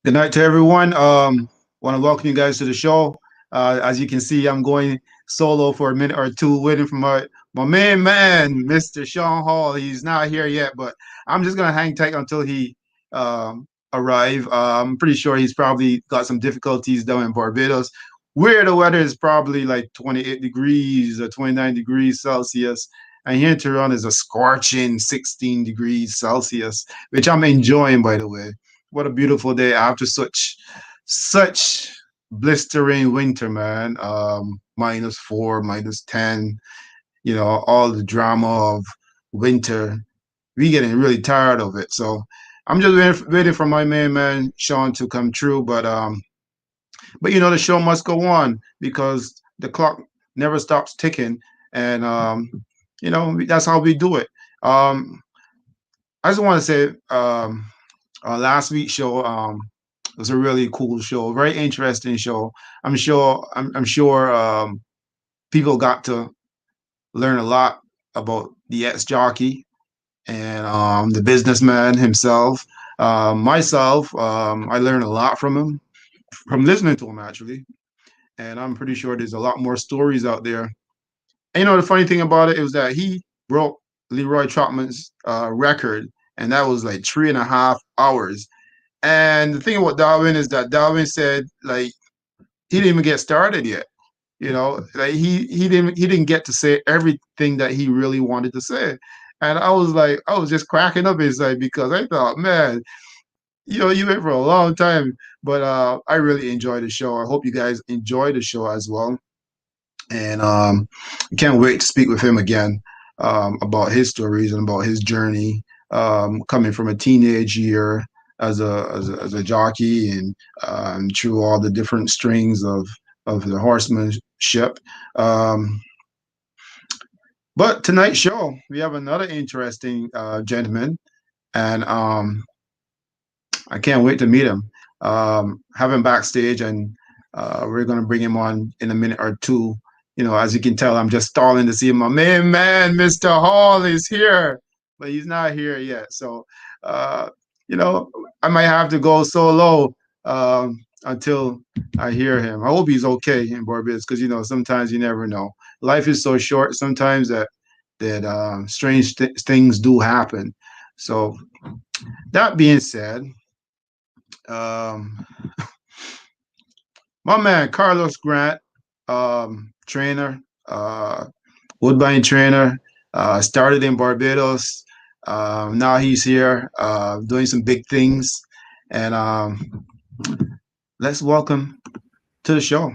Good night to everyone. Want to welcome you guys to the show. As you can see, I'm going solo for a minute or two, waiting for my main man, Mr. Sean Hall. He's not here yet, but I'm just gonna hang tight until he arrive. I'm pretty sure he's probably got some difficulties down in Barbados, where the weather is probably like 28 degrees or 29 degrees Celsius. And here in Tehran is a scorching 16 degrees Celsius, which I'm enjoying, by the way. What a beautiful day after such blistering winter, man. -4, -10. All the drama of winter. We getting really tired of it. So I'm just waiting for my main man Sean to come true. But the show must go on because the clock never stops ticking, and that's how we do it. I just want to say, last week's show was a really cool show, very interesting show. I'm sure people got to learn a lot about the ex jockey and the businessman himself. Myself, I learned a lot from him, from listening to him actually, and I'm pretty sure there's a lot more stories out there. And the funny thing about it is that he broke Leroy Trotman's record, and that was like 3.5 hours. And the thing about Darwin is that Darwin said like he didn't even get started yet. Like he didn't get to say everything that he really wanted to say. And I was just cracking up inside because I thought, man, you went for a long time. But I really enjoyed the show. I hope you guys enjoy the show as well. And I can't wait to speak with him again about his stories and about his journey coming from a teenage year as a jockey and through all the different strings of the horsemanship. But tonight's show, we have another interesting gentleman, and I can't wait to meet him. Have him backstage, and we're going to bring him on in a minute or two. As you can tell, I'm just stalling to see my main man, Mr. Hall, is here, but he's not here yet. So, I might have to go solo until I hear him. I hope he's okay in Barbados because sometimes you never know. Life is so short sometimes that strange things do happen. So that being said, my man Carlos Grant, trainer, Woodbine trainer, started in Barbados. Now he's here doing some big things. And let's welcome to the show,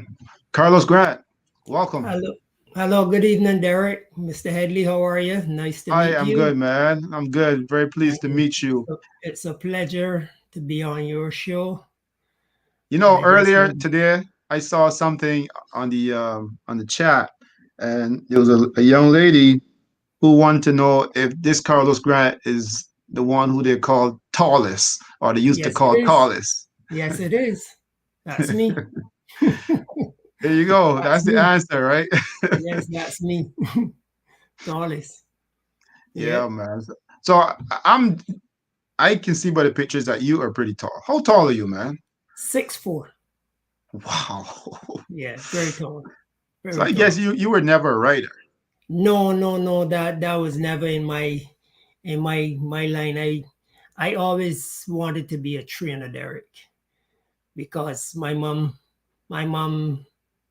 Carlos Grant. Welcome. Hello, good evening, Derek. Mr. Headley, how are you? Nice to meet you. I am good, man. I'm good. Very pleased to meet you. It's a pleasure to be on your show. Earlier today, I saw something on the chat, and there was a young lady who wanted to know if this Carlos Grant is the one who they called tallest, or they used to call tallest. Yes, it is. That's me. There you go. That's the answer, right? Yes, that's me. Tallest. Yeah, man. So I can see by the pictures that you are pretty tall. How tall are you, man? 6'4". Wow. Yeah, very tall. So I guess you were never a rider. No. That was never in my line. I always wanted to be a trainer, Derek, because my mom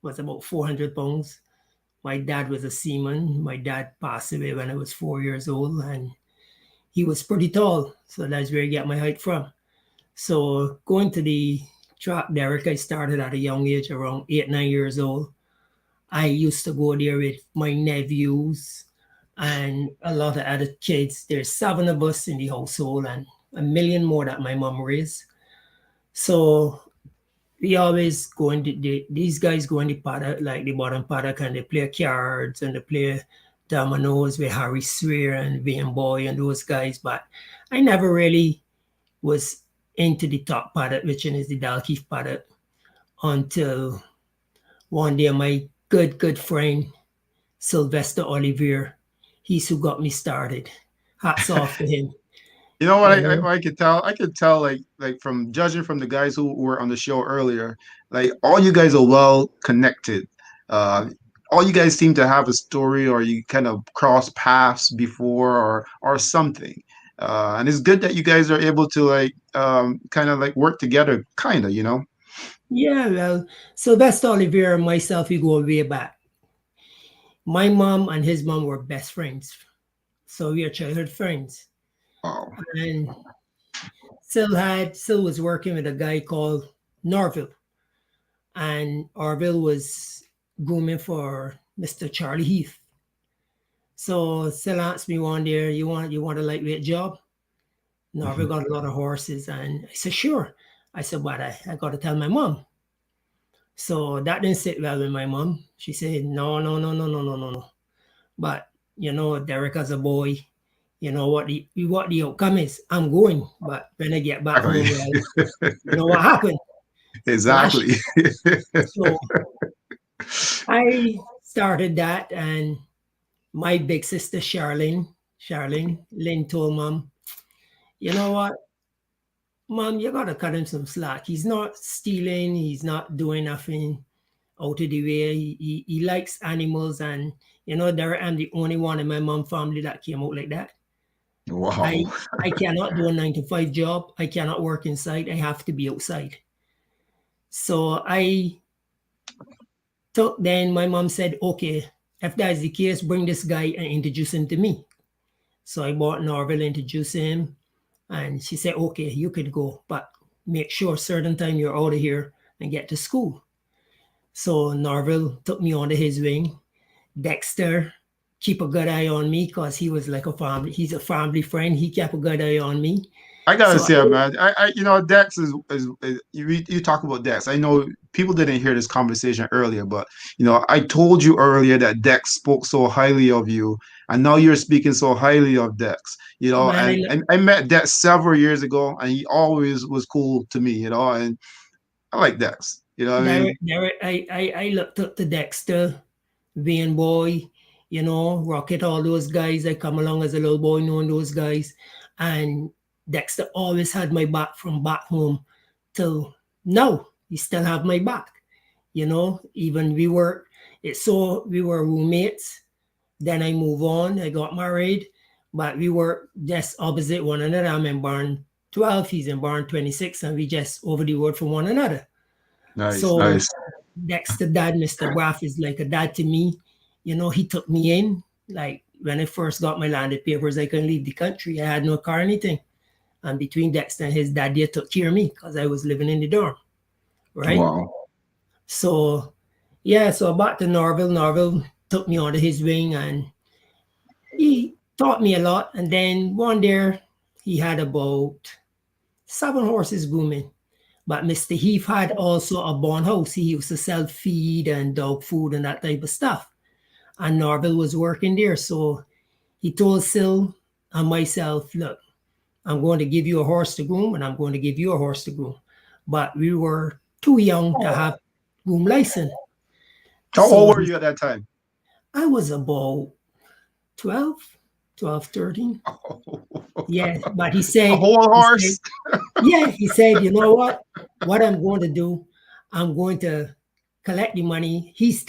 was about 400 pounds. My dad was a seaman. My dad passed away when I was 4 years old, and he was pretty tall. So that's where I get my height from. So going to the track, Derek, I started at a young age, around 8, 9 years old. I used to go there with my nephews and a lot of other kids. There's 7 of us in the household and a million more that my mom raised. So we always go into these guys go in the paddock, like the bottom paddock, and they play cards and they play dominoes with Harry Swear and Van Boy and those guys. But I never really was into the top paddock, which is the Dalkeith paddock, until one day my good friend Sylvester Olivier, he's who got me started. Hats off to him. You know what you know. I could tell? I could tell like from judging from the guys who were on the show earlier, like all you guys are well connected. Uh, all you guys seem to have a story, or you kind of cross paths before, or something. And it's good that you guys are able to like kind of like work together, kind of, you know. Yeah, well, Sylvester Olivier and myself, we go way back. My mom and his mom were best friends. So we are childhood friends. Wow. And Sil was working with a guy called Norville. And Orville was grooming for Mr. Charlie Heath. So Sil asked me one day, you want a lightweight job? Norville got a lot of horses. And I said, sure. I said, but I got to tell my mom. So that didn't sit well with my mom. She said, no, no, no, no, no, no, no, no. But, Derek as a boy, what the outcome is. I'm going. But when I get back Exactly. home, well, you know what happened? Clash. Exactly. So I started that, and my big sister, Lynn told mom, you know what? Mom, you got to cut him some slack. He's not stealing. He's not doing nothing out of the way. He likes animals, and there I'm the only one in my mom family that came out like that. I Wow. I cannot do a 9 to 5 job. I cannot work inside. I have to be outside. So then my mom said, okay, if that is the case, bring this guy and introduce him to me. So I bought Norville, introduced him, and she said, okay, you could go, but make sure certain time you're out of here and get to school. So Norville took me under his wing. Dexter keep a good eye on me because he was like a family. He's a family friend. He kept a good eye on me. I gotta So say, man, Dex is you talk about Dex. I know people didn't hear this conversation earlier, but I told you earlier that Dex spoke so highly of you, and now you're speaking so highly of Dex. man, And I met Dex several years ago, and he always was cool to me, and I like Dex. You know what I mean? I looked up to Dexter, Van Boy, Rocket, all those guys. I come along as a little boy knowing those guys. And Dexter always had my back from back home till now. He still have my back. Even we were roommates. Then I move on. I got married, but we were just opposite one another. I'm in barn 12, he's in barn 26, and we just over the road from one another. Nice, So nice. Dexter dad, Mr. Graff, is like a dad to me. He took me in. Like when I first got my landed papers, I couldn't leave the country. I had no car or anything. And between Dexter and his dad, they took care of me because I was living in the dorm. Right? Wow. So, yeah, so back to Norville. Norville took me under his wing and he taught me a lot. And then one day he had about 7 horses grooming. But Mr. Heath had also a barn house. He used to sell feed and dog food and that type of stuff. And Norville was working there. So he told Sil and myself, look, I'm going to give you a horse to groom and I'm going to give you a horse to groom. But we were too young to have groom license. How old So were you at that time? I was about 12, 13. Yeah, but he A said, whole horse? he said, you know what I'm going to do, I'm going to collect the money. His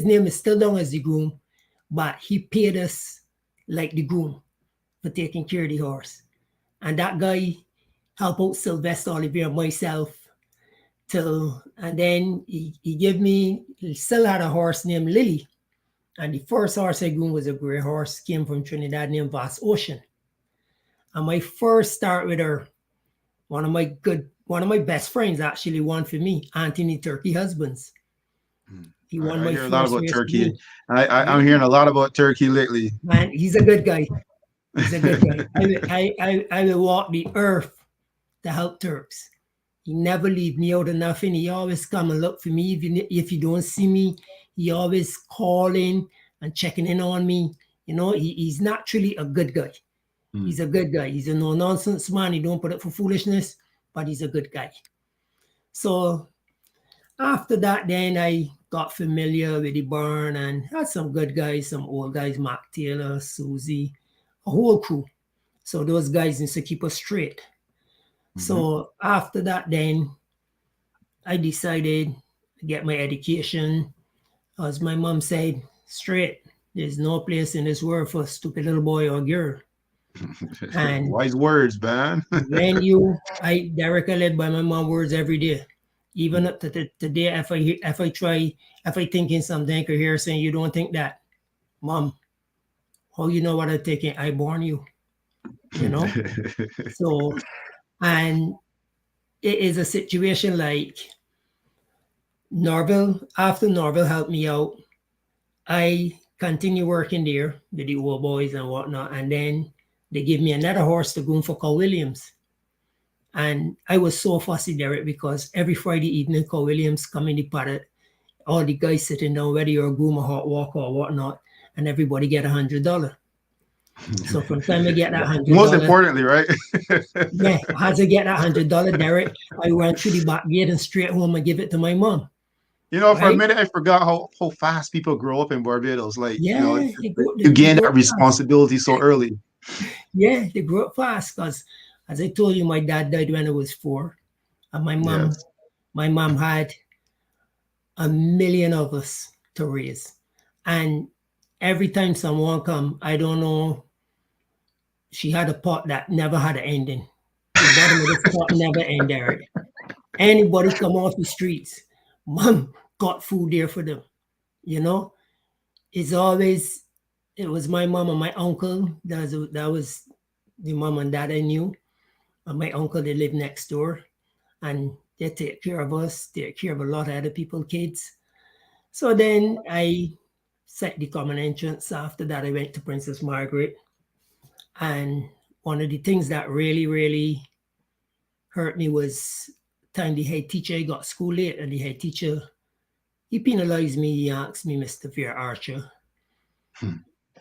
name is still down as the groom, but he paid us like the groom for taking care of the horse. And that guy helped out Sylvester Olivier and myself and then he still had a horse named Lily. And the first horse I groomed was a gray horse, came from Trinidad named Vast Ocean. And my first start with her, one of my best friends actually won for me, Anthony Turkey Husbands. He won I my hear a lot first about race for Turkey. me. I'm hearing a lot about Turkey lately. Man, he's a good guy. He's a good guy. I will walk the earth to help Turks. He never leave me out of nothing. He always come and look for me. If you don't see me, he always calling and checking in on me. He's naturally a good guy. He's a good guy. He's a no-nonsense man. He don't put up for foolishness, but he's a good guy. So after that, then I got familiar with the barn and had some good guys, some old guys, Mark Taylor, Susie, a whole crew. So those guys used to keep us straight. So after that, then I decided to get my education. As my mom said, straight. There's no place in this world for a stupid little boy or girl. And Wise words, man. Derek, I live by my mom words every day. Even up to today, if I thinking something or hear saying you don't think that, mom, how you know what I'm thinking? I born you, you know. So, and it is a situation like Norville. After Norville helped me out, I continue working there with the old boys and whatnot, and then they give me another horse to go for Carl Williams. And I was so fussy, Derek, because every Friday evening, Carl Williams come in the paddock, all the guys sitting down, whether you're a groom or hot walker or whatnot, and everybody get $100. So from the time I get that $100, most importantly, right? yeah, as I get that $100, Derek, I ran through the back gate and straight home and give it to my mom. You know, for a Right? minute, I forgot how fast people grow up in Barbados. Like, Yeah, you gain that responsibility so early. Yeah, they grew up fast because, as I told you, my dad died when I was 4, and my mom had a million of us to raise, and every time someone come, I don't know, she had a pot that never had an ending. The bottom of the pot never ended, Eric. Anybody come off the streets, mom got food there for them. You know, it's always, it was my mom and my uncle. That was the mom and dad I knew. And my uncle, they live next door. And they take care of us, take care of a lot of other people's kids. So then I set the common entrance. After that, I went to Princess Margaret. And one of the things that really, really hurt me was time the head teacher, I got school late, and the head teacher, he penalized me. He asked me, Mr. Fair Archer,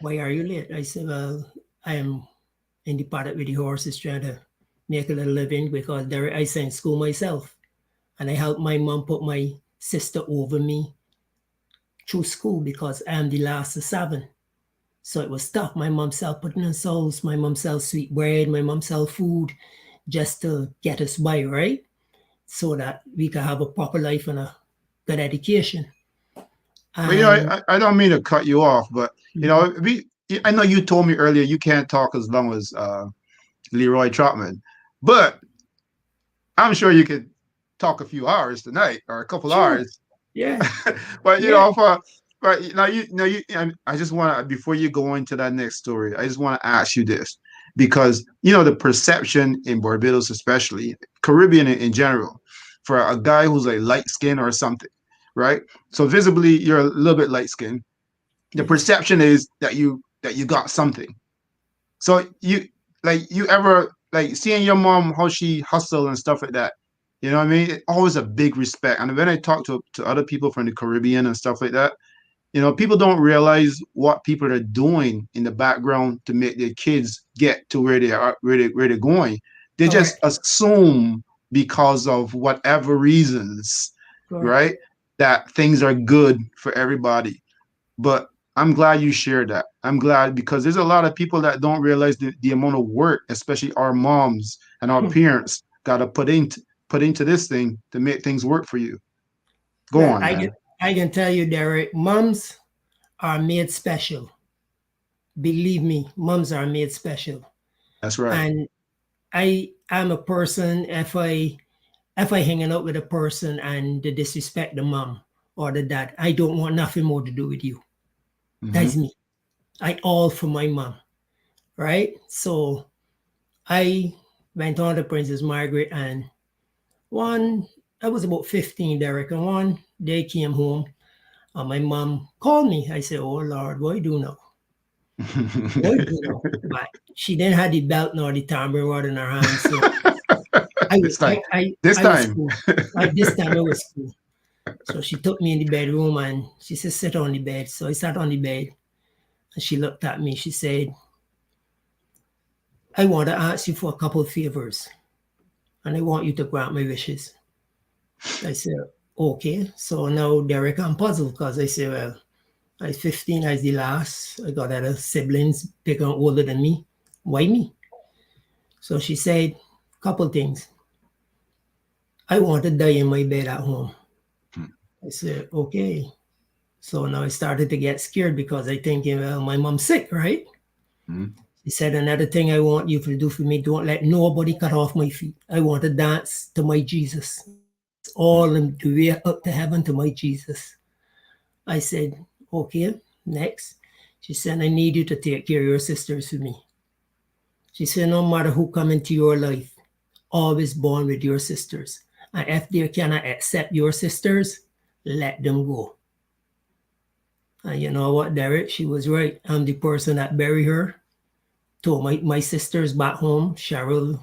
why are you late? I said, well, I am in the paddock with the horses trying to make a little living because there I sent school myself. And I helped my mom put my sister over me through school because I am the last of 7. So it was tough. My mom sell putting in souls, my mom sell sweet bread, my mom sell food just to get us by, right? So that we can have a proper life and a good education. But you know, I don't mean to cut you off, but you know, I know you told me earlier you can't talk as long as Leroy Trotman, but I'm sure you could talk a few hours tonight or a couple hours. Yeah. But you know, but I just want to, before you go into that next story, I just want to ask you this, because you know the perception in Barbados, especially Caribbean in general, for a guy who's like light skin or something, right? So visibly you're a little bit light skinned. The perception is that you got something. So you ever like seeing your mom how she hustle and stuff like that. You know what I mean? It's always a big respect. And when I talk to other people from the Caribbean and stuff like that, you know, people don't realize what people are doing in the background to make their kids get to where they are, where they're going. They just assume because of whatever reasons, right, that things are good for everybody. But I'm glad you shared that. I'm glad because there's a lot of people that don't realize the amount of work, especially our moms and our parents, got to put into this thing to make things work for you. Go on, man. I can tell you, Derek, moms are made special. Believe me, moms are made special. That's right. And I am a person, if I hanging out with a person and they disrespect the mom or the dad, I don't want nothing more to do with you. That's me. I all for my mom, right? So I went on to Princess Margaret, and I was about 15, Derek, and one day came home, and my mom called me. I said, oh, Lord, what do you know? What do you know? But she didn't have the belt nor the tambourine rod in her hand. So this time it was cool. So she took me in the bedroom and she said, sit on the bed. So I sat on the bed and she looked at me. She said, I want to ask you for a couple of favors and I want you to grant my wishes. I said, okay. So now, Derek, I'm puzzled because I said, well, I was 15, I was the last. I got other siblings bigger and older than me. Why me? So she said a couple things. I want to die in my bed at home. Hmm. I said, okay. So now I started to get scared because I thinking, well, my mom's sick, right? Hmm. He said, another thing I want you to do for me, don't let nobody cut off my feet. I want to dance to my Jesus. Dance all the way up to heaven to my Jesus. I said, okay, next. She said, I need you to take care of your sisters for me. She said, no matter who come into your life, always born with your sisters. And if they cannot accept your sisters, let them go. And you know what, Derek? She was right. I'm the person that buried her. Told my sisters back home, Cheryl,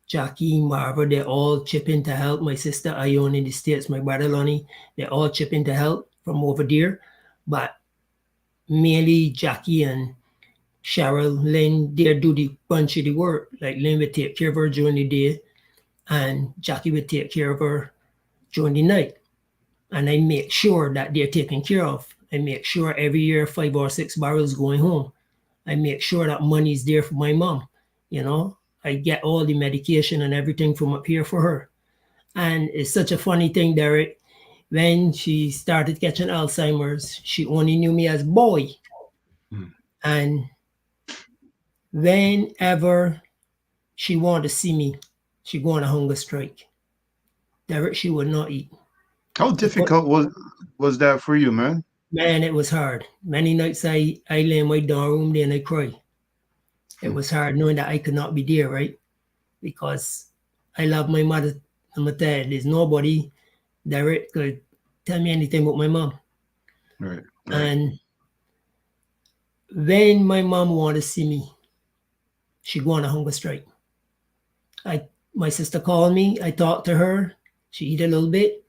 Jackie, Marva, they all chip in to help. My sister Ione in the States, my brother Lonnie, they all chip in to help from over there. But mainly Jackie and Cheryl, Lynn, they do the bunch of the work. Like Lynn would take care of her during the day and Jackie would take care of her during the night. And I make sure that they're taken care of. I make sure every year 5 or 6 barrels going home. I make sure that money's there for my mom. You know, I get all the medication and everything from up here for her. And it's such a funny thing, Derek. When she started catching Alzheimer's, she only knew me as boy. Hmm. And whenever she wanted to see me, she go on a hunger strike. Derek, she would not eat. How To put difficult was that for you, man? Man, it was hard. Many nights I lay in my dorm room there and I cry. It Hmm. was hard knowing that I could not be there, right? Because I love my mother. I'm a dad. There's nobody that could tell me anything about my mom. Right, right. And when my mom wanted to see me, she go on a hunger strike. My sister called me. I talked to her. She eat a little bit.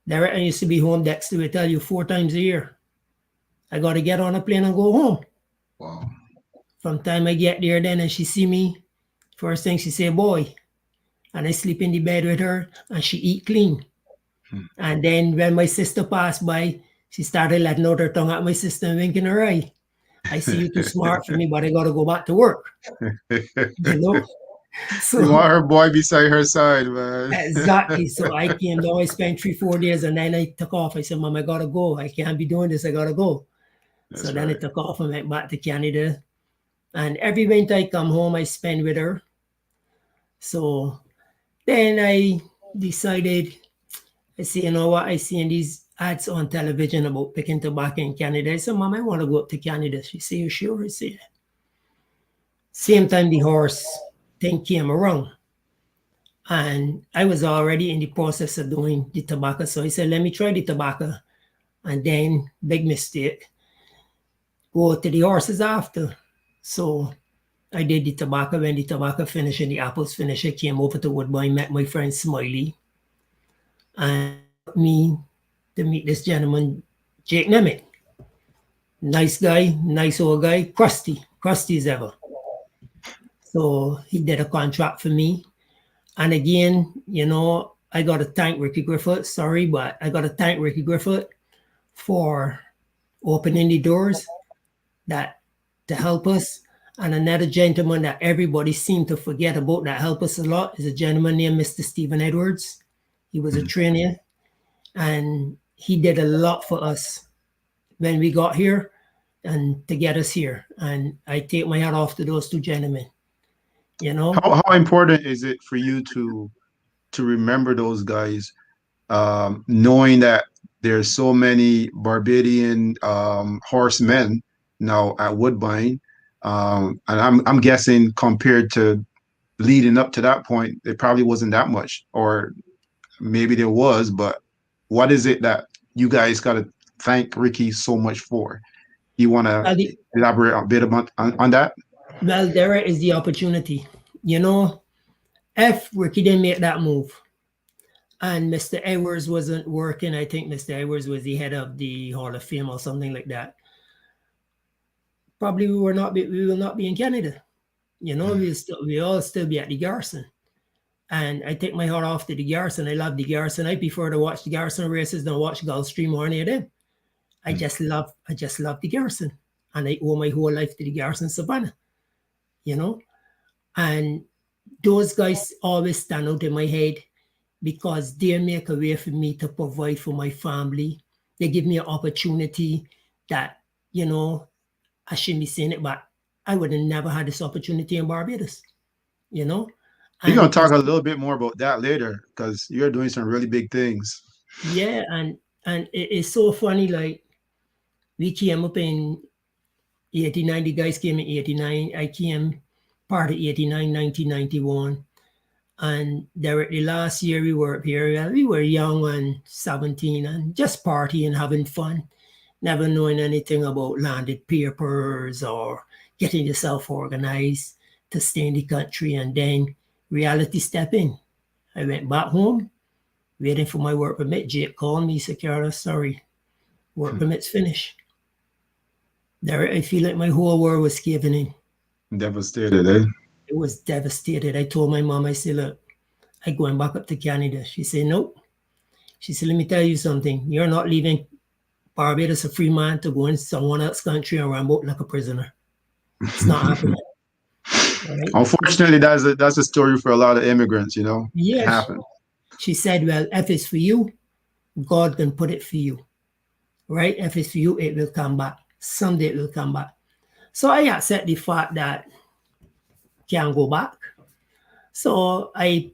Derek, I used to be home. Dexter would tell you 4 times a year. I got to get on a plane and go home. Wow. From time I get there, then and she see me, first thing she say, boy, and I sleep in the bed with her, and she eat clean. Hmm. And then when my sister passed by, she started letting out her tongue at my sister and winking her eye. I see you too smart for me, but I gotta go back to work. You know? You So want her boy beside her side, man. exactly. So I came down, I spent 3, 4 days, and then I took off. I said, Mom, I gotta go. I can't be doing this, I gotta go. So That's then I right. took off and went back to Canada. And every winter I come home, I spend with her. So then I decided, I see, you know what, I see in these ads on television about picking tobacco in Canada. I said, Mom, I want to go up to Canada. She said, you sure? I said, same time the horse thing came around. And I was already in the process of doing the tobacco. So I said, let me try the tobacco. And then, big mistake, go to the horses after. So I did the tobacco. When the tobacco finished and the apples finished, I came over to Woodbine, met my friend Smiley, and he took me to meet this gentleman, Jake Nemeth. Nice guy, nice old guy, crusty as ever. So he did a contract for me. And again, I got to thank Ricky Griffith. Sorry, but I got to thank Ricky Griffith for opening the doors that to help us. And another gentleman that everybody seemed to forget about that helped us a lot is a gentleman named Mr. Stephen Edwards. He was a Hmm. trainer and he did a lot for us when we got here and to get us here. And I take my hat off to those two gentlemen, you know. How important is it for you to remember those guys, knowing that there's so many Barbadian horsemen now at Woodbine, and I'm guessing compared to leading up to that point, it probably wasn't that much, or maybe there was, but what is it that you guys got to thank Ricky so much for? You want to Well, elaborate a bit about on that? there is the opportunity. You know, if Ricky didn't make that move and Mr. Edwards wasn't working, I think Mr. Edwards was the head of the Hall of Fame or something like that. Probably we will not be in Canada. You know, we all still be at the Garrison. And I take my heart off to the Garrison. I love the Garrison. I prefer to watch the Garrison races than watch Gulfstream or any of them. I just love the Garrison. And I owe my whole life to the Garrison Savannah, you know. And those guys always stand out in my head because they make a way for me to provide for my family. They give me an opportunity that, you know, I shouldn't be saying it, but I would have never had this opportunity in Barbados, you know? We're gonna And talk a little bit more about that later because you're doing some really big things. yeah, and it's so funny, like we came up in 89, the guys came in 89, I came part of 89, 1991. And directly last year we were up here. Well, we were young and 17 and just partying, having fun, never knowing anything about landed papers or getting yourself organized to stay in the country. And then reality step in. I went back home, waiting for my work permit. Jake called me, said, Carla, sorry, work permit's finished. There, I feel like my whole world was caving in. Devastated, eh? It was devastated. I told my mom, I said, look, I'm going back up to Canada. She said, nope. She said, let me tell you something. You're not leaving Barbados a free man to go in someone else's country and ramble like a prisoner. It's not happening. Right? Unfortunately, that's a story for a lot of immigrants. It Yes. happens. She said, well, if it's for you, God can put it for you. Right? If it's for you, it will come back. Someday it will come back. So I accept the fact that can't go back. So I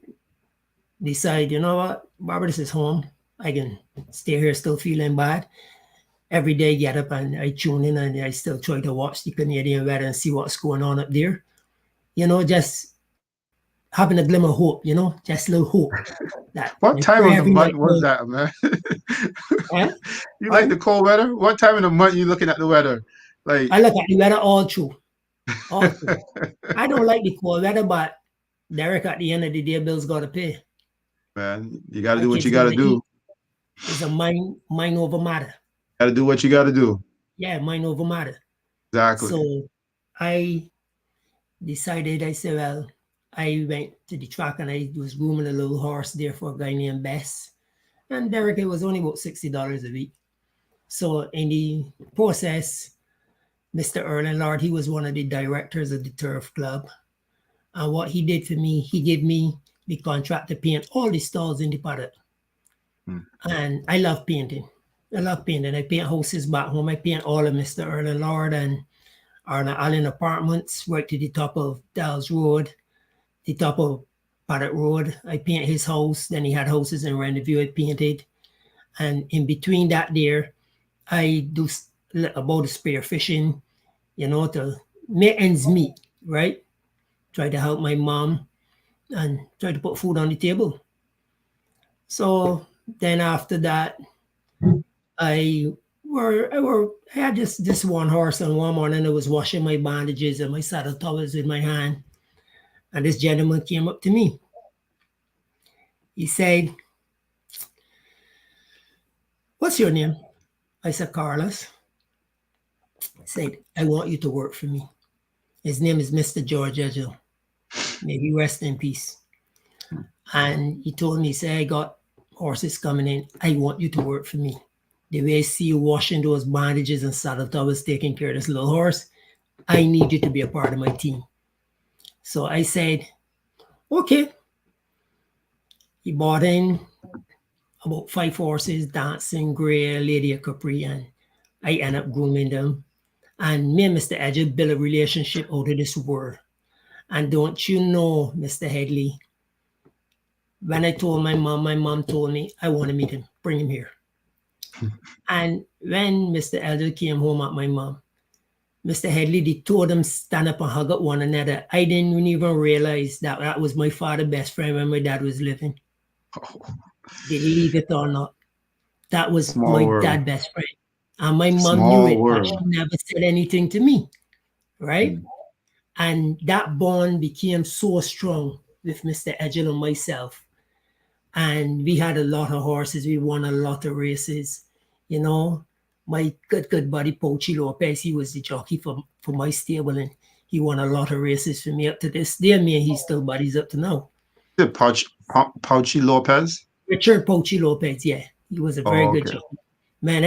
decide, you know what, Barbados is home. I can stay here still feeling bad. Every day get up and I tune in and I still try to watch the Canadian weather and see what's going on up there. Just having a glimmer of hope, just a little hope that I What pray time of every the night. month was that, man? Eh? You like the cold weather? What time of the month you looking at the weather? Like, I look at the weather all through. All through. I don't like the cold weather, but Derek, at the end of the day, bills got to pay. man, you got to My do what you kids got got to to do. eat. It's a mind over matter. Got to do what you got to do. Yeah, mind over matter. Exactly. So I decided, I said, well, I went to the track and I was grooming a little horse there for a guy named Bess. And Derek, it was only about $60 a week. So in the process, Mr. Erlen Lord, he was one of the directors of the Turf Club. And what he did for me, he gave me the contract to paint all the stalls in the paddock. And I love painting. I love painting. I paint houses back home. I paint all of Mr. Erlen Lord and Arna Allen Apartments right to the top of Dalles Road, the top of Paddock Road. I paint his house. Then he had houses in Rendezvous I painted. And in between that there, I do about the spear fishing, to make ends meet, right? Try to help my mom and try to put food on the table. So then after that, I had this one horse, and one morning I was washing my bandages and my saddle towels with my hand. And this gentleman came up to me. He said, what's your name? I said, Carlos. He said, I want you to work for me. His name is Mr. George Edgel. May he rest in peace. And he told me, say, I got horses coming in. I want you to work for me. The way I see you washing those bandages and saddle towels, taking care of this little horse, I need you to be a part of my team. So I said, okay. He bought in about 5 horses, Dancing, Grey, Lady of Capri, and I end up grooming them. And me and Mr. Edgel built a relationship out of this world. And don't you know, Mr. Headley, when I told my mom told me, I want to meet him, bring him here. And when Mr. Edgel came home at my mom, Mr. Headley, they told them stand up and hug up one another. I didn't even realize that was my father's best friend when my dad was living. Believe it or not, that was Small my world. dad's best friend. And my mom knew Small it, but world. she never said anything to me, right? And that bond became so strong with Mr. Edgel and myself. And we had a lot of horses. We won a lot of races. My good buddy, Pochi Lopez, he was the jockey for my stable. And he won a lot of races for me up to this day. Me and he still buddies up to now. Is it Pauchi Lopez? Richard Pochi Lopez, yeah. He was a very good jockey. Man,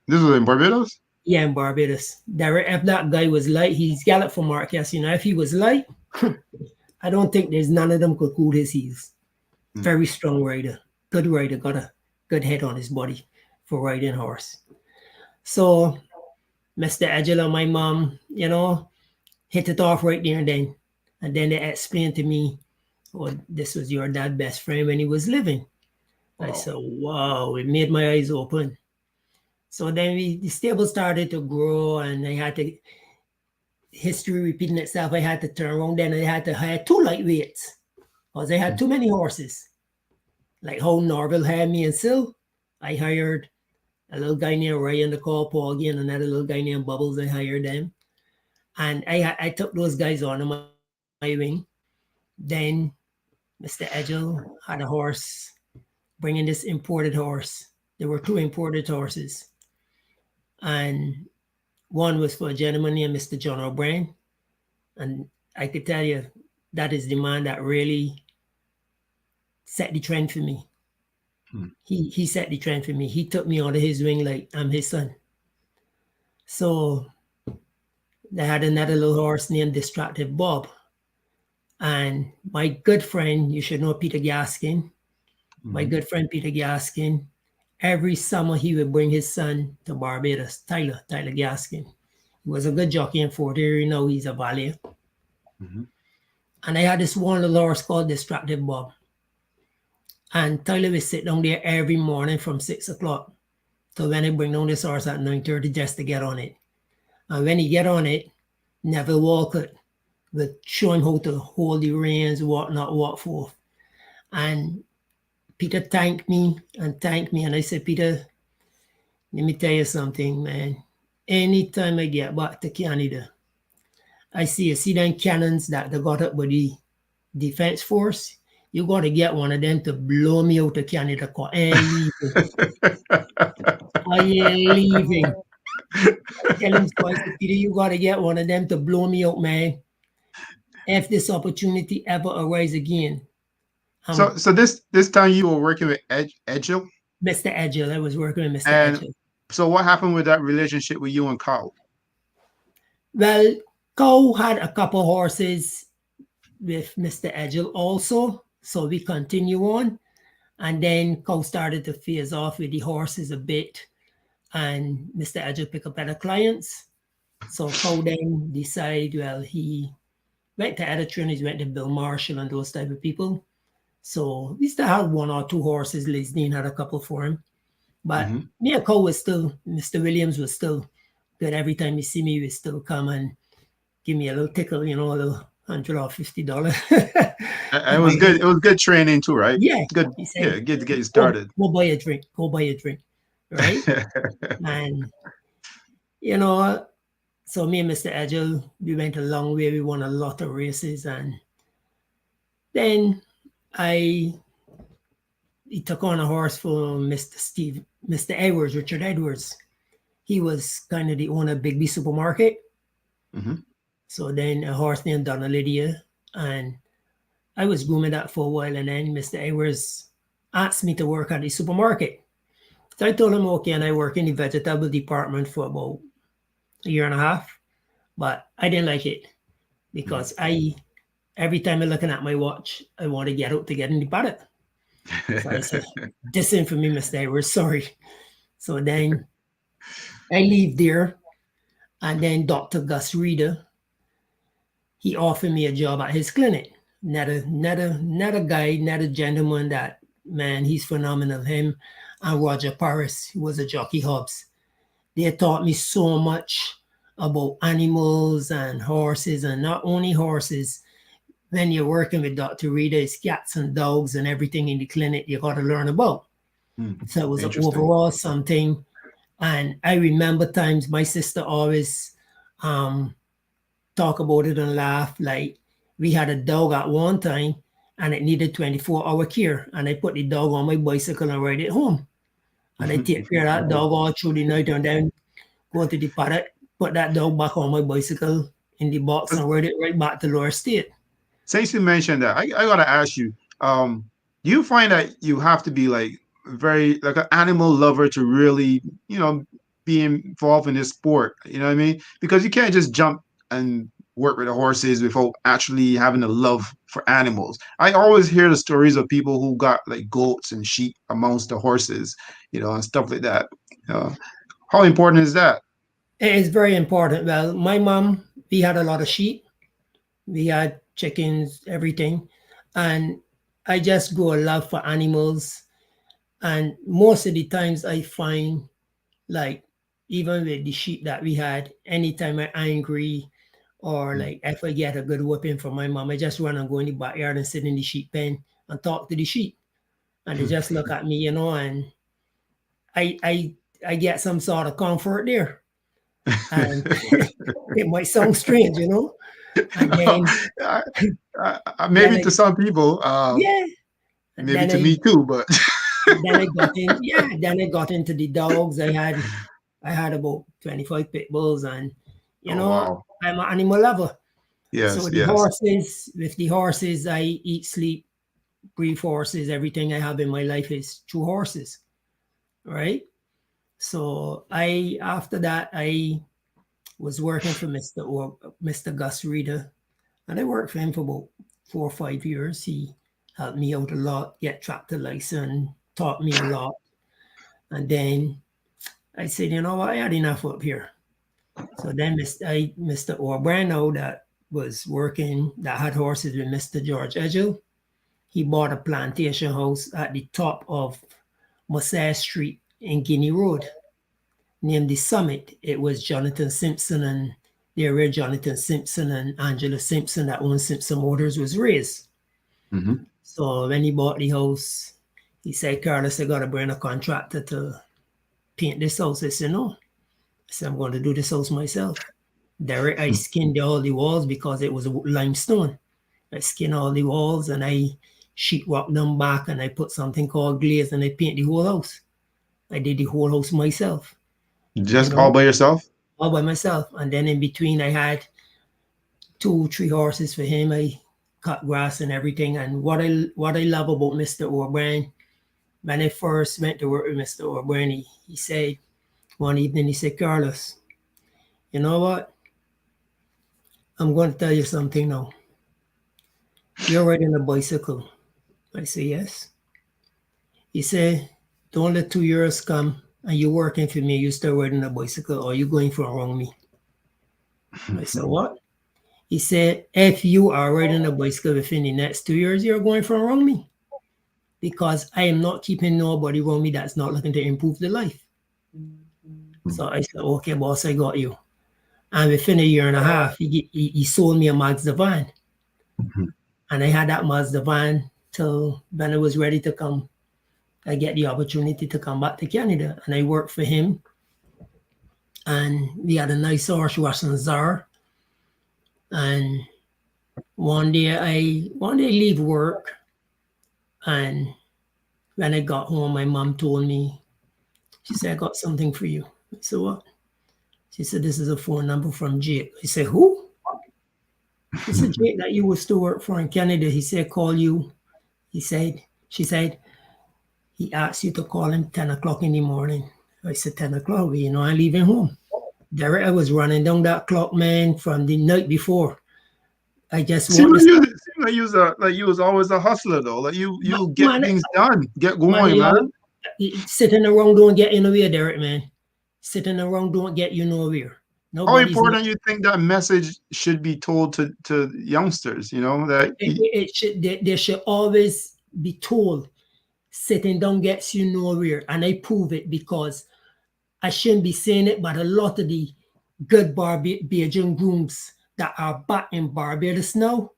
this was in Barbados? Yeah, in Barbados. If that guy was light, he's galloped for Marquess. If he was light, I don't think there's none of them could cool his heels. Mm. Very strong rider, got a good head on his body for riding horse. So Mr. Agile and my mom, hit it off right there and then. And then they explained to me, oh, this was your dad's best friend when he was living. I Wow. said, wow, it made my eyes open. So then the stable started to grow, and I had to, history repeating itself, I had to turn around then. I had to hire two lightweights because I had too many horses. Like how Norville had me and Sil, I hired a little guy named Ryan to call Paul again, another little guy named Bubbles. I hired them. And I took those guys on my wing. Then Mr. Edgel had a horse, bringing this imported horse. There were two imported horses. And one was for a gentleman named Mr. John O'Brien. And I could tell you that is the man that really set the trend for me. Hmm. He set the trend for me. He took me under his wing like I'm his son. So they had another little horse named Distractive Bob. And my good friend, you should know Peter Gaskin. My good friend Peter Gaskin, every summer he would bring his son to Barbados, Tyler Gaskin. He was a good jockey in Fort Erie. Now he's a valet. Mm-hmm. And I had this one little horse called Distractive Bob. And Tyler would sit down there every morning from 6 o'clock. So when I bring down this horse at 9:30 just to get on it. And when he get on it, Neville Walcott would show him how to hold the reins, what not, what forth. And Peter thanked me. And I said, Peter, let me tell you something, man. Anytime I get back to Canada, I see them cannons that they got up with the defense force. You got to get one of them to blow me out of Canada. 'Cause I ain't leaving. I ain't leaving. I tell him so. I said, Peter, you got to get one of them to blow me out, man. If this opportunity ever arises again, So this time you were working with Edgel, Mr. Agile. I was working with Mr. and Agile. so what happened with that relationship with you and Carl? Well, Cow had a couple horses with Mr. Agile also, so we continue on. And then Cow started to phase off with the horses a bit, and Mr. Agile picked up other clients. So Cow then decided, well, he went to other trainers, went to Bill Marshall and those type of people. So we still had one or two horses. Liz Dean had a couple for him. But me and Cole was still, Mr. Williams was still good. Every time you see me, he would still come and give me a little tickle, a little $150. It was good. It was good training too, right? Yeah. Good. He said, Yeah, good to get you started. Go buy a drink. Go buy a drink. Right? And, so me and Mr. Agile, we went a long way. We won a lot of races. And then he took on a horse for Mr. Edwards, Richard Edwards. He was kind of the owner of Bigby Supermarket. So then a horse named Donna Lydia, and I was grooming that for a while, and then Mr. Edwards asked me to work at the supermarket. So I told him, okay, and I work in the vegetable department for about a year and a half, but I didn't like it because every time I'm looking at my watch, I want to get out to get in the paddock. So I said, this ain't for me, Mr. Edwards, sorry. So then I leave there, and then Dr. Gus Reeder, he offered me a job at his clinic. Not a gentleman that, man, he's phenomenal. Him and Roger Paris, who was a jockey hubs. They taught me so much about animals and horses, and not only horses. When you're working with Dr. Reeder, it's cats and dogs and everything in the clinic you got to learn about. So it was overall something. And I remember times my sister always talk about it and laugh. Like we had a dog at one time and it needed 24-hour care. And I put the dog on my bicycle and ride it home. And I take care of that dog all through the night and then go to the paddock, put that dog back on my bicycle in the box and ride it right back to Lower State. Since you mentioned that, I gotta ask you, do you find that you have to be like like an animal lover to really, be involved in this sport? You know what I mean? Because you can't just jump and work with the horses without actually having a love for animals. I always hear the stories of people who got like goats and sheep amongst the horses, and stuff like that. Uh, how important is that? It is very important. Well, my mom, we had a lot of sheep, we had chickens, everything. And I just grew a love for animals. And most of the times I find, like, even with the sheep that we had, anytime I'm angry or Mm. like if I get a good whooping from my mom, I just run and go in the backyard and sit in the sheep pen and talk to the sheep. And they just look at me, and I I I get some sort of comfort there. And it might sound strange, And then I- then Maybe I to some people, yeah, and maybe to me too, but then I got in yeah, then I got into the dogs. I had about 25 pit bulls, and you oh know, wow, I'm an animal lover. So yes, yes. with the horses, I eat, sleep, breathe horses. Everything I have in my life is through horses, right? So after that, I was working for Mr. Gus Reader, and I worked for him for about 4 or 5 years. He helped me out a lot, get tractor license, taught me a lot. And then I said, you know what, I had enough up here. So then Mr. Orbrano, that was working, that had horses with Mr. George Edgel, he bought a plantation house at the top of Mosaic Street in Guinea Road, named the Summit. It was Jonathan Simpson, and there where Jonathan Simpson and Angela Simpson, that owned Simpson Motors, was raised. Hmm. So when he bought the house, he said, Carlos, I got to bring a contractor to paint this house. I said, no. I said, I'm going to do this house myself. There, I skinned all the walls because it was limestone. I skinned all the walls and I sheetrock them back, and I put something called glaze, and I paint the whole house. I did the whole house myself, you Just all know, by yourself? all by myself. And then in between, I had 2, 3 horses for him. I cut grass and everything. And what I love about Mr. O'Brien, when I first went to work with Mr. O'Brien, he said one evening, he said, Carlos, you know what? I'm going to tell you something now. You're riding a bicycle. I say, yes. He said, don't let 2 years come and you're working for me, you start riding a bicycle, or you going for around me. I said, what? He said, if you are riding a bicycle within the next 2 years, you're going for around me, because I am not keeping nobody around me that's not looking to improve their life. So I said, okay, boss, I got you. And within a year and a half, he sold me a Mazda van. And I had that Mazda van till when I was ready to come. I get the opportunity to come back to Canada. And I worked for him. And we had a nice horse, Russian Tsar. And one day I leave work, and when I got home, my mom told me, she said, I got something for you. I said, what? She said, this is a phone number from Jake. I said, who? She said, Jake, that you was to work for in Canada. He said, call you. She said, he asked you to call him 10 o'clock in the morning. I said, 10 o'clock, I'm leaving home. Derek, I was running down that clock, man, from the night before. I just want to start. Seem like you was always a hustler though. Like But you get man, things done, get man, going, man. sitting around don't get you nowhere, Derek, man. Sitting around don't get you nowhere. How Nobody's not. important you think that message should be told to youngsters? That It should. They should always be told. Sitting down gets you nowhere, and I prove it because I shouldn't be saying it, but a lot of the good Barbadian grooms that are back in Barbados now,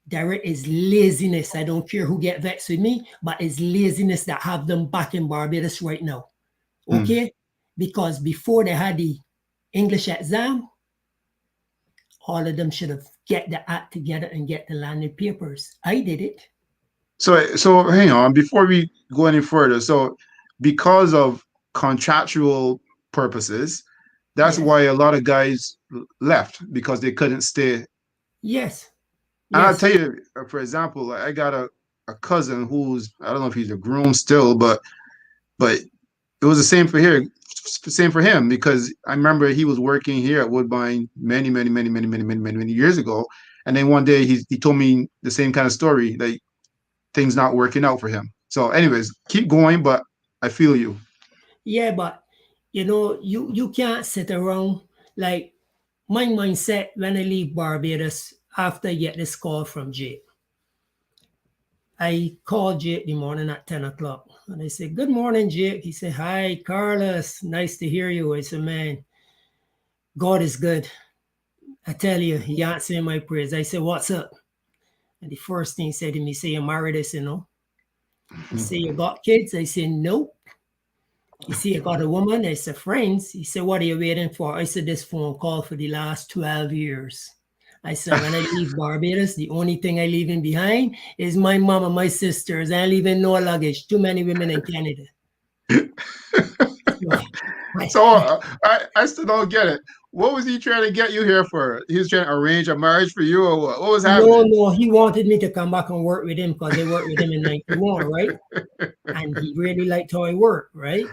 there is laziness. I don't care who get vexed with me, but it's laziness that have them back in Barbados right now. mm. Okay? Because before they had the English exam, all of them should have get the act together and get the landed papers. I did it. So hang on before we go any further. So because of contractual purposes, that's Yes. why a lot of guys left because they couldn't stay. Yes. And I'll Yes. tell you, for example, I got a cousin who's I don't know if he's a groom still, but it was the same for here, same for him because I remember he was working here at Woodbine many years ago, and then one day he told me the same kind of story, like things not working out for him. So, anyways, keep going, but I feel you. Yeah, but you can't sit around like my mindset when I leave Barbados after I get this call from Jake. I called Jake the morning at 10 o'clock and I said, "Good morning, Jake." He said, "Hi, Carlos. Nice to hear you." I said, "Man, God is good. I tell you, he answered my prayers." I said, "What's up?" And the first thing he said to me, "Say you married?" I said, "No." He said, "You got kids?" I said, "Nope." He said, "You got a woman?" I said, "Friends." He said, "What are you waiting for?" I said, "This phone call for the last 12 years. I said, when I leave Barbados, the only thing I leaving behind is my mom and my sisters. I ain't leaving no luggage. Too many women in Canada." So, So I still don't get it. What was he trying to get you here for? He was trying to arrange a marriage for you, or what? What was no, happening? no, he wanted me to come back and work with him because I worked with him in 91, right? And he really liked how I worked, right?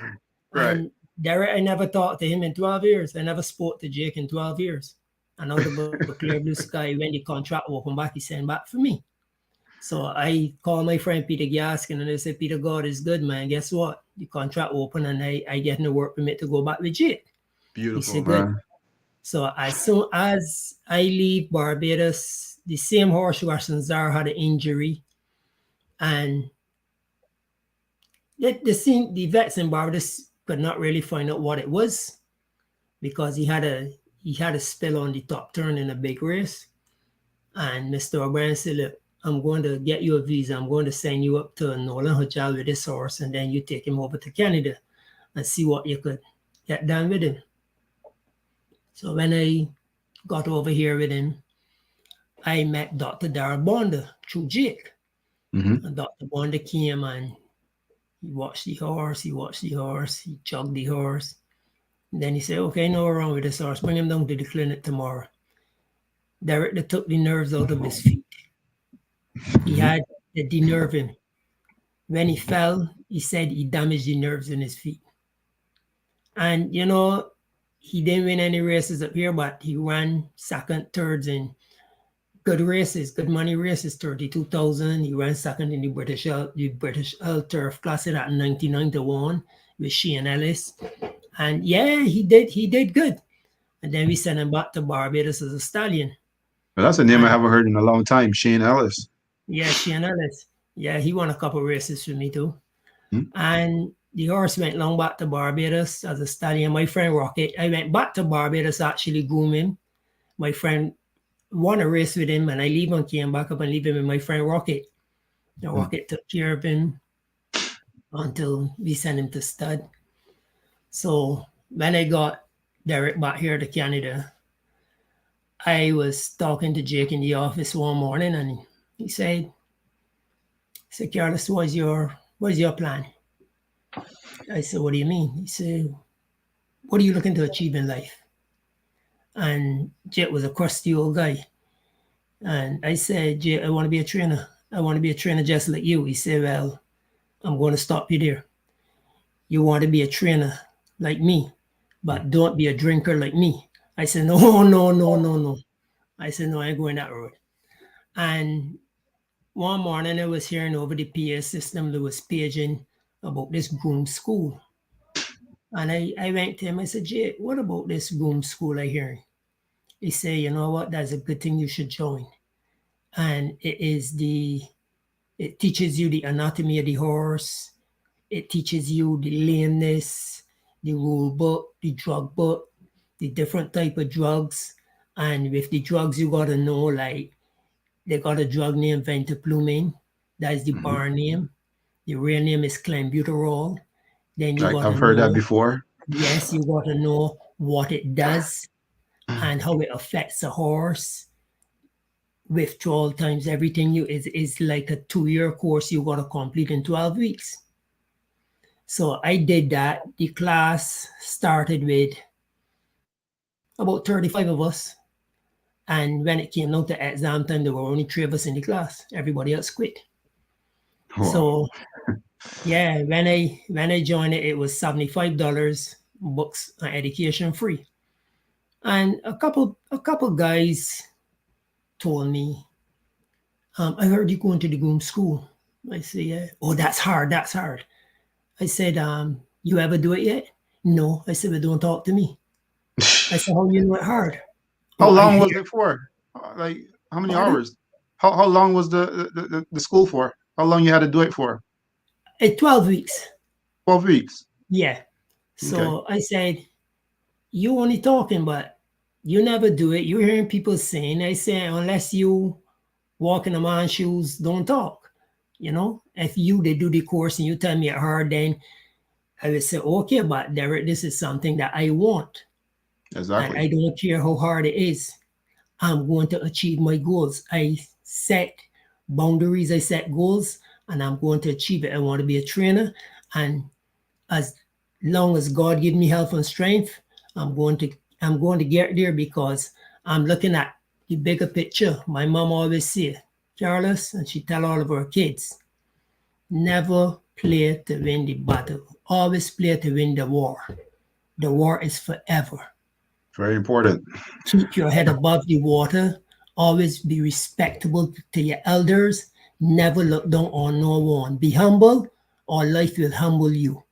Right. And Derek, I never talked to him in 12 years. I never spoke to Jake in 12 years. And out of a clear blue sky, when the contract opened back, he sent back for me. So I called my friend Peter Gaskin and I said, "Peter, God is good, man. Guess what? The contract open and I get in a work permit to go back with Jake." He Beautiful, said, "Good." man. So as soon as I leave Barbados, the same horse Russian Czar had an injury. And the vets in Barbados could not really find out what it was because he had a spill on the top turn in a big race. And Mr. O'Brien said, "Look, I'm going to get you a visa. I'm going to send you up to Nolan Hotel with this horse, and then you take him over to Canada and see what you could get done with him." So when I got over here with him, I met Dr. Darrell Bonda through Jake. Mm-hmm. And Dr. Bonda came and he watched the horse, he chugged the horse. And then he said, "Okay, no wrong with this horse. Bring him down to the clinic tomorrow." Directly took the nerves out of his feet. He Mm-hmm. had to denerve him. When he fell, he said he damaged the nerves in his feet. And, he didn't win any races up here, but he ran second, thirds in good races, good money races, 32,000. He ran second in the British Turf Classic at 99 to 1 with Shane Ellis. And yeah, he did good. And then we sent him back to Barbados as a stallion. Well, that's a name I And haven't heard in a long time. Shane Ellis. yeah, Shane Ellis. Yeah, he won a couple of races for me too. Mm-hmm. And the horse went long back to Barbados as a stallion. My friend Rocket, I went back to Barbados actually groom him. My friend won a race with him, and I leave him, came back up and leave him with my friend Rocket. The Rocket took care of him until we sent him to stud. So when I got Derek back here to Canada, I was talking to Jake in the office one morning, and he said, "Carlos, what's your plan?" I said, "What do you mean?" He said, "What are you looking to achieve in life?" And Jake was a crusty old guy. And I said, "Jake, I want to be a trainer. I want to be a trainer just like you." He said, "Well, I'm going to stop you there. You want to be a trainer like me, but don't be a drinker like me." I said, "No, no, no, no, no." I said, "No, I ain't going that road." And one morning I was hearing over the PA system that was paging about this groom school. And I went to him, I said, "Jay, what about this groom school I hear?" He said, "You know what? That's a good thing you should join." And it teaches you the anatomy of the horse. It teaches you the lameness, the rule book, the drug book, the different type of drugs. And with the drugs, you got to know, like, they got a drug named Ventaplumin. That is the Mm-hmm. bar name. The real name is clenbuterol. Then you got I've to heard that know, before. yes, you got to know what it does and how it affects a horse. Withdrawal times, everything you is like a 2-year course you got to complete in 12 weeks. So I did that. The class started with about 35 of us. And when it came down to exam time, there were only 3 of us in the class. Everybody else quit. Wow. So yeah, when I joined it, it was $75, books and education free. And a couple guys told me, I heard you going to the groom school. I said, yeah. Oh, that's hard. That's hard. I said, you ever do it yet? No. I said, well, don't talk to me. I said, how you know it hard? How Oh, I long hear. was it for? Like how many Pardon? hours? How long was the school for? How long you had to do it for? 12 weeks. 12 weeks. Yeah. Okay. So I said, you only talking, but you never do it. You're hearing people saying, I say, unless you walk in a man's shoes, don't talk. If they do the course and you tell me it hard, then I would say, okay, but Derek, this is something that I want. And Exactly. I don't care how hard it is. I'm going to achieve my goals. I set boundaries, I set goals, and I'm going to achieve it. I want to be a trainer. And as long as God give me health and strength, I'm going to get there because I'm looking at the bigger picture. My mom always say, Carlos, and she tell all of her kids, never play to win the battle. Always play to win the war. The war is forever. Very important. Keep your head above the water. Always be respectable to your elders. Never look down on no one. Be humble, or life will humble you.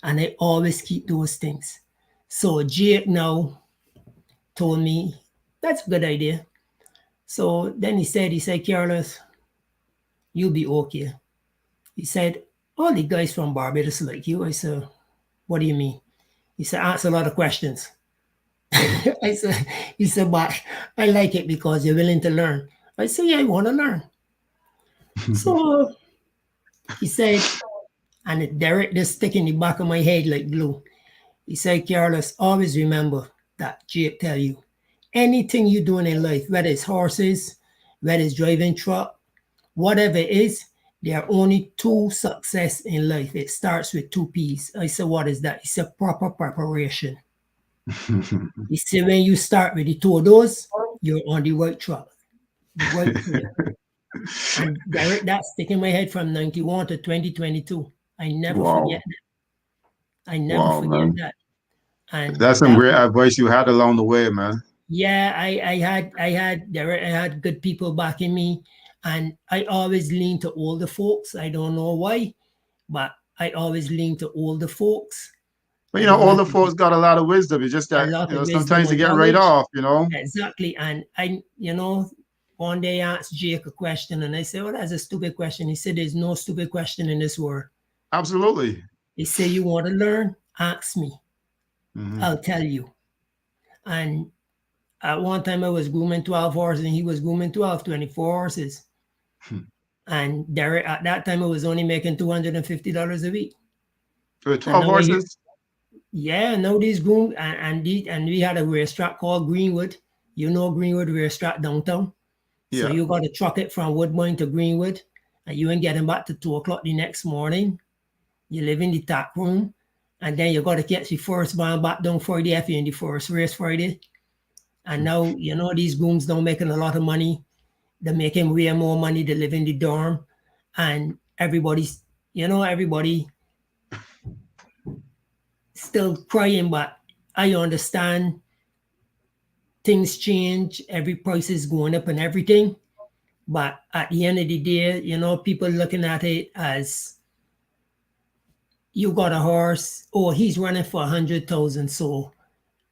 And I always keep those things. So Jake now told me, that's a good idea. So then he said, Carlos, you'll be okay. He said, all the guys from Barbados like you. I said, what do you mean? He said, ask a lot of questions. He said, but I like it because you're willing to learn. I said, yeah, I want to learn. So he said, and it direct this stick in the back of my head like glue. He said, Carlos, always remember that Jake tell you, anything you're doing in life, whether it's horses, whether it's driving truck, whatever it is, there are only two success in life. It starts with two P's. I said, what is that? He said, proper preparation. He said, when you start with the two of those, you're on the right track, the right trail. And direct that stick in my head from 91 to 2022. I never forget Wow. that. I never Wow, forget man. that. And That's some that great advice you had along the way, man. yeah, I had good people backing me, and I always lean to older folks. I don't know why, but I always lean to older folks. But I don't know if older folks got a lot of wisdom. It's just a that, lot of wisdom sometimes they and get right knowledge. off. Exactly. And one day I asked Jake a question and I said, well, that's a stupid question. He said, there's no stupid question in this world. Absolutely. He said, you want to learn? Ask me. Hmm. I'll tell you. And at one time I was grooming 12 horses and he was grooming 24 horses. And Derek, at that time, I was only making $250 a week. With And 12 now I hear, horses? yeah, now these groom and we had a racetrack called Greenwood. You know Greenwood racetrack downtown. So Yeah. you got to truck it from Woodbine to Greenwood, and you ain't getting back to 2 o'clock the next morning. You live in the tack room, and then you got to catch the first band back down Friday if you're in the first race Friday. And now these grooms don't making a lot of money. They're making way more money. They live in the dorm, and everybody still crying, but I understand things change, every price is going up and everything. But at the end of the day, people looking at it as you got a horse, or he's running for 100,000, so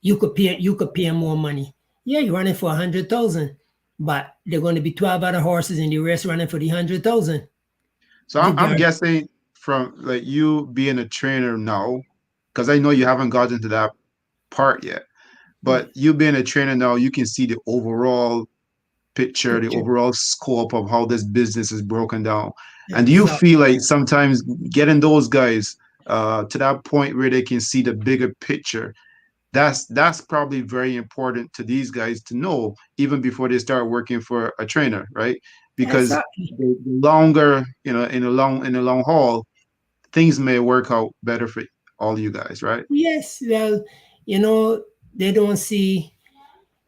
you could pay him more money. Yeah, you're running for 100,000, but they're going to be 12 other horses in the race running for the 100,000. So The I'm guard, guessing from like you being a trainer now, because I know you haven't gotten to that part yet, but you being a trainer now, you can see the overall picture, the picture, overall scope of how this business is broken down. And do you feel exactly. like sometimes getting those guys to that point where they can see the bigger picture, that's probably very important to these guys to know even before they start working for a trainer, right? Because Exactly. the longer, in the long haul, things may work out better for all you guys, right? Yes, well, you know, they don't see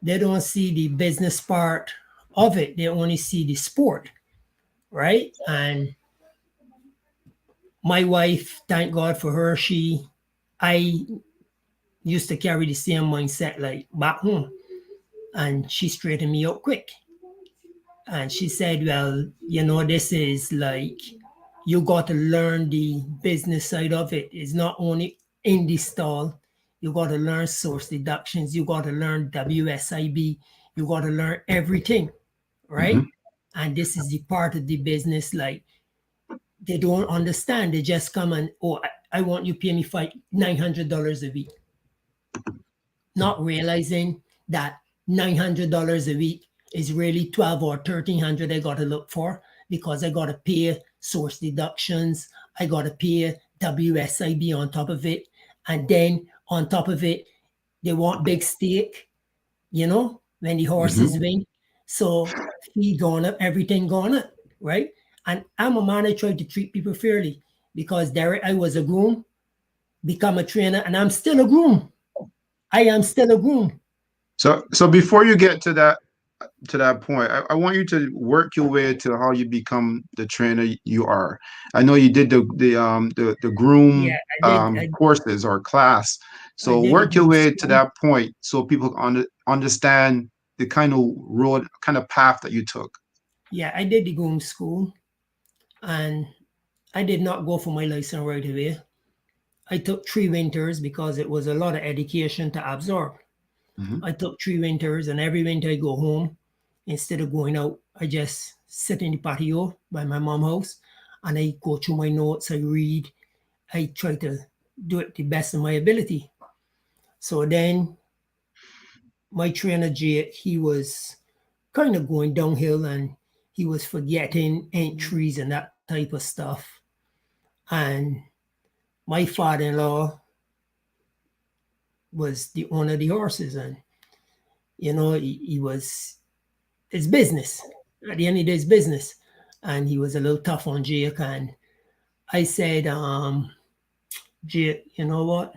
they don't see the business part of it. They only see the sport, right? And My wife, thank God for her, I used to carry the same mindset like back home, and she straightened me out quick. And she said, well, this is like, you got to learn the business side of it. It's not only in the stall. You got to learn source deductions. You got to learn WSIB. You got to learn everything, right? Hmm. And this is the part of the business, like, they don't understand. They just come and, oh, I want you to pay me $900 a week, not realizing that $900 a week is really 12 or 1300 I got to look for, because I got to pay source deductions. I got to pay WSIB on top of it. And then on top of it, they want big steak, when the horses Hmm. win. So feed gone up, everything gone up, right? And I'm a man, I try to treat people fairly, because Derek, I was a groom, become a trainer, and I'm still a groom. I am still a groom. So before you get to that point, I want you to work your way to how you become the trainer you are. I know you did the Yeah, groom I did. courses or class. I So did the work your groom way to school. that point so people understand the kind of road, kind of path that you took. Yeah, I did the groom school, and I did not go for my license right away. I took 3 winters because it was a lot of education to absorb. Hmm. I took 3 winters, and every winter I go home. Instead of going out, I just sit in the patio by my mom's house, and I go through my notes. I read. I try to do it the best of my ability. So then my trainer Jake, he was kind of going downhill, and he was forgetting entries and that type of stuff. And my father-in-law was the owner of the horses, and he was, it's business. At the end of the day, it's business. And he was a little tough on Jake. And I said, Jake, you know what?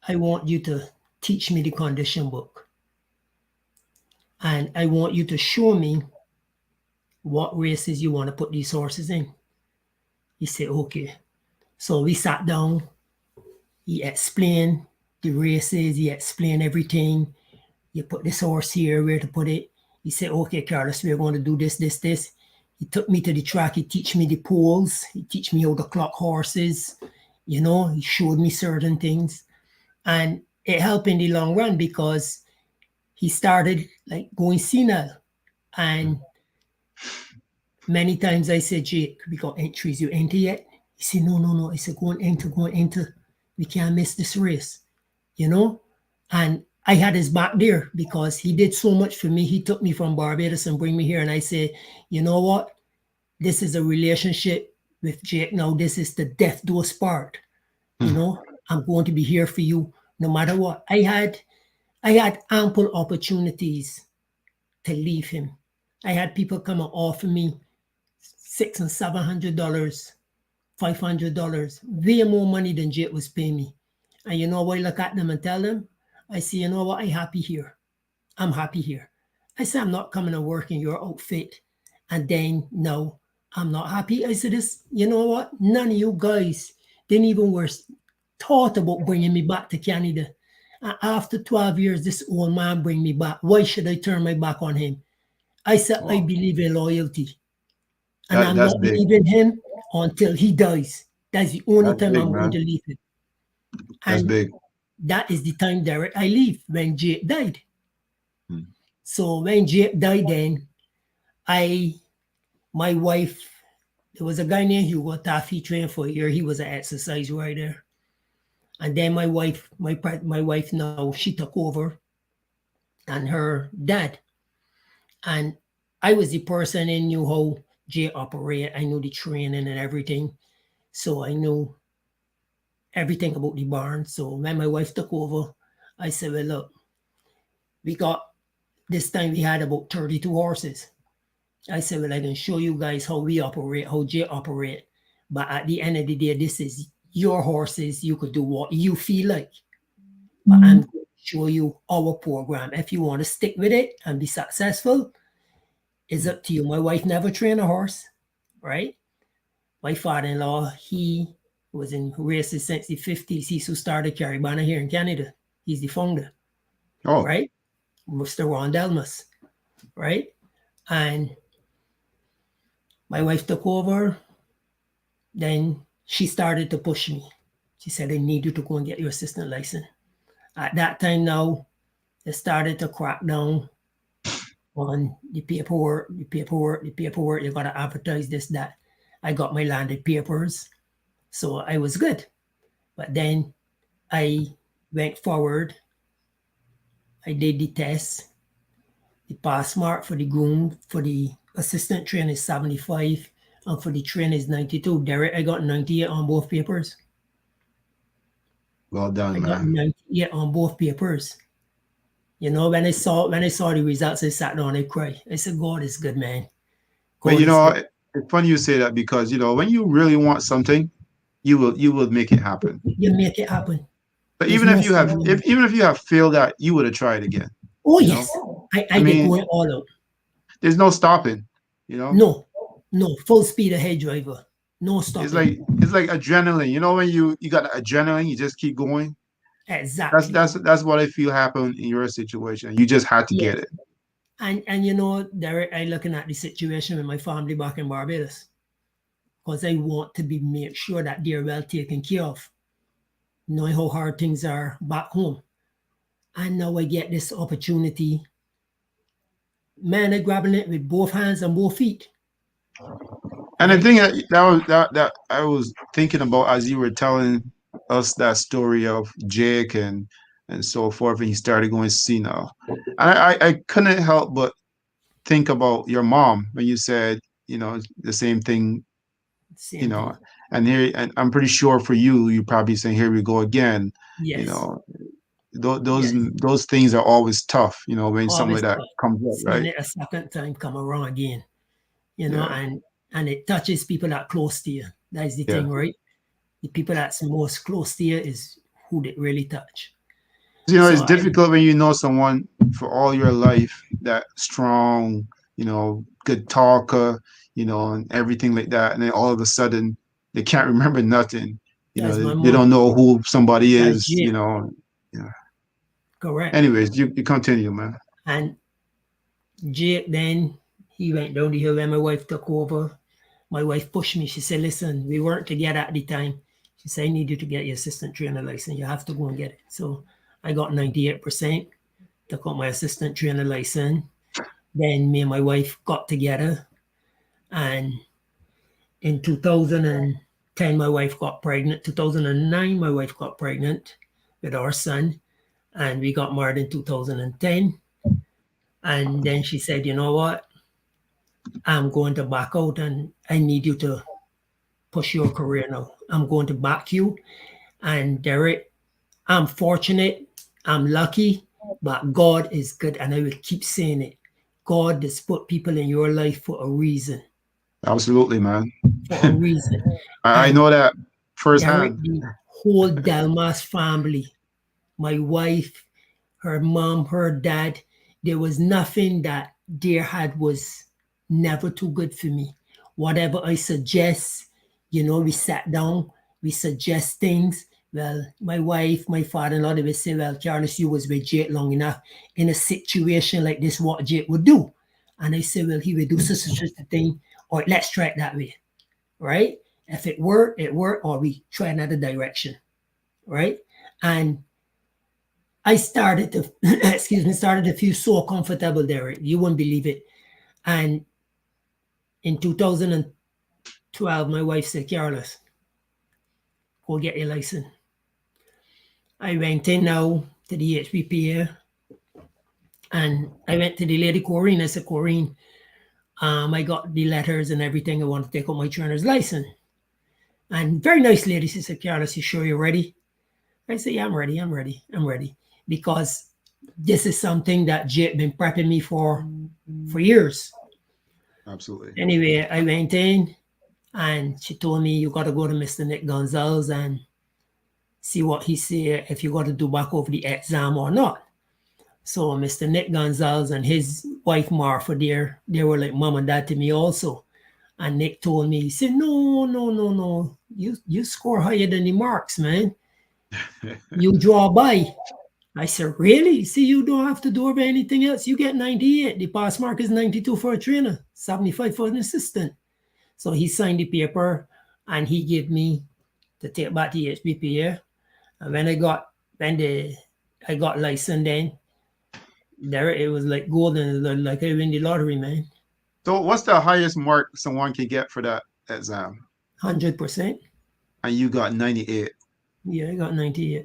I want you to teach me the condition book. And I want you to show me what races you want to put these horses in. He said, okay. So we sat down. He explained the races. He explained everything. You put this horse here, where to put it. He said, okay, Carlos, we're going to do this, this, this. He took me to the track. He teach me the poles. He teach me how to clock horses. He showed me certain things. And it helped in the long run, because he started like going senile. And many times I said, Jake, we got entries. You enter yet? He said, no, no, no. I said, go and enter, go and enter. We can't miss this race, you know? And I had his back there, because he did so much for me. He took me from Barbados and bring me here. And I said, you know what? This is a relationship with Jake. Now, this is the death dose part. I'm going to be here for you no matter what. I had ample opportunities to leave him. I had people come and offer me $600 and $700, $500, way more money than Jake was paying me. And you know what? I look at them and tell them, I say, you know what? I'm happy here. I'm happy here. I said, I'm not coming to work in your outfit. And then, no, I'm not happy. I said, this, you know what? None of you guys didn't even thought about bringing me back to Canada. And after 12 years, this old man bring me back. Why should I turn my back on him? I said, I Wow, believe in loyalty. And I'm that's not big. leaving him until he dies. That's the only That's time big, I'm going man. to leave him. That's And big. that is the time, Derek, I leave, when Jake died. Hmm. So when Jake died, then my wife, there was a guy named Hugo Taffy trained for a year. He was an exercise rider. And then my wife now, she took over, and her dad. And I was the person who knew how Jay operate. I knew the training and everything. So I knew everything about the barn. So when my wife took over, I said, well, look, we got, this time we had about 32 horses. I said, well, I can show you guys how we operate, how Jay operate. But at the end of the day, this is your horses. You could do what you feel like. But I'm going to show you our program. If you want to stick with it and be successful, it's up to you. My wife never trained a horse, right? my father-in-law, he was in races since the 50s. He's who started Caribana here in Canada. He's the founder, Oh, right? Mr. Ron Delmas, right? And my wife took over. Then she started to push me. She said, I need you to go and get your assistant license. At that time now, they started to crack down on the paperwork. You got to advertise this, that. I got my landed papers. So I was good. But then I went forward. I did the test. The pass mark for the groom, for the assistant trainer is 75, and for the trainer is 92. Derek, I got 98 on both papers. well done, I got man. 98 on both papers. You know, when I saw the results, I sat down and I cried. I said, God is good, man. But God you is know, good. it's funny you say that because you know when you really want something, you will make it happen. You make it happen. But There's even no if you have saying if no. even if you have failed that, you would have tried again. Oh, You know, yes. I I did mean, going all out. there's no stopping. You know, No, no, full speed ahead driver. No it's stopping. like it's like adrenaline. You know, when you got adrenaline, you just keep going. That's Exactly. that's that's what I feel happened in your situation. You just had to Yes. get it. And you know, Derek, I looking at the situation with my family back in Barbados because I want to be make sure that they're well taken care of, knowing how hard things are back home. And now I get this opportunity. Man, I grabbing it with both hands and both feet, And the right? thing that I was thinking about as you were telling us that story of Jake and so forth, and he started going senile. And I couldn't help but think about your mom when you said, you know, the same thing, you Same know, thing. and I'm pretty sure for you, you're probably saying, here we go again. You Yes. know, those Yes. those things are always tough, you know, when something Always like that tough. comes up, Seeing right? it a second time come around again, you know, Yeah, and it touches people that close to you. That is the yeah. thing, right? The people that's most close to you is who they really touch. You know, So it's I difficult when you know someone for all your life, that strong, you know, good talker, you know, and everything like that, and then all of a sudden they can't remember nothing. You that's know, my they don't mom. know who somebody That's is. You Jake. know, yeah. Correct. Anyways, you continue, man. And Jake then he went down the hill when my wife took over. My wife pushed me. She said, listen, we weren't together at the time. She said, I need you to get your assistant trainer license. You have to go and get it. So I got 98%, took out my assistant trainer license. Then me and my wife got together. And in 2010, my wife got pregnant. 2009, my wife got pregnant with our son. And we got married in 2010. And then she said, you know what? I'm going to back out and I need you to push your career now. I'm going to back you. And Derek, I'm fortunate, I'm lucky, but God is good. And I will keep saying it. God has put people in your life for a reason, Absolutely, man. for a reason. I And know that Derek, firsthand. the whole Dalmas family, my wife, her mom, her dad, there was nothing that they had was never too good for me. Whatever I suggest, you know, we sat down, we suggest things. Well, my wife, my father-in-law, they would say, well, Carlos, you was with Jake long enough. In a situation like this, what Jake would do. And I say, well, he would do such a thing, or let's try it that way, right? If it worked, or we try another direction, right? And I started to, started to feel so comfortable there. You wouldn't believe it. And in 2012, my wife said, Carlos, go get your license. I went in now to the HPPA and I went to the lady Corrine. I said, Corrine, I got the letters and everything. I want to take out my trainer's license. And very nice lady. She said, Carlos, you sure you're ready? I said, yeah, I'm ready. Because this is something that Jake been prepping me for years. Absolutely. Anyway, I went in and she told me, you got to go to Mr. Nick Gonzalez and see what he say if you got to do back over the exam or not. So Mr. Nick Gonzalez and his wife Martha, they were like mom and dad to me also. And Nick told me, he said, no, no, no, no. You score higher than the marks, man. You draw by. I said, really? See, you don't have to do anything else. You get 98. The pass mark is 92 for a trainer, 75 for an assistant. So he signed the paper and he gave me to take back the HBPA. And when I got licensed then, there it was like golden, like I win the lottery, man. So what's the highest mark someone can get for that exam? 100%. And you got 98. Yeah, I got 98.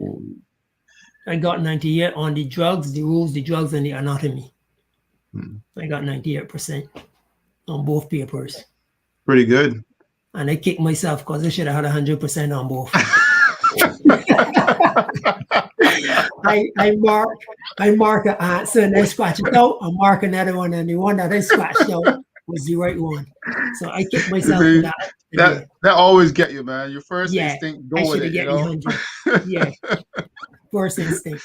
I got 98 on the drugs, the rules, the drugs, and the anatomy. I got 98% on both papers. Pretty good. And I kicked myself because I should have had 100% on both. I mark an answer and I scratch it out. I mark another one, and the one that I scratched out was the right one. So I kicked myself for that. That always get you, man. Your first Yeah, instinct, I go with should it, have you get know? 100. Yeah, first instinct.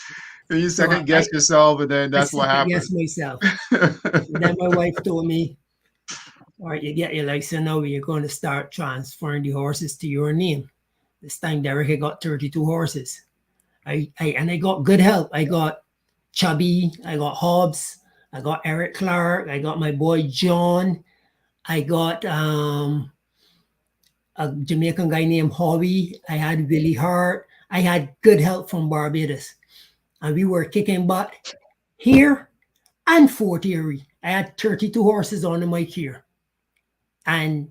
And you second guess yourself, and then that's what happens. Myself. Then my wife told me, all right, you get your license now, you're going to start transferring the horses to your name. This time, Derek, I got 32 horses. I got good help. I got Chubby, I got Hobbs, I got Eric Clark, I got my boy John, I got a Jamaican guy named Hobby, I had Willie Hart, I had good help from Barbados. And we were kicking butt here and Fort Erie. I had 32 horses on the mic here. And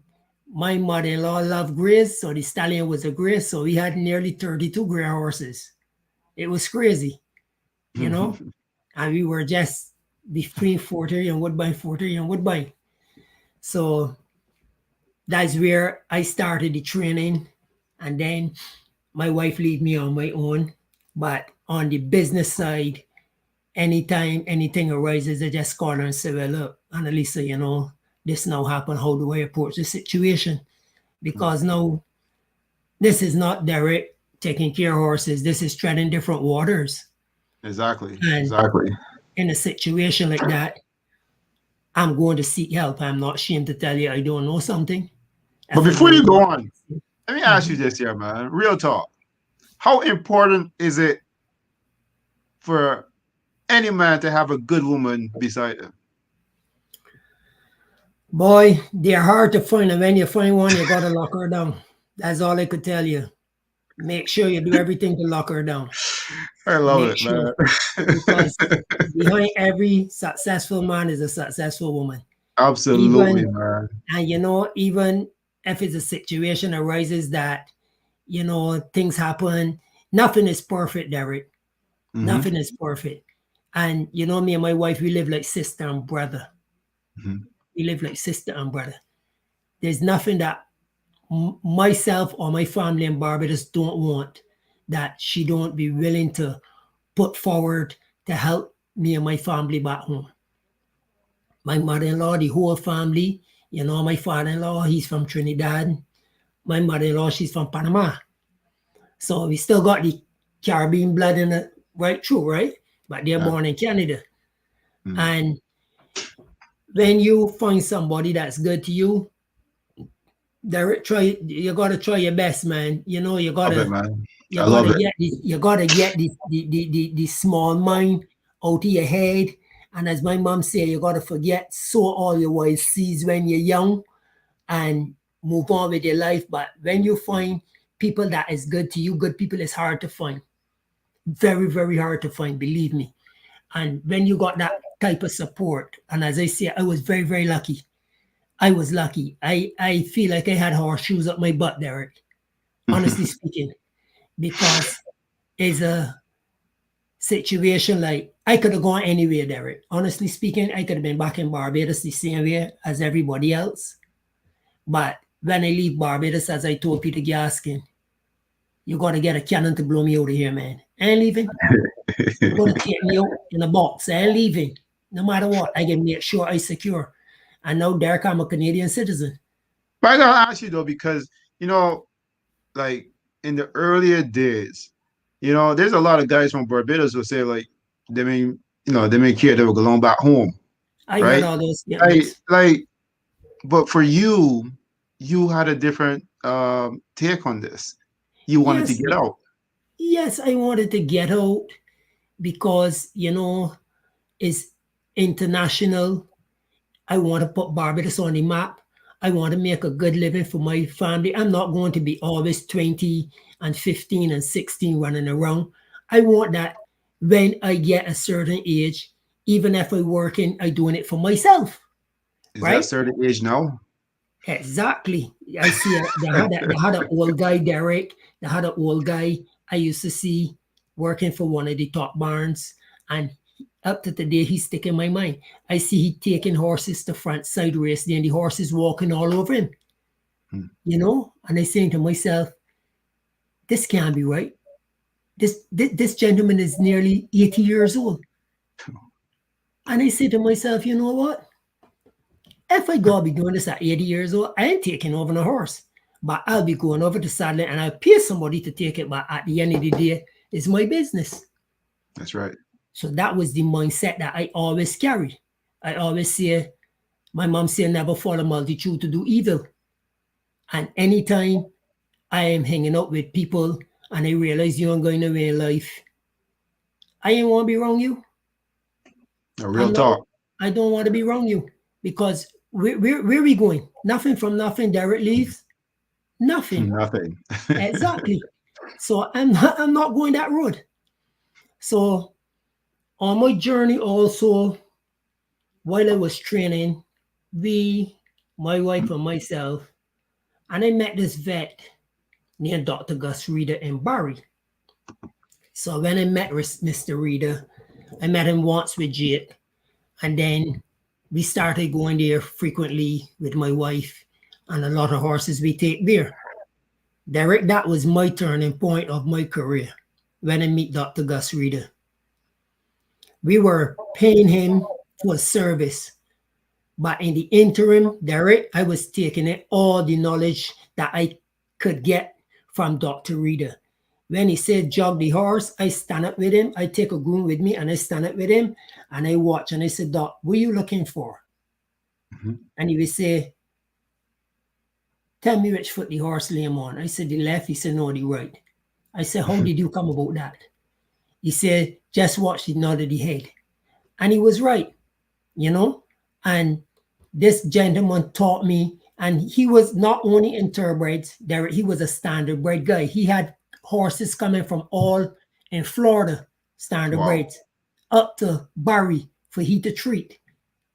my mother-in-law loved grays, so the stallion was a gray, so we had nearly 32 gray horses. It was crazy, you know? And we were just between Fort Erie and Woodbine, Fort Erie and Woodbine. So that's where I started the training. And then my wife leave me on my own. But on the business side, anytime anything arises, I just call her and say, well, look, Annalisa, you know, this now happened. How do I approach the situation? Because now this is not Derek taking care of horses. This is treading different waters. Exactly. And exactly. In a situation like that, I'm going to seek help. I'm not ashamed to tell you I don't know something. But before you go on, let me ask you this here, man. Real talk. How important is it for any man to have a good woman beside him? Boy, they're hard to find, and when you find one, you gotta lock her down. That's all I could tell you. Make sure you do everything to lock her down. I love it, man. Because behind every successful man is a successful woman. Absolutely, man. And you know, even if it's a situation arises that, you know, things happen, nothing is perfect, Derek. Nothing is perfect. And you know, me and my wife, we live like sister and brother. We live like sister and brother. There's nothing that myself or my family in Barbados don't want that she don't be willing to put forward to help me and my family back home. My mother-in-law, the whole family, you know, my father-in-law, he's from Trinidad. My mother-in-law, she's from Panama. So we still got the Caribbean blood in it right through, right? But they're born in Canada. And when you find somebody that's good to you, you gotta try your best, man. You know, you gotta get the small mind out of your head. And as my mom said, you gotta forget, sow all your wild seeds when you're young and move on with your life. But when you find people that is good to you, good people is hard to find. Very, very hard to find, believe me. And when you got that type of support, and as I say, I was very, very lucky. I was lucky. I feel like I had horseshoes up my butt, Derek, honestly speaking, because it's a situation like I could have gone anywhere, Derek. Honestly speaking, I could have been back in Barbados the same way as everybody else. But when I leave Barbados, as I told Peter Gaskin, you got to get a cannon to blow me out of here, man. I ain't leaving. You're going to take me out in a box. I ain't leaving. No matter what, I can make sure I secure. And now, Derek, I'm a Canadian citizen. But I gotta ask you though, because you know, like in the earlier days, you know, there's a lot of guys from Barbados who say like they may care they will go back home. I heard all those. Like, but for you, you had a different take on this. You wanted to Yes, get out. yes, I wanted to get out because, it's international. I want to put Barbados on the map. I want to make a good living for my family. I'm not going to be always 20 and 15 and 16 running around. I want that when I get a certain age, even if I'm working, I'm doing it for myself, Is that right? certain age now? Exactly. I see they had an old guy, Derek. They had an old guy I used to see working for one of the top barns. And up to today, he's sticking in my mind. I see he taking horses to front side race, and the horses walking all over him, Hmm. And I saying to myself, this can't be right. This gentleman is nearly 80 years old. And I say to myself, you know what? If I go be doing this at 80 years old, I ain't taking over a horse. But I'll be going over to saddling and I'll pay somebody to take it. But at the end of the day, it's my business. That's right. So that was the mindset that I always carried. I always say, my mom said, never follow multitude to do evil. And anytime I am hanging out with people and I realize you ain't going away in life, I ain't want to be wrong you. A real I'm not. talk. I don't want to be wrong you because where are we going? Nothing from nothing. Direct leaves. Nothing. Nothing. Exactly. So I'm not going that road. So on my journey also, while I was training, my wife and myself, and I met this vet named Dr. Gus Reeder in Barry. So when I met Mr. Reeder, I met him once with Jake, and then we started going there frequently with my wife and a lot of horses we take there. Derek, that was my turning point of my career when I meet Dr. Gus Reeder. We were paying him for service, but in the interim, Derek, I was taking it all the knowledge that I could get from Dr. Reeder. When he said jog the horse, I stand up with him. I take a groom with me and I stand up with him and I watch and I said, Doc, what are you looking for? Mhm. And he would say, tell me which foot the horse lay him on. I said, the left. He said, no, the right. I said, how did you come about that? He said, just watch the nod of the head. And he was right, And this gentleman taught me, and he was not only in thoroughbreds, he was a standard bred guy. He had horses coming from all in Florida, standard Wow. breds, up to Barry for he to treat.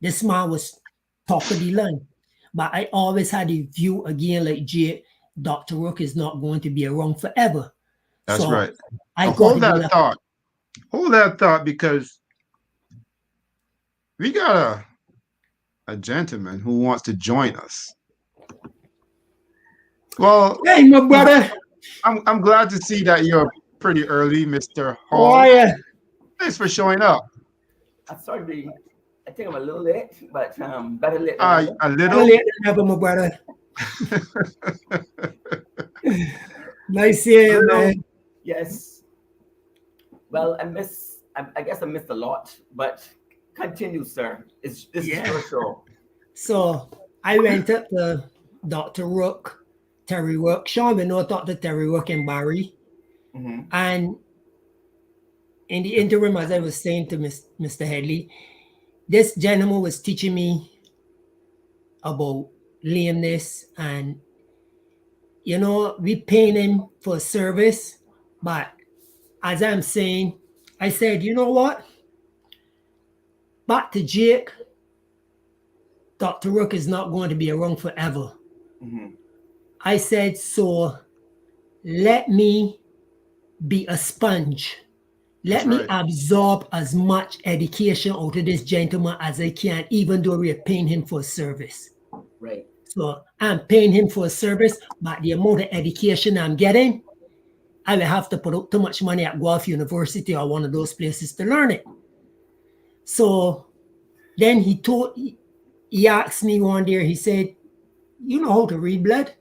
This man was top of the line. But I always had a view again, like Jay, Dr. Rook is not going to be around forever. That's So right. I Now got to hold be that like, thought. Hold that thought because we got a gentleman who wants to join us. Well, hey, my brother, I'm glad to see that you're pretty early, Mr. how are Hall. you? Thanks for showing up. I'm sorry to be, I think I'm a little late, but better late than never. A Better little. late than never, my brother. Nice seeing you, Little. man. Yes. Well, I guess I missed a lot, but continue, sir. This is your show. So I went up to Dr. Rook, Terry Rook. Sean, we know Dr. Terry Rook in Barry. Mm-hmm. And in the interim, as I was saying to Mr. Headley, this gentleman was teaching me about lameness and, we paying him for service. But as I'm saying, I said, you know what? Back to Jake, Dr. Rook is not going to be around forever. Mm-hmm. I said, so let me be a sponge. Let me absorb as much education out of this gentleman as I can, even though we're paying him for service. Right. So I'm paying him for service, but the amount of education I'm getting, I will have to put out too much money at Guelph University or one of those places to learn it. So then he asked me one day, he said, you know how to read blood?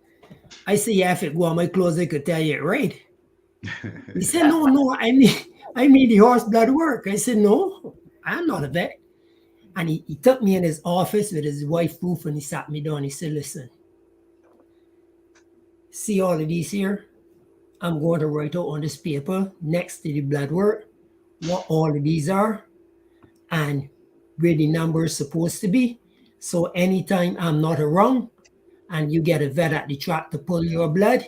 I said, yeah, if it go on my clothes, I could tell you it right. He said, no, I mean the horse blood work. I said, no, I'm not a vet. And he took me in his office with his wife, Hoof, and he sat me down. He said, listen, see all of these here? I'm going to write out on this paper next to the blood work what all of these are and where the number is supposed to be. So anytime I'm not around and you get a vet at the track to pull your blood,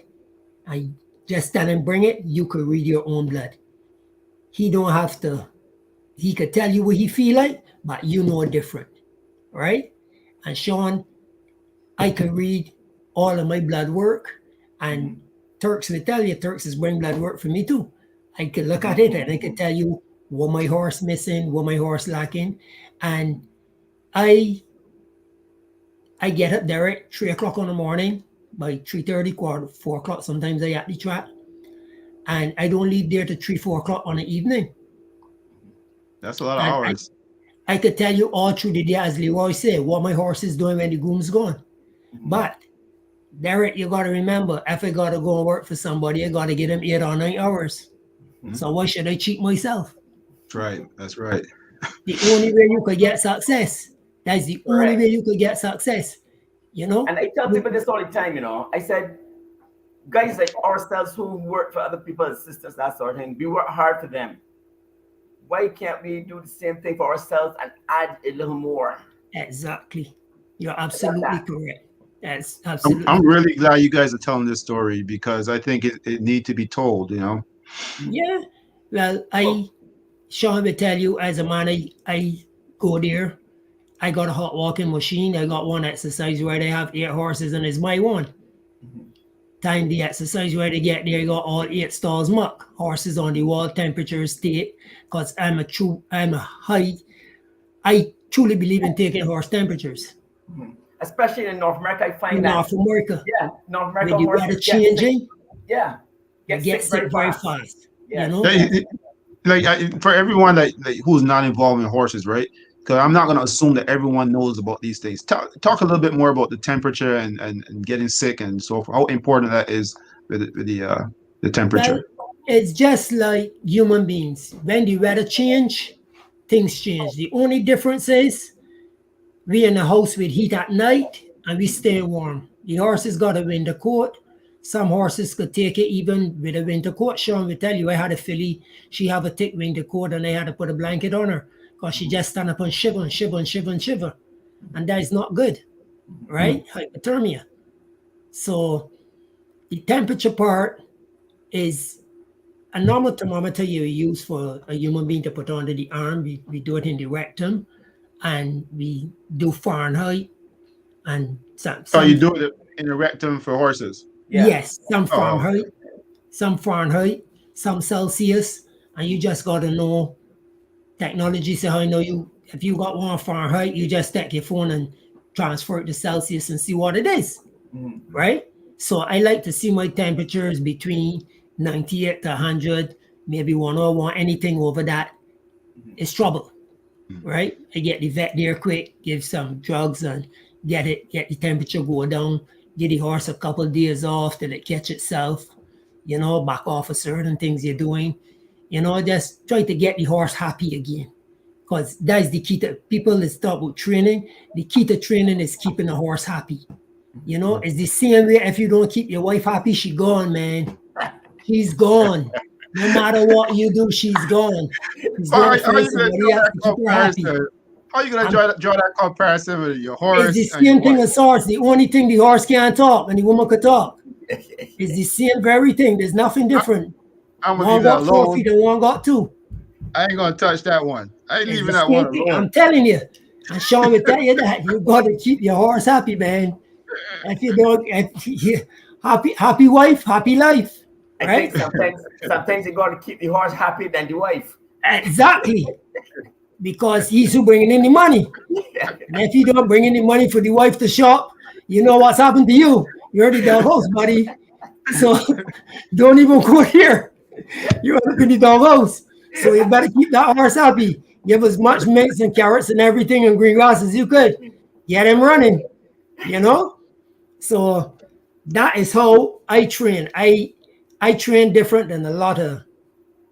and just stand and bring it, you could read your own blood. He don't have to, he could tell you what he feel like, but you know different, right? And Sean, I could read all of my blood work, and Turks will tell you, Turks is bring blood work for me too. I could look at it and I could tell you what my horse missing, what my horse lacking. And I get up there at 3 o'clock in the morning, by 3:30, 4 o'clock, sometimes I at the track. And I don't leave there till 3, 4 o'clock on the evening. That's a lot of hours. I could tell you all through the day, as Leroy said, what my horse is doing when the groom's gone. But Derek, you got to remember, if I got to go and work for somebody, I got to get them 8 or 9 hours. So why should I cheat myself? That's right. That's right. The only way you could get success. That's the only way you could get success. You know? And I tell people this all the time, you know. I said, guys like ourselves who work for other people, assistants, that sort of thing, we work hard for them. Why can't we do the same thing for ourselves and add a little more? Exactly. You're absolutely correct. That's absolutely. I'm really glad you guys are telling this story because I think it needs to be told, you know? Yeah. Well, Sean will tell you, as a man, I go there. I got a hot walking machine. I got one exercise where they have 8 horses and it's my one. Time the exercise where they get there, I got all 8 stalls muck. Horses on the wall, temperature state. Because I truly believe in taking horse temperatures. Especially in North America, I find in that. North America. Yeah, North America. When you got a changing, get sick very fast. Yeah. You know? For everyone that who's not involved in horses, right? Because I'm not going to assume that everyone knows about these things. Talk a little bit more about the temperature and getting sick and so forth. How important that is with the temperature. Well, it's just like human beings. When the weather change, things change. The only difference is we in the house with heat at night and we stay warm. The horses got a winter coat. Some horses could take it even with a winter coat. Sean will tell you, I had a filly, she have a thick winter coat and I had to put a blanket on her because she just stand up and shiver and shiver and shiver and shiver. And that is not good, right? Hypothermia. So the temperature part is a normal thermometer you use for a human being to put under the arm. We do it in the rectum and we do Fahrenheit and some. So you do it in the rectum for horses? Yeah. Yes, some Fahrenheit, some Celsius, and you just got to know technology. So I know you, if you got one Fahrenheit, you just take your phone and transfer it to Celsius and see what it is, right? So I like to see my temperatures between 98 to 100, maybe 101, anything over that is trouble, right? I get the vet there quick, give some drugs and get the temperature go down. Give the horse a couple of days off till it catch itself, you know, back off of certain things you're doing, you know, just try to get the horse happy again. Because that's the key to people that talk about training. The key to training is keeping the horse happy. You know, it's the same way if you don't keep your wife happy, she's gone, man. She's gone. No matter what you do, she's gone. How are you going to draw that comparison with your horse? It's the same thing as horse. The only thing the horse can't talk and the woman could talk. It's the same very thing. There's nothing different. One got 4 feet and one got 2. I ain't going to touch that one. I ain't leaving that one alone. I'm telling you. And Sean will tell you that. You got to keep your horse happy, man. If you don't, happy wife, happy life. Right? I think sometimes you got to keep the horse happy than the wife. Exactly. Because he's who bringing in the money. And if you don't bring in the money for the wife to shop, you know what's happened to you. You're the doghouse, buddy. So don't even go here. You're in the doghouse. So you better keep that horse happy. Give as much mints and carrots and everything and green grass as you could. Get him running, you know? So that is how I train. I train different than a lot of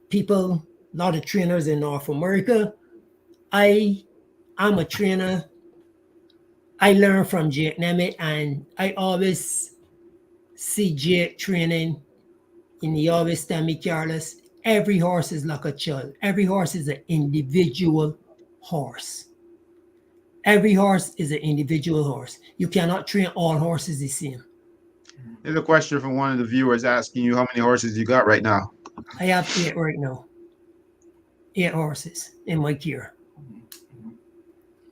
people, a lot of trainers in North America. I'm a trainer. I learned from Jake Nemeth, and I always see Jake training, and he always tell me, Carlos, every horse is like a child. Every horse is an individual horse. Every horse is an individual horse. You cannot train all horses the same. There's a question from one of the viewers asking you how many horses you got right now. I have 8 right now. 8 horses in my care.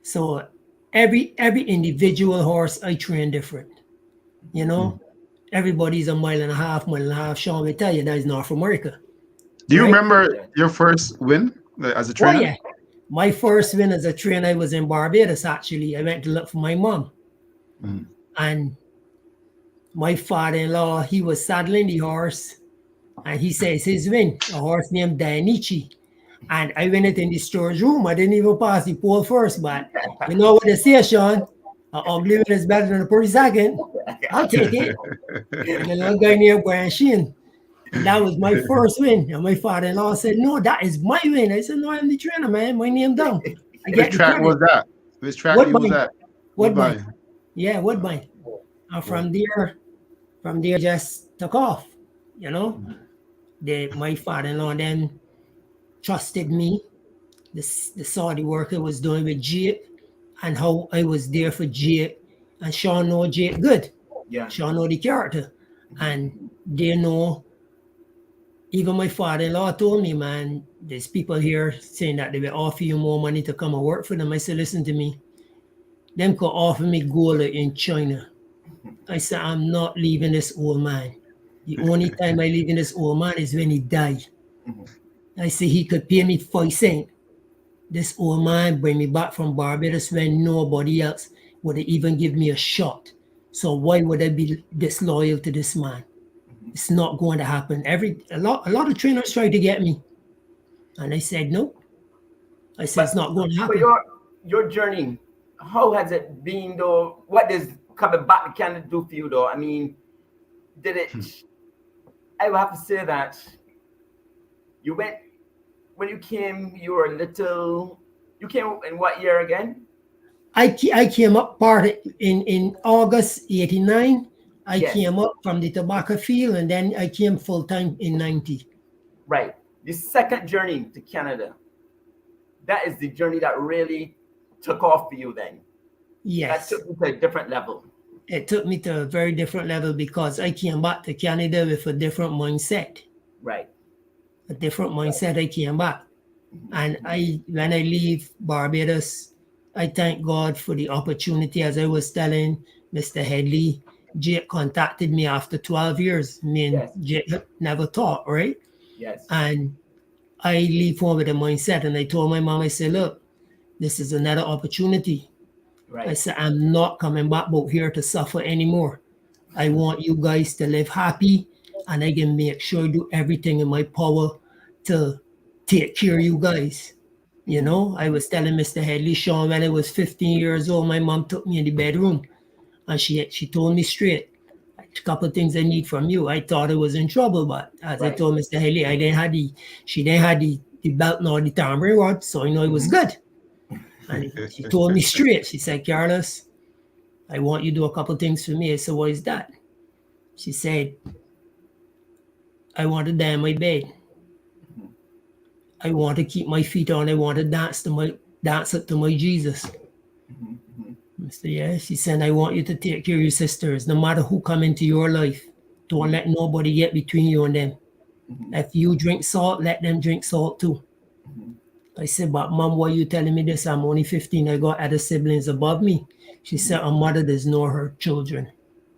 So every individual horse I train different. You know, everybody's a mile and a half. Sean will tell you that is North America. Do you Right? remember your first win as a Oh trainer? yeah. My first win as a trainer, I was in Barbados actually. I went to look for my mom. And my father-in-law, he was saddling the horse, and he says his win, a horse named Dainichi. And I went it in the storage room. I didn't even pass the pole first, but you know what they say, Sean? An ugly win is better than a pretty second. I'll take it. And the little guy near Brian Sheen. And that was my first win. And my father-in-law said, no, that is my win. I said, no, I'm the trainer, man. My name down. I Which get the track credit. was that? Which track Woodbine. was that? Woodbine. Yeah, Woodbine. And from there just took off. You know, my father-in-law then trusted me. They saw the work I was doing with Jake and how I was there for Jake. And Sean know Jake good. Yeah. Sean know the character. And they know, even my father-in-law told me, man, there's people here saying that they will offer you more money to come and work for them. I said, listen to me. Them could offer me gold in China. I said, I'm not leaving this old man. The only time I leave in this old man is when he died. I said, he could pay me 5 cents. This old man bring me back from Barbados when nobody else would even give me a shot. So why would I be disloyal to this man? It's not going to happen. A lot of trainers tried to get me. And I said, no. I said, it's not going to happen. But your journey, how has it been though? What does coming back to Canada do for you though? I mean, did it, I will have to say that you went, when you came, you were a little, you came in what year again? I came up part in August 89. I came up from the tobacco field, and then I came full time in 90. Right. The second journey to Canada, that is the journey that really took off for you then. Yes. That took you to a different level. It took me to a very different level because I came back to Canada with a different mindset. Right. A different mindset. I came back. And when I leave Barbados, I thank God for the opportunity. As I was telling Mr. Headley, Jake contacted me after 12 years. Me and Jake never talked, right? Yes. And I leave home with a mindset. And I told my mom, I said, look, this is another opportunity. Right. I said, I'm not coming back out here to suffer anymore. I want you guys to live happy, and I can make sure I do everything in my power to take care of you guys. You know, I was telling Mr. Headley, Sean, when I was 15 years old, my mom took me in the bedroom, and she told me straight, a couple of things I need from you. I thought I was in trouble, but as I told Mr. Headley, she didn't have the belt nor the tambourine rod, so I know it was good. And she told me straight. She said, Carlos, I want you to do a couple things for me. I said, what is that? She said, I want to die in my bed. I want to keep my feet on. I want to dance up to my Jesus. I said, yeah. She said, I want you to take care of your sisters, no matter who come into your life. Don't let nobody get between you and them. If you drink salt, let them drink salt too. I said, but Mom, why are you telling me this? I'm only 15. I got other siblings above me. She said, a mother does know her children.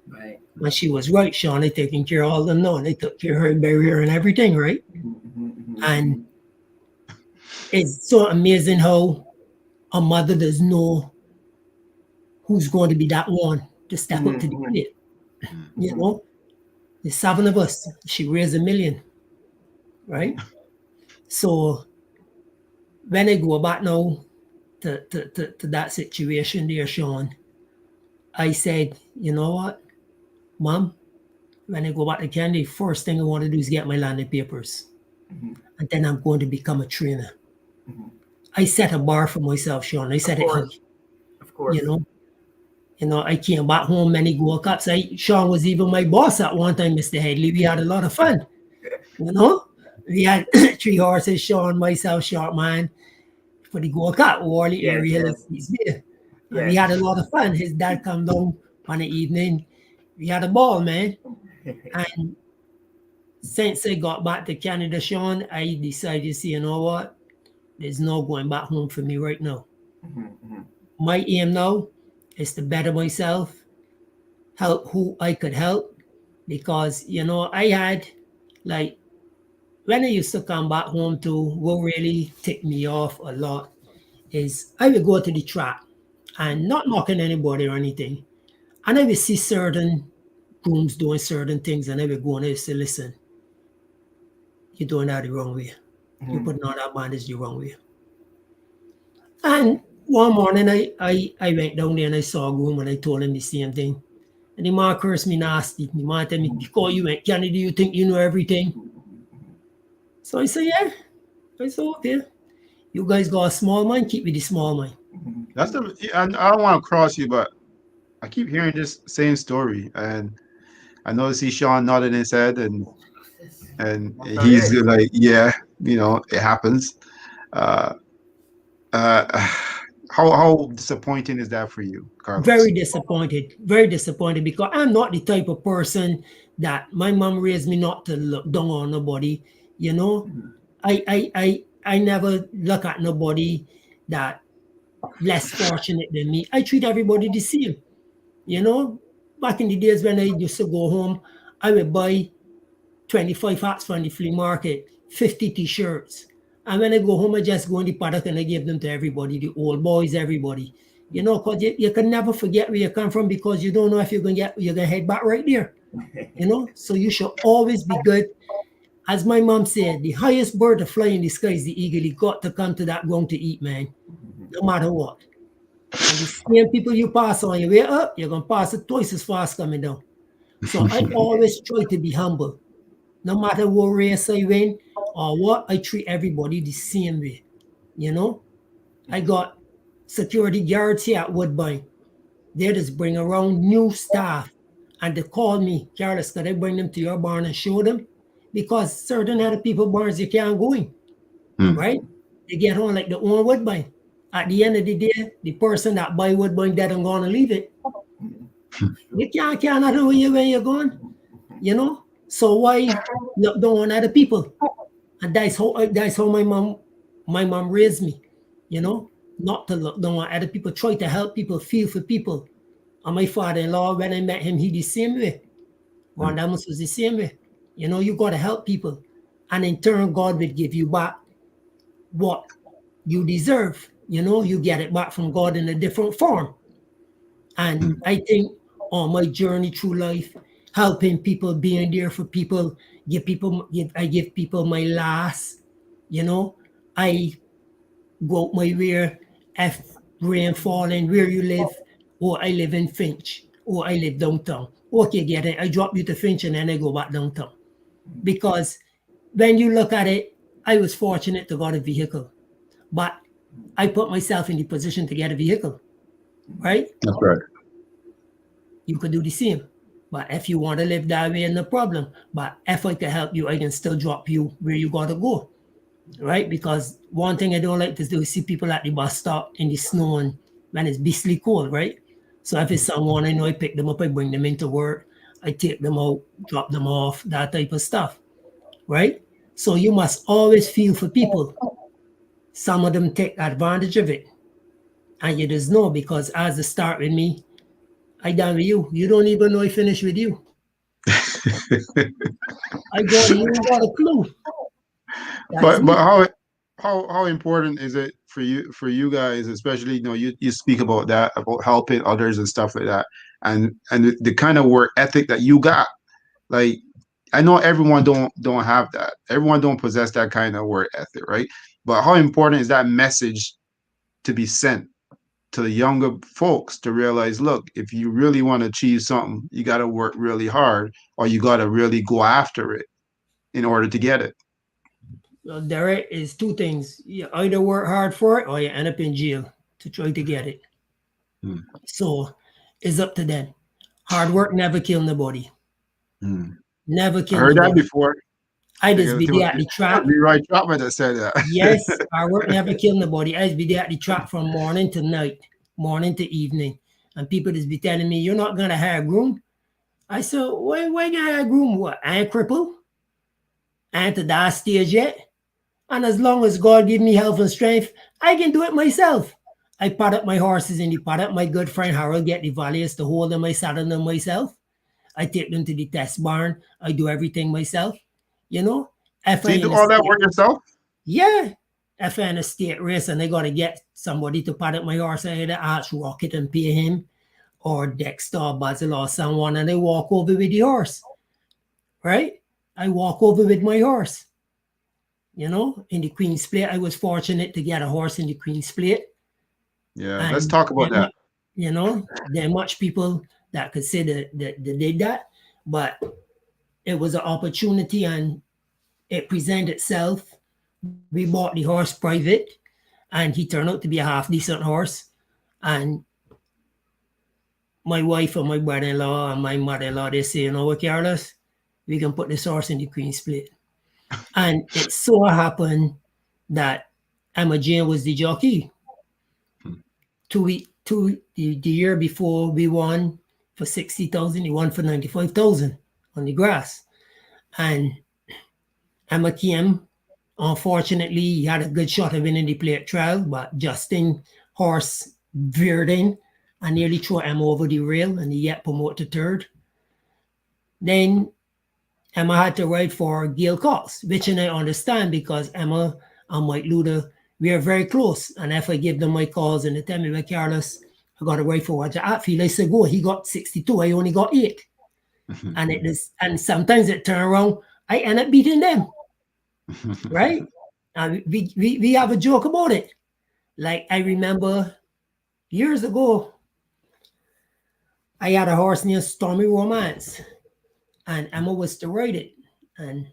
Right. And she was right, Sean. They taking care of all them now. They took care of her, bury her and everything, right? And it's so amazing how a mother does know who's going to be that one to step up to the plate. You know? There's 7 of us. She raised $1 million. Right? So when I go back now to that situation there, Sean, I said, you know what, Mom, when I go back to Canada, first thing I want to do is get my landing papers. And then I'm going to become a trainer. I set a bar for myself, Sean. I set it high. Of course. You know, I came back home, many Gold Cups. Sean was even my boss at one time, Mr. Headley. We had a lot of fun. We had 3 horses, Sean, myself, Sharp Man, for the Gold Cup, Warley Yes, area. yes, And we yes. had a lot of fun. His dad come down on the evening. We had a ball, man. And since I got back to Canada, Sean, I decided to say, you know what? There's no going back home for me right now. My aim now is to better myself, help who I could help, because I had, like, when I used to come back home to what really ticked me off a lot is I would go to the track and not knocking anybody or anything, and I would see certain grooms doing certain things, and I would go and I would say, listen, you're doing that the wrong way. You're putting on that bandage the wrong way. And one morning I went down there and I saw a groom and I told him the same thing. And the man cursed me nasty. The man told me, because you went Canada, you think you know everything? So I said, yeah. I said, okay. You guys got a small mind, keep with the small mind. That's and I don't want to cross you, but I keep hearing this same story, and I notice see Sean nodding his head, and he's like, yeah, it happens. Uh, uh, how disappointing is that for you, Carlos? Very disappointed, because I'm not the type of person that my mom raised me not to look down on nobody. I never look at nobody that less fortunate than me. I treat everybody the same. Back in the days when I used to go home, I would buy 25 hats from the flea market, 50 t-shirts. And when I go home, I just go in the paddock and I give them to everybody, the old boys, everybody. Because you can never forget where you come from, because you don't know if you're gonna head back right there. So you should always be good. As my mom said, the highest bird to fly in the sky is the eagle. You got to come to that ground to eat, man, no matter what. And the same people you pass on your way up, you're gonna pass it twice as fast coming down. So I always try to be humble. No matter what race I win or what, I treat everybody the same way. I got security guards here at Woodbine. They just bring around new staff, and they call me, Carlos, can I bring them to your barn and show them? Because certain other people barns you can't go in, right? They get on like the own Woodbine. At the end of the day, the person that buy Woodbine dead and gonna leave it. You can't know where you're going, So why look down on other people? And that's how my mom raised me, not to look down on other people. Try to help people, feel for people. And my father-in-law, when I met him, he the same way. Ron Damos was the same way. You got to help people, and in turn, God will give you back what you deserve. You get it back from God in a different form. And I think on my journey through life, helping people, being there for people, I give people my last. I go out my way, if rain falling, where you live, or I live in Finch, or I live downtown. Okay, get it. I drop you to Finch and then I go back downtown. Because when you look at it, I was fortunate to get a vehicle, but I put myself in the position to get a vehicle, right? That's right. You could do the same. But if you want to live that way, no problem. But if I can help you, I can still drop you where you got to go, right? Because one thing I don't like to do is see people at the bus stop in the snow and when it's beastly cold, right? So if it's someone I know, I pick them up, I bring them into work, I take them out, drop them off, that type of stuff, right? So you must always feel for people. Some of them take advantage of it. And you just know, because as a start with me, I done with you. You don't even know I finished with you. I got a clue. But how important is it for you guys, especially you speak about that, about helping others and stuff like that, and the kind of work ethic that you got. Like, I know everyone don't have that. Everyone don't possess that kind of work ethic, right? But how important is that message to be sent to the younger folks to realize, look, if you really want to achieve something, you got to work really hard, or you got to really go after it in order to get it. Well, there is two things. You either work hard for it or you end up in jail to try to get it. So It's up to them. Hard work never kill nobody. Hmm. Never I kill heard that nobody. before. I just It be there at the must track. be right Chapman that said that. Yes, hard work never kill nobody. I just be there at the track from morning to night, morning to evening. And people just be telling me, you're not gonna hire a groom. I said, why gonna hire a groom? What? I ain't crippled. I ain't to that stage yet. And as long as God give me health and strength, I can do it myself. I pad up my horses in the paddock. My good friend Harold get the values to hold them. I saddle them myself. I take them to the test barn. I do everything myself. You know, if So I you in do a all that state, work yourself? yeah. If I in a state race and I gotta get somebody to pad up my horse, I either ask Rocket and pay him, or Dexter or Basil or someone, and I walk over with the horse. Right? I walk over with my horse. You know, in the Queen's Plate, I was fortunate to get a horse in the Queen's Plate. Yeah, let's And talk about that. you know, there are much people that could say that they did that, but it was an opportunity and it presented itself. We bought the horse private, and he turned out to be a half decent horse. And my wife and my brother-in-law and my mother-in-law, they say, you know what, Carlos, we can put this horse in the Queen's Plate. And it so happened that Emma Jane was the jockey. The year before we won for 60,000, he won for 95,000 on the grass. And Emma came. Unfortunately, he had a good shot of winning the plate trial, but Justin horse veered in and nearly threw Emma over the rail, and he yet promoted to third. Then Emma had to ride for Gail Cox, which I understand because Emma and Mike Luda, we are very close. And if I give them my calls and they tell me, well, Carlos, I got to ride for Roger Atfield, I said, go, he got 62, I only got 8. And sometimes it turn around, I end up beating them. Right? And we have a joke about it. Like I remember years ago, I had a horse named Stormy Romance, and Emma was to ride it. And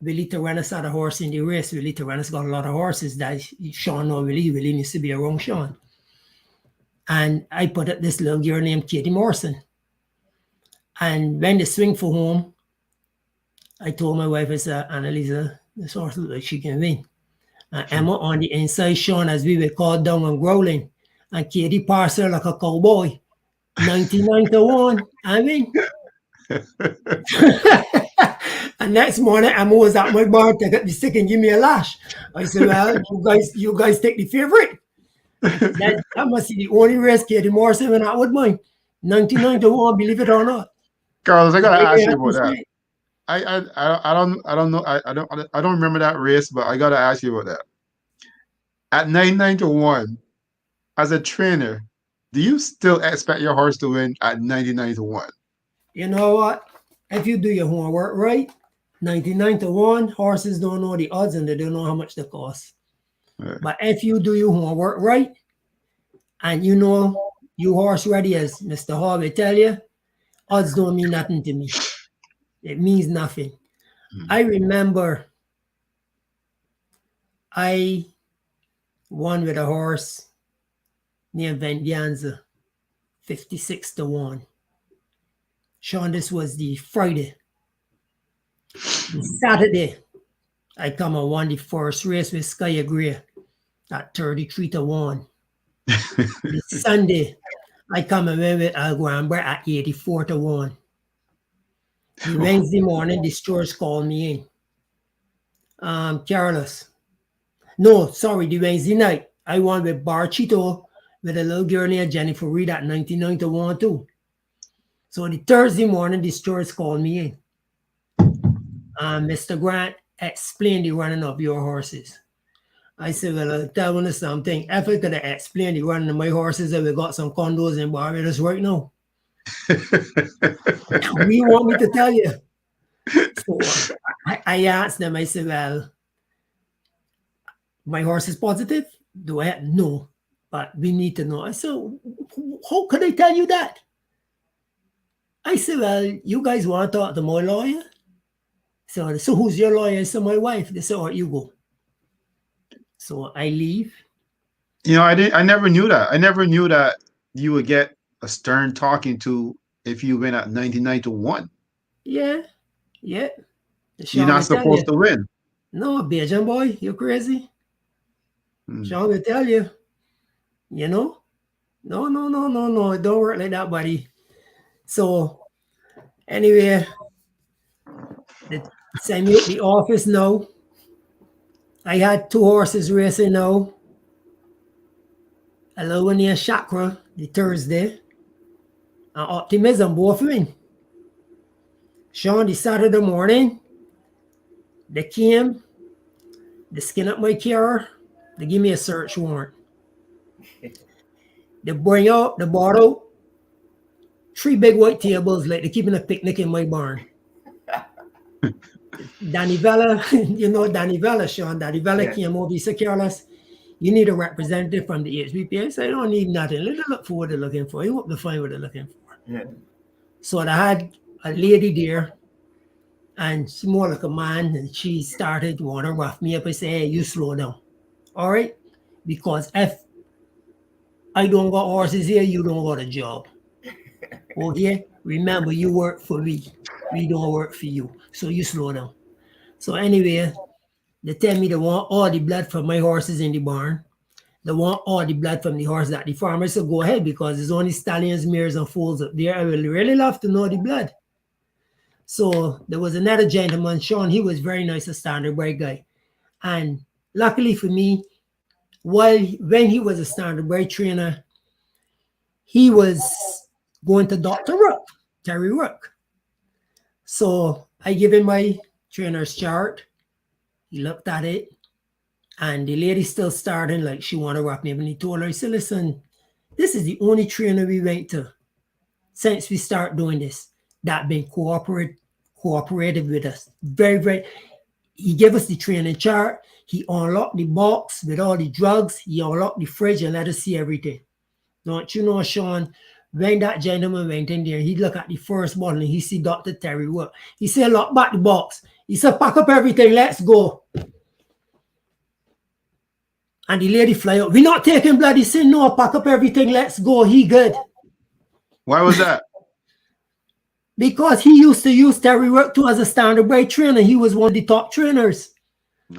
Willie Tyrannus had a horse in the race. Willie Tyrannus got a lot of horses that Sean or Willie needs to be around Sean. And I put up this little girl named Katie Morrison. And when they swing for home, I told my wife, I said, Annalisa, this horse looks like she can win. And Emma on the inside, Sean, as we were called down and growling. And Katie passed her like a cowboy. 99-1. I mean. And next morning, Emma was at my bar, take up the stick and give me a lash. I said, well, you guys take the favorite. That must be the only race Katie Morrison went out with mine. 99-1, believe it or not. Carlos, I gotta ask you about that. I don't know. I don't remember that race, but I gotta ask you about that. At 99-1, as a trainer, do you still expect your horse to win at 99-1? You know what? If you do your homework right, 99-1, horses don't know the odds and they don't know how much they cost. Right. But if you do your homework right, and you know your horse ready, as Mr. Hall will tell you, odds don't mean nothing to me. It means nothing. I remember I won with a horse named Venganza, 56-1. Sean, this was the Friday. The Saturday, I come and won the first race with Sky Gray at 33-1. The Sunday, I come and win with Algramber at 84-1. The Wednesday morning, the stores called me in. Carlos. No, sorry, the Wednesday night, I won with Bar Cheeto with a little girl named Jennifer Reed at 99-1 too. So the Thursday morning, the stores called me in. Mr. Grant, explain the running of your horses. I said, well, I'll tell you something. If I could have explained the running of my horses, I would have got some condos in Barbados right now. We want me to tell you. So I asked them, I said, well, my horse is positive? Do I? No, but we need to know. I said, how could I tell you that? I said, well, you guys want to talk to my lawyer? So who's your lawyer? I said, my wife. They said, all right, you go. So I leave. You know, I never knew that. I never knew that you would get a stern talking to if you win at 99-1. Yeah, yeah. You're Sean not will tell you. supposed to win. No, Bajan boy, you crazy. Hmm. Sean will tell you, you know? No, no, no, no, no. It don't work like that, buddy. So anyway, the same at the office now. I had 2 horses racing now. A little one near Chakra, the Thursday. And Optimism both win. Sean, the Saturday morning, they came, they skin up my car, they give me a search warrant. They bring out, they brought out 3 big white tables like they're keeping a picnic in my barn. Danny Vella, you know Danny Vella, Sean. Danny Vella Yes. came over, he said, Carlos, you need a representative from the HBP. I said, I don't need nothing. Let them look for what they're looking for. You hope to find what they're looking for. Yeah. So I had a lady there, and she's more like a man, and she started want to rough me up. I said, hey, you slow down. All right? Because if I don't got horses here, you don't got a job. Okay? Remember, you work for me. We don't work for you. So you slow down. So anyway, they tell me they want all the blood from my horses in the barn. They want all the blood from the horses at the farm. I said, go ahead, because there's only stallions, mares, and foals up there. I will really love to know the blood. So there was another gentleman, Sean. He was very nice, a standard bred guy. And luckily for me, when he was a standard bred trainer, he was going to Dr. Rook, Terry Rook. So I give him my trainer's chart. He looked at it, and the lady still starting like she want to wrap me up. And he told her, he said, listen, this is the only trainer we went to since we start doing this that been cooperative with us. Very, very. He gave us the training chart. He unlocked the box with all the drugs. He unlocked the fridge and let us see everything. Don't you know, Sean, when that gentleman went in there, he looked at the first bottle and he see Dr. Terry Work. He said, lock back the box. He said, pack up everything, let's go. And the lady fly out. We're not taking blood. He said, no, pack up everything, let's go. He good. Why was that? Because he used to use Terry Work too as a standard bred trainer. He was one of the top trainers.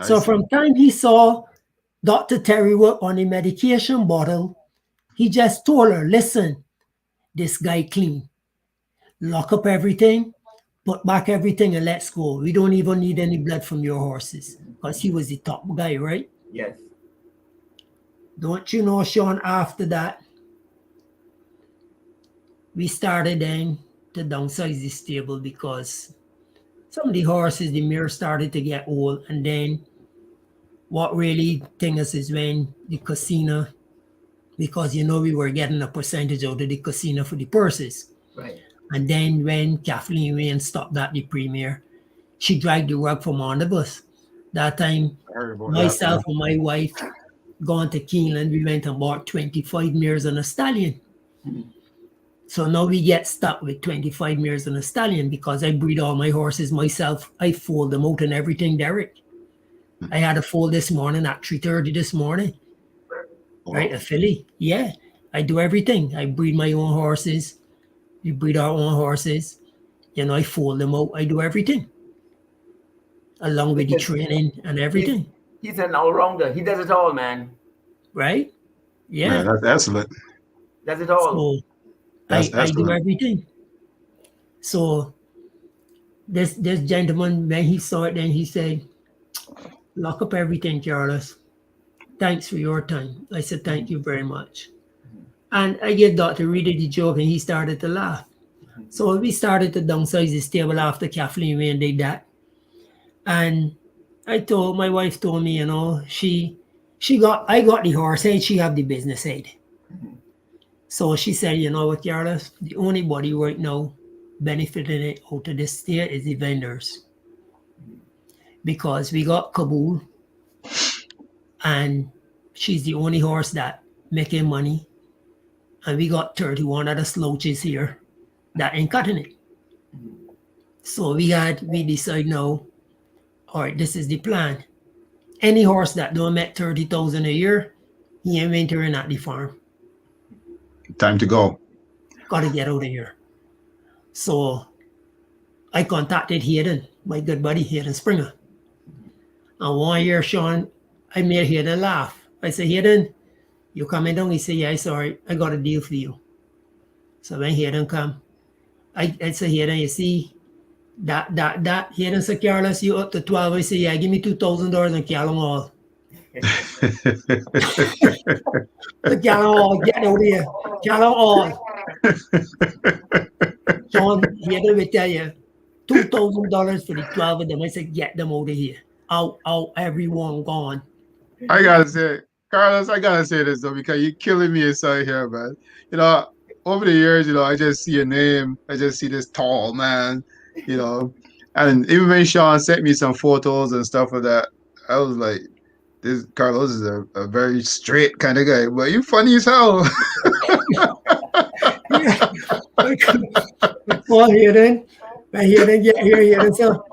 So from time he saw Dr. Terry Work on the medication bottle, he just told her, listen, this guy clean. Lock up everything, put back everything, and let's go. We don't even need any blood from your horses. Because he was the top guy, right? Yes. Don't you know, Sean, after that, we started then to downsize the stable because some of the horses, the mare started to get old. And then what really thing is when the casino, because, you know, we were getting a percentage out of the casino for the purses. Right. And then when Kathleen Wayne stopped at the premier, she dragged the rug from under us. That time, myself and my wife gone to Keeneland, we went and bought 25 mares and a stallion. Mm-hmm. So now we get stuck with 25 mares and a stallion because I breed all my horses myself. I fold them out and everything, Derek. I had a foal this morning at 3:30 this morning. Right, a filly. Yeah, I do everything. I breed my own horses. We breed our own horses. You know, I fold them out. I do everything. Along with the training and everything. He's an all-rounder. He does it all, man. Right? Yeah. That's excellent. Does it all. So I do everything. So this gentleman, when he saw it, then he said, lock up everything, Carlos. Thanks for your time. I said, thank you very much. And I gave Dr. Reader the joke and he started to laugh. So we started to downsize the stable after Kathleen Wayne did that. And my wife told me, you know, I got the horse head, she have the business head. So she said, you know what, Carlos, the only body right now benefiting it out of this state is the vendors. Because we got Kabul and she's the only horse that making money. And we got 31 other slouches here that ain't cutting it. So we decide now, all right, this is the plan. Any horse that don't make 30,000 a year, he ain't entering at the farm. Time to go. got to get out of here. So I contacted Hayden, my good buddy Hayden Springer. And 1 year, Sean, I made Hayden laugh. I said, Hayden, you coming down? He said, yeah, sorry, I got a deal for you. So when Hayden come, I said, Hayden, you see, that Hayden said, Carlos, you up to 12. I said, yeah, give me $2,000 and Callum all. Callum all, get out of here. Callum all. Sean, Hayden will tell you, $2,000 for the 12 of them. I said, get them out of here. Out, everyone gone. I gotta say, Carlos, I gotta say this though, because you're killing me inside here, man. You know, over the years, I just see a name, I just see this tall man, and even when Sean sent me some photos and stuff of that, I was like, this Carlos is a very straight kind of guy, but you funny as hell. Well, Hayden get here, so,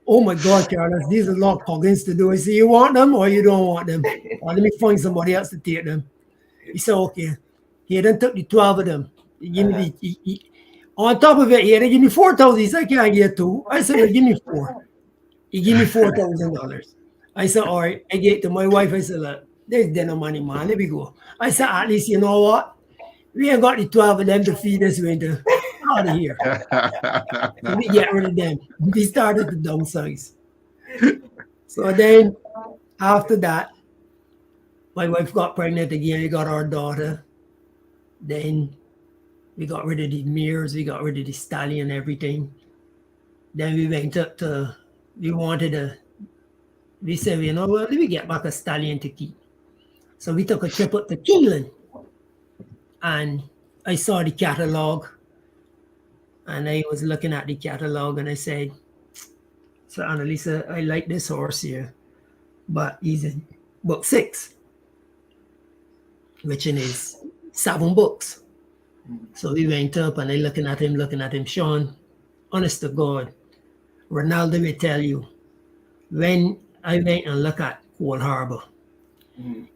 oh my God, Carlos, these are a lot of puggins to do. I say, you want them or you don't want them? Well, let me find somebody else to take them. He said, okay. Hayden took the 12 of them. He give me on top of it, Hayden give me 4,000. He said, I can't get 2. I said, well, give me 4. He give me $4,000. I said, all right. I gave it to my wife. I said, look, there's dinner money, man. Let me go. I said, at least you know what? We ain't got the 12 of them to feed this winter. Out of here. So we get rid of them. We started to downsize. So then after that, my wife got pregnant again. We got our daughter. Then we got rid of the mirrors. We got rid of the stallion and everything. Then we went up to, we said, you know what, let me get back a stallion to keep. So we took a trip up to Keeneland. And I saw the catalog. And I was looking at the catalog and I said, so Annalisa, I like this horse here, but he's in book 6, which is 7 books. So we went up and I looking at him, Sean, honest to God, Ronaldo will tell you, when I went and looked at Cold Harbor,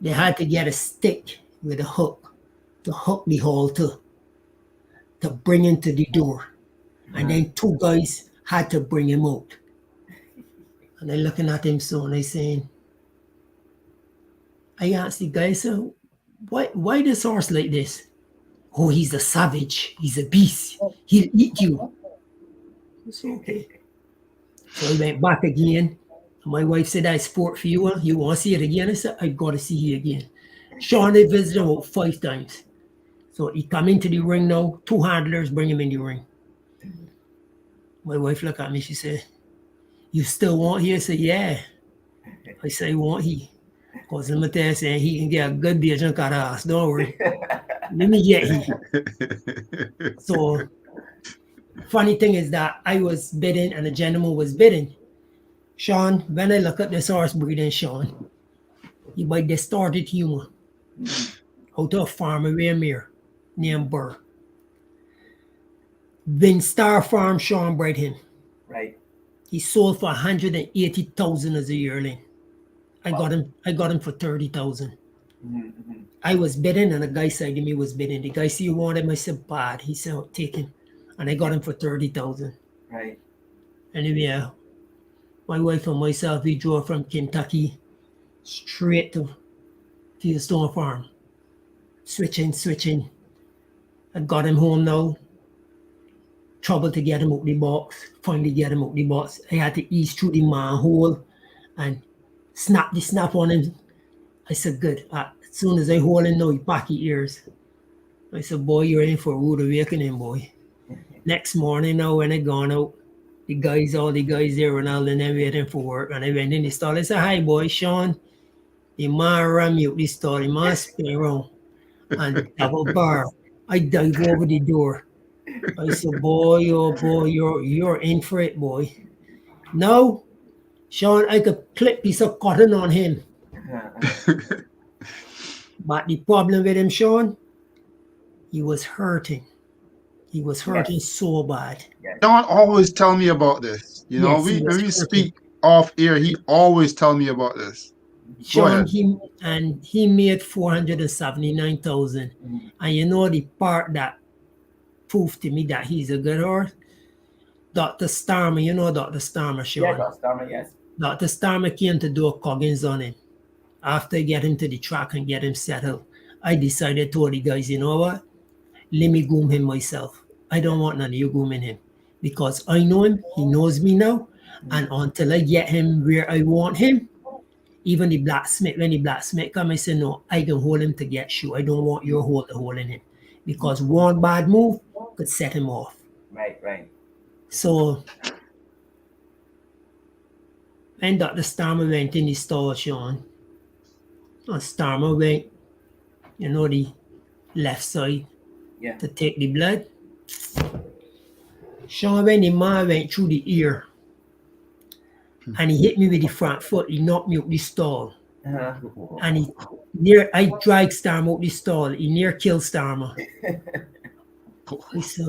they had to get a stick with a hook to hook the halter to bring him to the door. And then 2 guys had to bring him out. And I looking at him so and I saying, I asked the guy, so why this horse like this? Oh, he's a savage. He's a beast. He'll eat you. It's okay. So I went back again. And my wife said, I sport for you. You want to see it again? I said, I got to see you again. Sean, I visited him about 5 times. So he come into the ring now. 2 handlers bring him in the ring. My wife looked at me, she said, you still want he? I said, yeah. I said, want he? Because let me tell you, saying he can get a good bitch and cut ass. Don't worry. Let me get he. So, funny thing is that I was bidding and the gentleman was bidding. Sean, when I look at this horse breeding, Sean, he by distorted humor out of a farm in Raymere named Burr. When Star Farm Sean bred him. Right. He sold for 180,000 as a yearling. I got him for 30,000. I was bidding and the guy side of me was bidding. The guy said, you want him? I said, bad. He said, oh, take him. And I got him for 30,000. Right. Anyway, my wife and myself, we drove from Kentucky straight to the Stone Farm. Switching. I got him home now. Trouble to get him out the box. Finally get him out the box. I had to ease through the manhole and snap the snap on him. I said, good. As soon as I hold him now, he back his ears. I said, boy, you're in for a rude awakening, boy. Next morning now, when I gone out, all the guys there, Ronaldo and them waiting for work. And I went in the stall. I said, hi, boy, Sean. The man ran me out the stall. The man spin around and double bar. I dive over the door. I said, boy, oh boy, you're in for it, boy. Now, Sean, I could clip piece of cotton on him. But the problem with him, Sean, he was hurting. He was hurting so bad. Sean always tell me about this. When we speak off air, he always tell me about this. Sean, he made 479,000. And you know the part that proof to me that he's a good horse. Dr. Starmer, you know Dr. Starmer, Yeah, Sean. Dr. Starmer, yes. Dr. Starmer came to do a Coggins on him. After I get him to the track and get him settled, I decided, told the guys, you know what? Let me groom him myself. I don't want none of you grooming him because I know him. He knows me now. And until I get him where I want him, even the blacksmith, when the blacksmith come, I say, no, I can hold him to get shoe. I don't want your holding him because one bad move could set him off. Right, right. So when Dr. Starmer went in the stall, Sean, Starmer went, you know, the left side Yeah. to take the blood. Sean, when the man went through the ear and he hit me with the front foot, he knocked me up the stall. Uh-huh. And I dragged Starmer out the stall. He near killed Starmer. I said,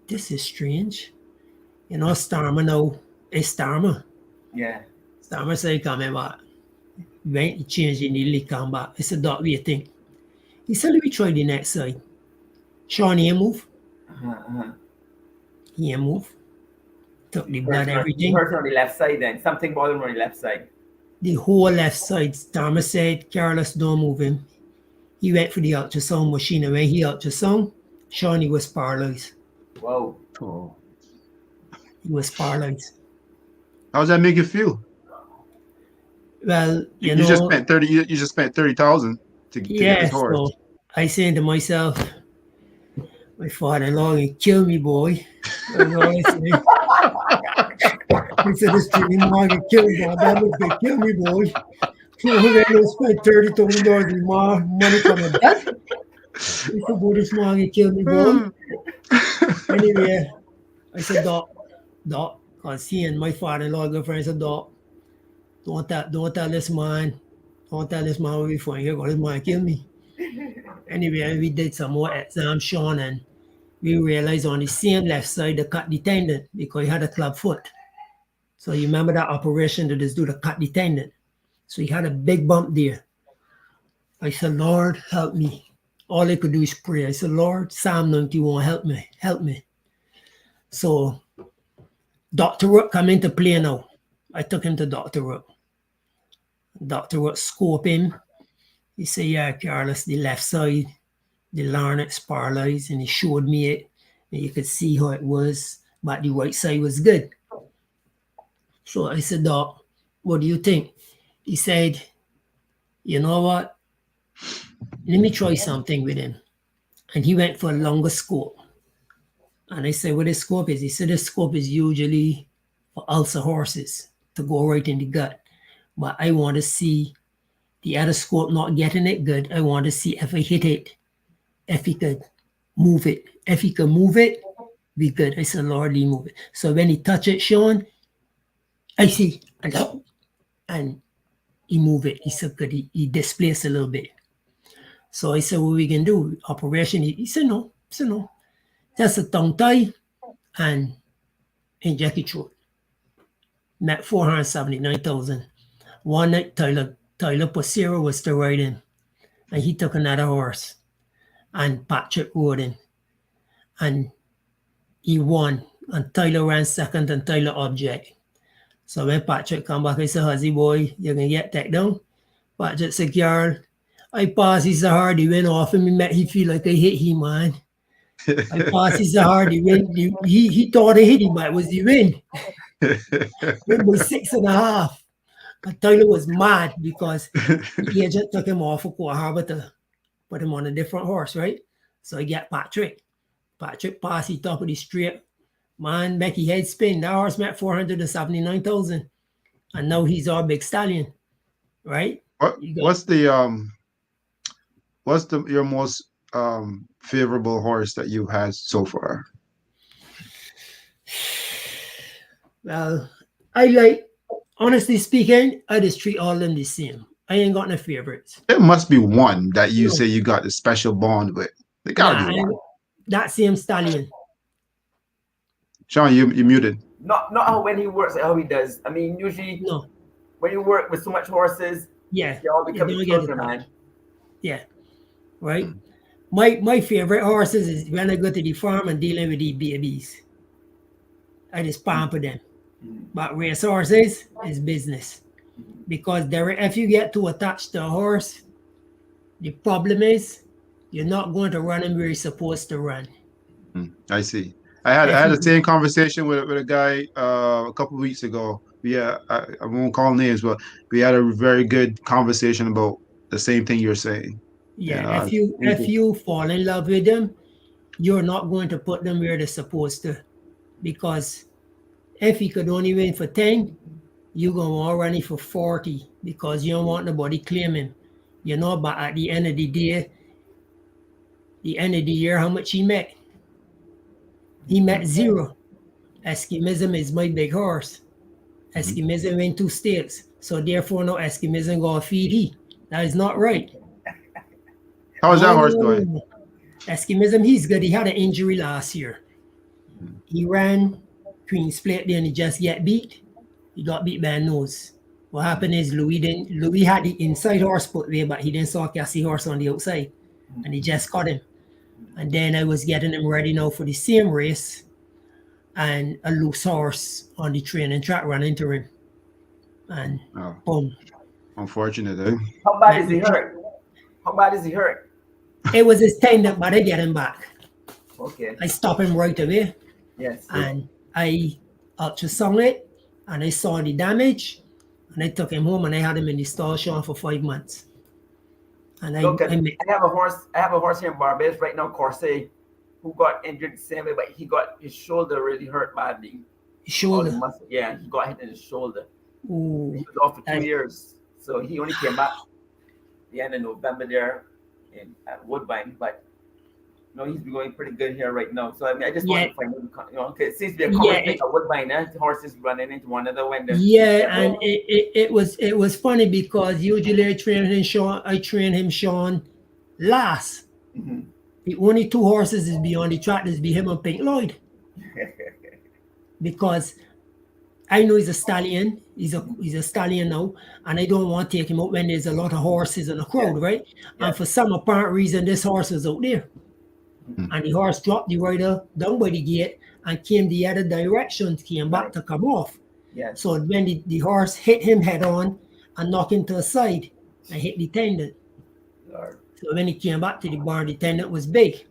this is strange. You know, Starmer now is Starmer. Yeah. Starmer said, come back. Went, he changed, he nearly come back. I said, Doc, what do you think? He said, let me try the next side. Sean, he move. He move. Took the blood, everything. Hurt on the left side then. Something bothered him on the left side. The whole left side. Starmer said, Carlos, don't move him. He went for the ultrasound machine, and when he ultrasound, Shawnee was paralyzed. Whoa. Oh. He was paralyzed. How does that make you feel? Well, you know, just spent 30. You just spent 30,000 to get this horse. So I said to myself, my father-in-law will kill me, boy. That's all I say. He said, this training man will kill me, boy. That will kill me, boy. So when I spent $30,000 in money coming back, he said, boy, this man will kill me, boy. Anyway, I said, Doc, because he and my father-in-law girlfriend said, Doc, don't tell this man where we from here, because this man kill me. Anyway, we did some more exams, Sean, and we realized on the same left side, they cut the tendon because he had a club foot. So you remember that operation that is do to cut the tendon. So he had a big bump there. I said, Lord, help me. All I could do is pray. I said, Lord, Psalm 91, help me. So Dr. Rook come into play now. I took him to Dr. Rook. Dr. Rook scope him. He said, yeah, Carlos, the left side, the larynx paralyzed, and he showed me it. And you could see how it was, but the right side was good. So I said, Doc, what do you think? He said, you know what? Let me try something with him. And he went for a longer scope. And I said, what the scope is? He said, the scope is usually for ulcer horses to go right in the gut. But I want to see the other scope not getting it good. I want to see if I hit it, if he could move it. If he could move it, be good. I said, Lord, he move it. So when he touch it, Sean, I see, and he move it. He said, good, he displaced a little bit. So I said, what we can do? Operation? He said, no. Just a tongue tie and inject it through. Met 479,000. One night, Tyler Posero was to ride in, and he took another horse, and Patrick rode in, and he won, and Tyler ran second, and Tyler object. So when Patrick come back, I said, Huzzy boy, you can get that down? Patrick said, Carl, I pass his hard, he went off and me he feel like I hit him, man. I pass his hard, he went, he thought I hit him, but it was the win. Win by 6.5. And Tyler was mad because the agent took him off of Port Harbor to put him on a different horse, right? So he got Patrick. Patrick passed, he top of the straight. Man, Becky head spin. That horse met 479,000. And now he's our big stallion, right? What's your most favorable horse that you've had so far? Well, honestly speaking, I just treat all of them the same. I ain't got no favorites. There must be one that you say you got a special bond with. There gotta be one. That same stallion. Sean, you muted. Not how when he works, how he does. I mean, usually when you work with so much horses, yeah, they all become children, man. Yeah, right. My favorite horses is when I go to the farm and dealing with the babies. I just pamper them. But race horses is business. Because if you get too attached to a horse, the problem is you're not going to run him where you're supposed to run. I see. I had the same conversation with a guy a couple of weeks ago. Yeah, I won't call names, but we had a very good conversation about the same thing you're saying. Yeah, And if you fall in love with them, you're not going to put them where they're supposed to. Because if he could only win for 10, you're going to want to run it for 40 because you don't want nobody claim him. You know, but at the end of the day, the end of the year, how much he met? He met 0. Eskimism is my big horse. Eskimism win 2 stakes. So therefore, no Eskimism going to feed he. That is not right. how's that horse doing? Eskimism, he's good. He had an injury last year. He ran Queen Split, then he just get beat. He got beat by a nose. What happened is Louis had the inside horse put there, but he didn't saw Cassie horse on the outside. And he just caught him. And then I was getting him ready now for the same race. And a loose horse on the training track ran into him. And boom. Unfortunate, eh? How bad is he hurt? How bad is he hurt? It was his tendon, but I get him back. Okay. I stopped him right away. Yes. And I ultrasounded it, and I saw the damage, and I took him home, and I had him in the stall showing for 5 months. And I have a horse here in Barbados right now, Corsair, who got injured the same way, but he got his shoulder really hurt badly. Shoulder? Yeah, he got hit in his shoulder. Ooh, he was off for 2 years. So he only came back the end of November there at Woodbine, but he's been going pretty good here right now. So I mean, I just want to find it seems to be a common thing at Woodbine. The horses running into one another when and it was funny because usually I train him Sean last. Mm-hmm. The only 2 horses is beyond the track is be him and Pink Lloyd. Because I know he's a stallion. He's a stallion now, and I don't want to take him out when there's a lot of horses in the crowd, right? Yeah. And for some apparent reason, this horse was out there. Mm-hmm. And the horse dropped the rider down by the gate and came the other direction, came back to come off. Yeah. So when the horse hit him head on and knocked him to the side and hit the tendon. Lord. So when he came back to the barn, the tendon was big,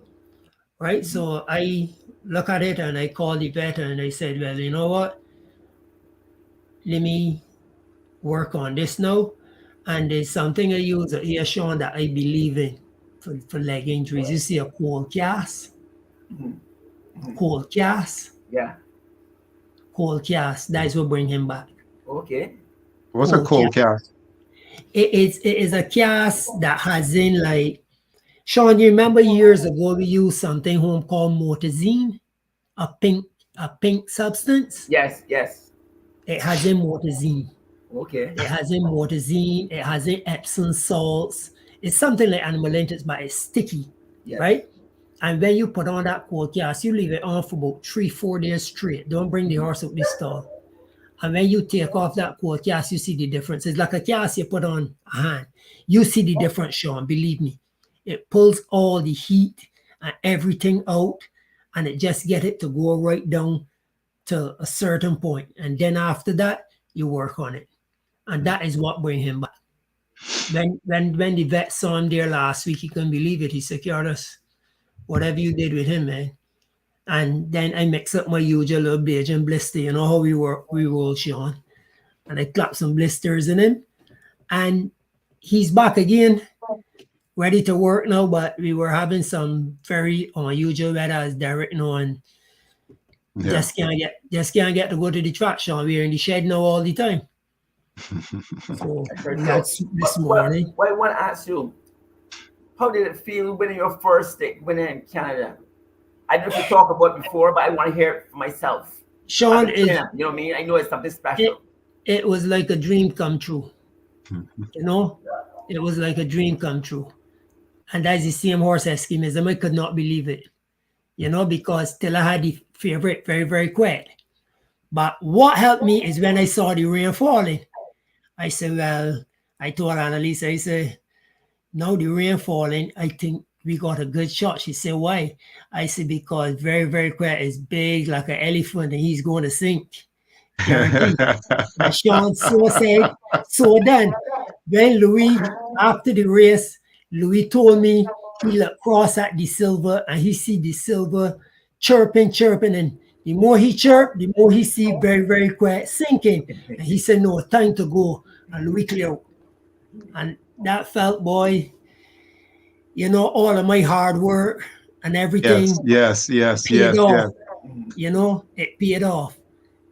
right? Mm-hmm. So I look at it and I called the vet and I said, well, you know what? Let me work on this now. And there's something I use here, Sean, that I believe in for leg injuries. You see a cold cast? Mm-hmm. Cold cast? Yeah. Cold cast. That's what bring him back. Okay. What's a cold cast? It is a cast that has in like, Sean, you remember years ago we used something home called mortazine? A pink substance? Yes. It has in mortazine. Okay. It has in mortazine. It has in Epsom salts. It's something like animal-lentics, but it's sticky, right? And when you put on that cold cast, you leave it on for about 3-4 days straight. Don't bring the horse out the stall. And when you take off that cold cast, you see the difference. It's like a cast you put on a hand. You see the difference, Sean, believe me. It pulls all the heat and everything out, and it just get it to go right down to a certain point. And then after that, you work on it. And that is what bring him back. When the vet saw him there last week, he couldn't believe it. He said, Curtis, whatever you did with him, man. And then I mix up my usual little Bajan blister. You know how we roll, Sean. And I clap some blisters in him. And he's back again, ready to work now. But we were having some very unusual weather, as Derek and just can't get to go to the track, Sean. We're in the shed now all the time. So that's this morning. Well, I want to ask you, how did it feel winning your first stake, winning in Canada? I don't know if you talked about it before, but I want to hear it for myself. Sean, you know what I mean? I know it's something special. It was like a dream come true. You know? It was like a dream come true. And that's the same horse Eskimism. I could not believe it. You know, because till I had the favorite very, very quick. But what helped me is when I saw the rain falling. I said, well, I told Annalise, I said, now the rain falling, I think we got a good shot. She said, why? I said, because very, very quiet is big like an elephant and he's going to sink. Guaranteed. And Sean so said, so done. When Louis, after the race, Louis told me he looked across at the silver and he see the silver chirping, chirping. And the more he chirped, the more he see very, very quiet sinking. And he said, no, time to go. And Louis clear out. And that felt, boy, you know, all of my hard work and everything paid off. You know, it paid off,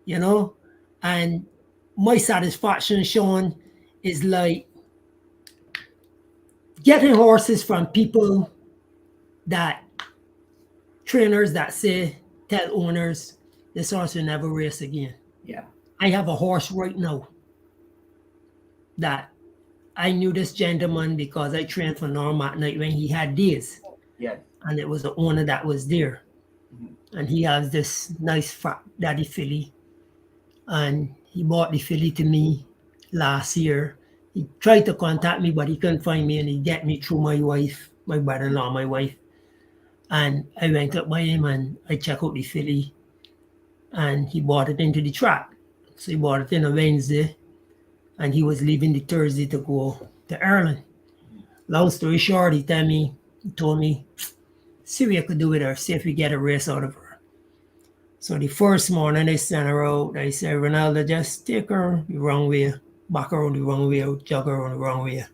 you know. And my satisfaction, Sean, is like getting horses from people that trainers that say, tell owners, this horse will never race again. Yeah. I have a horse right now that I knew this gentleman because I trained for Norm at night when he had days. Yeah. And it was the owner that was there. And he has this nice fat daddy filly. And he bought the filly to me last year. He tried to contact me, but he couldn't find me, and he get me through my wife, my brother-in-law, my wife. And I went up by him and I checked out the filly, and he bought it into the track. So he bought it in a Wednesday, and he was leaving the Thursday to go to Ireland. Long story short, he told me, see what I could do with her, see if we get a race out of her. So the first morning I sent her out, I said, Ronaldo, just take her the wrong way, back her on the wrong way, jog her on the wrong way,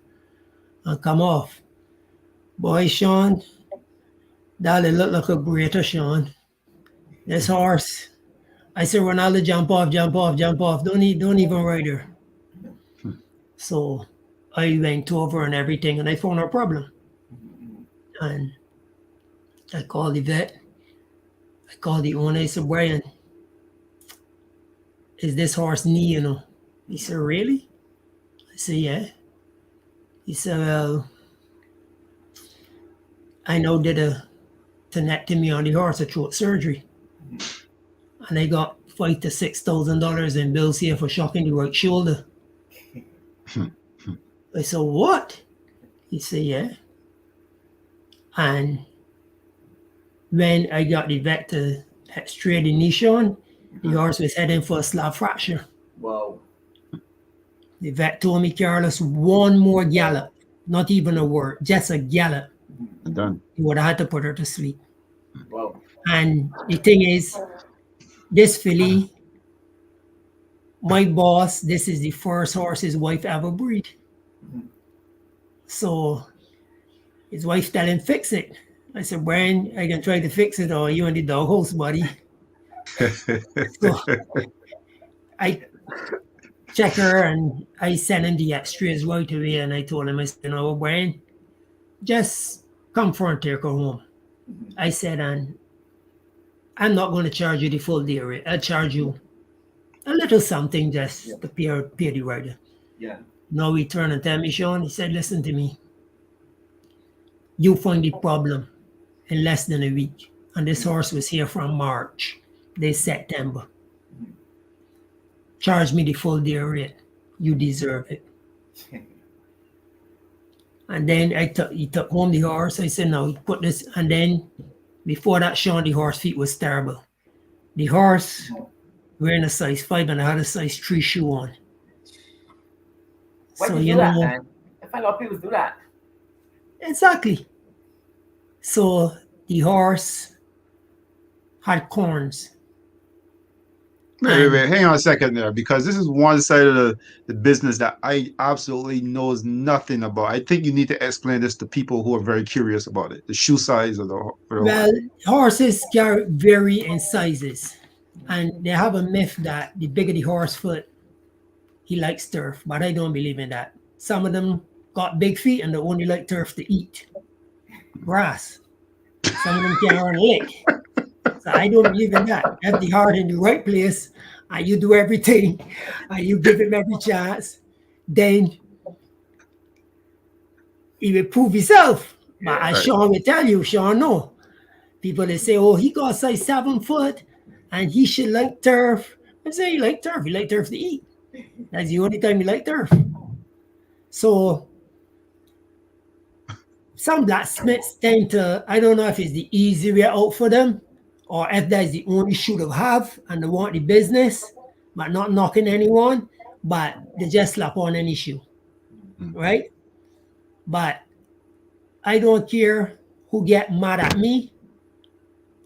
and come off. Boy, Sean, that look like a greater Sean. This horse, I said, Ronaldo, jump off, jump off, jump off. Don't even ride her. So I went over and everything, and I found her problem. And I called the vet. I called the owner. I said, Brian, is this horse knee, you know? He said, really? I said, yeah. He said, well, I now did a tonectomy on the horse, a throat surgery. And I got $5,000 to $6,000 in bills here for shocking the right shoulder. I said, what? He said, yeah. And when I got the vet to x-ray the knee, Sean, the horse was heading for a slab fracture. Wow. The vet told me, Carlos, one more gallop, not even a word, just a gallop. Done. He would have had to put her to sleep. Wow. And the thing is, this filly, my boss, this is the first horse his wife ever breed. So his wife tell him, fix it. I said, Brian, I can try to fix it, or you in the doghouse, buddy. So I check her and I sent him the x-rays right away, and I told him, I said, no, Brian, just come for and take her home. I said, and I'm not going to charge you the full day rate. I'll charge you a little something just to pay the rider. Yeah. Now he turned and tell me, Sean, he said, listen to me. You find the problem in less than a week. And this horse was here from March. This September. Charge me the full day rate. You deserve it. And then he took home the horse. I said, no, put this. And then before that, Sean, the horse feet was terrible. The horse wearing a size 5 and I had a size 3 shoe on. Why So, do you do that, man? I find a lot of people do that. Exactly. So the horse had corns. Wait, hang on a second there, because this is one side of the business that I absolutely knows nothing about. I think you need to explain this to people who are very curious about it. The shoe size of the Well, horses vary in sizes, and they have a myth that the bigger the horse foot, he likes turf, but I don't believe in that. Some of them got big feet and they only like turf to eat grass. Some of them can't run a lick. So I don't believe in that. Have the heart in the right place, and you do everything, and you give him every chance, then he will prove himself. But as Sean will tell you, Sean, no. People they say, oh, he got size 7 foot, and he should like turf. I say, he like turf. He like turf to eat. That's the only time he like turf. So some blacksmiths tend to, I don't know if it's the easy way out for them or if that's the only shoe they have and they want the business, but not knocking anyone, but they just slap on any shoe, right? But I don't care who get mad at me